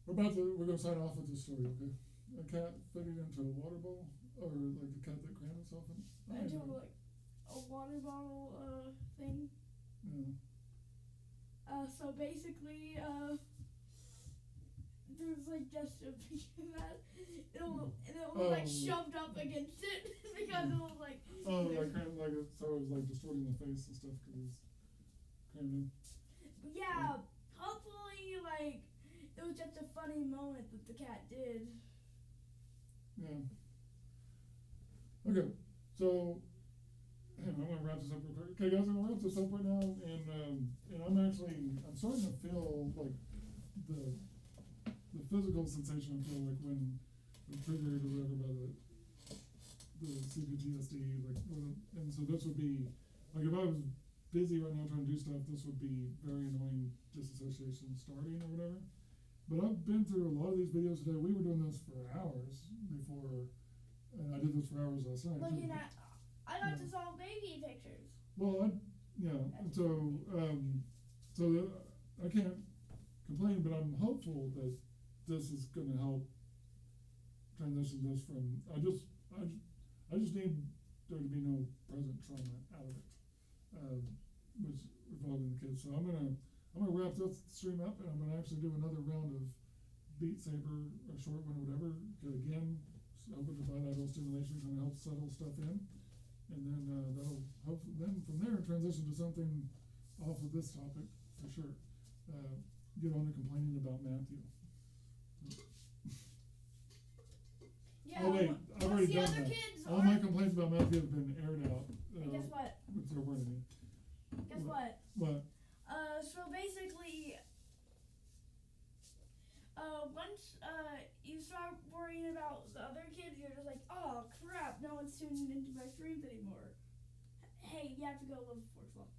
We're gonna sign off with this story, okay? A cat fitting into a water bowl, or like a cat that crammed itself in. Into like a a water bottle thing. Yeah. So basically, there's like just a piece of that. It was like shoved up against it because it was like. Oh, like kind of like it, so it was like distorting the face and stuff because it's kind of. Yeah, hopefully, like it was just a funny moment that the cat did. Yeah. Okay, so I'm gonna wrap this up real quick. Okay, guys, I'm gonna wrap this up right now, and I'm starting to feel like the physical sensation I feel like when I'm triggered or whatever by the CPTSD, like, and so this would be like if I was busy right now trying to do stuff, this would be very annoying disassociation starting or whatever. But I've been through a lot of these videos today. We were doing this for hours before, and I did this for hours last night. Looking at, I got to solve baby pictures. Well, and so I can't complain, but I'm hopeful that this is going to help transition this from. I just need there to be no present trauma out of it, which involving the kids. So I'm gonna wrap this stream up, and I'm gonna actually do another round of Beat Saber, a short one or whatever. Again, open to bilateral stimulation, kind of help settle stuff in, and then that'll hopefully then from there transition to something off of this topic for sure. Get on to complaining about Matthew. Yeah. Oh wait, I've already done that. All my complaints about Matthew have been aired out. And guess what? Which they're worth me. Guess what? What? So basically, once you start worrying about the other kids, you're just like, oh crap, no one's tuning into my streams anymore. Hey, you have to go live with Forksville.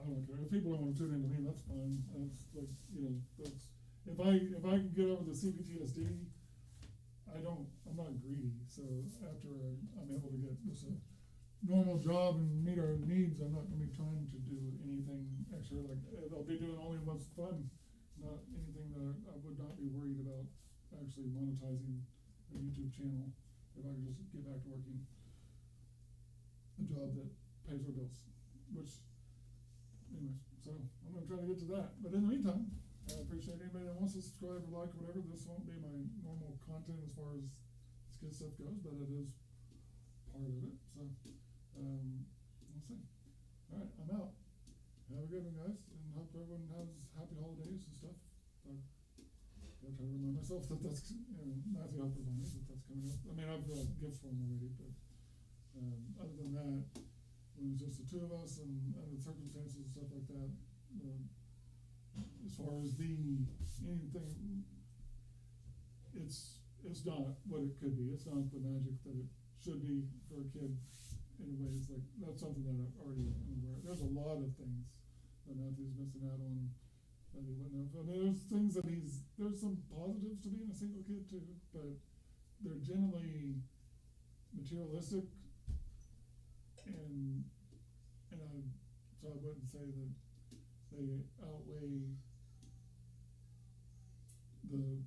I don't care. If people don't want to tune into me, that's fine. That's like, that's if I can get over the CPTSD, I'm not greedy. So after I'm able to get just a normal job and meet our needs, I'm not going to be trying to do anything extra. Like I'll be doing only what's fun, not anything that I would not be worried about actually monetizing a YouTube channel if I could just get back to working a job that pays our bills, which. Anyways, so I'm going to try to get to that. But in the meantime, I appreciate anybody that wants to subscribe or like or whatever. This won't be my normal content as far as this kid stuff goes, but it is part of it. So, we'll see. All right, I'm out. Have a good one, guys, and hope everyone has happy holidays and stuff. I'll try to remind myself that that's, Matthew helped remind me that that's coming up. I mean, I've gifts for him already, but other than that, when it was just the two of us and under the circumstances and stuff like that, as far as anything, it's not what it could be. It's not the magic that it should be for a kid. In a way, it's like that's something that I already am aware. There's a lot of things that Matthew's missing out on that he wouldn't have. I mean, there's things that there's some positives to being a single kid too, but they're generally materialistic. So I wouldn't say that they outweigh the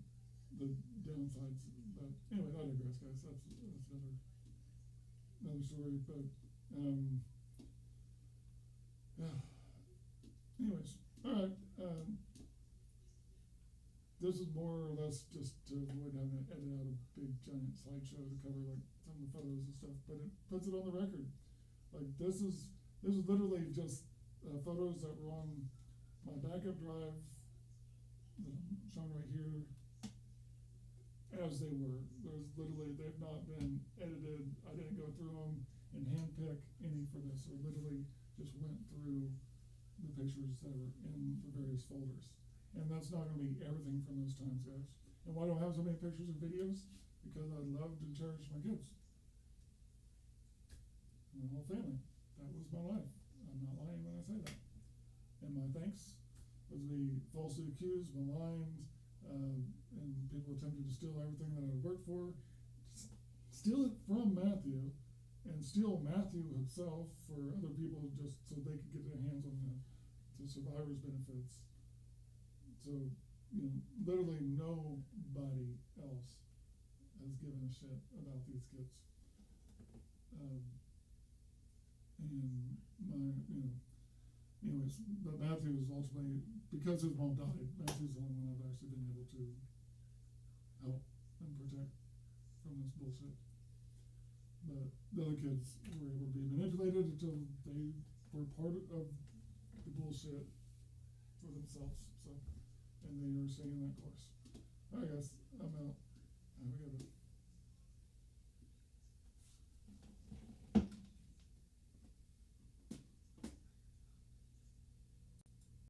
downsides. But anyway, I digress, guys. That's another story. But yeah. Anyways, all right. This is more or less just to avoid having to edit out a big giant slideshow to cover like some of the photos and stuff, but it puts it on the record. Like this is literally just photos that were on my backup drive that I'm showing right here as they were. They've not been edited. I didn't go through them and handpick any for this. I literally just went through the pictures that are in the various folders. And that's not going to be everything from those times, guys. And why do I have so many pictures and videos? Because I loved and cherished my kids. And the whole family. That was my life. I'm not lying when I say that. And my thanks was the falsely accused, maligned, and people attempting to steal everything that I worked for. Steal it from Matthew, and steal Matthew himself for other people just so they could get their hands on the survivors' benefits. So, literally nobody else has given a shit about these kids. and anyways, but Matthew was ultimately, because his mom died, Matthew's the only one I've actually been able to help and protect from this bullshit. But the other kids were able to be manipulated until they were part of the bullshit for themselves. So, and they are staying in that course. Alright guys, I'm out. Have a good one.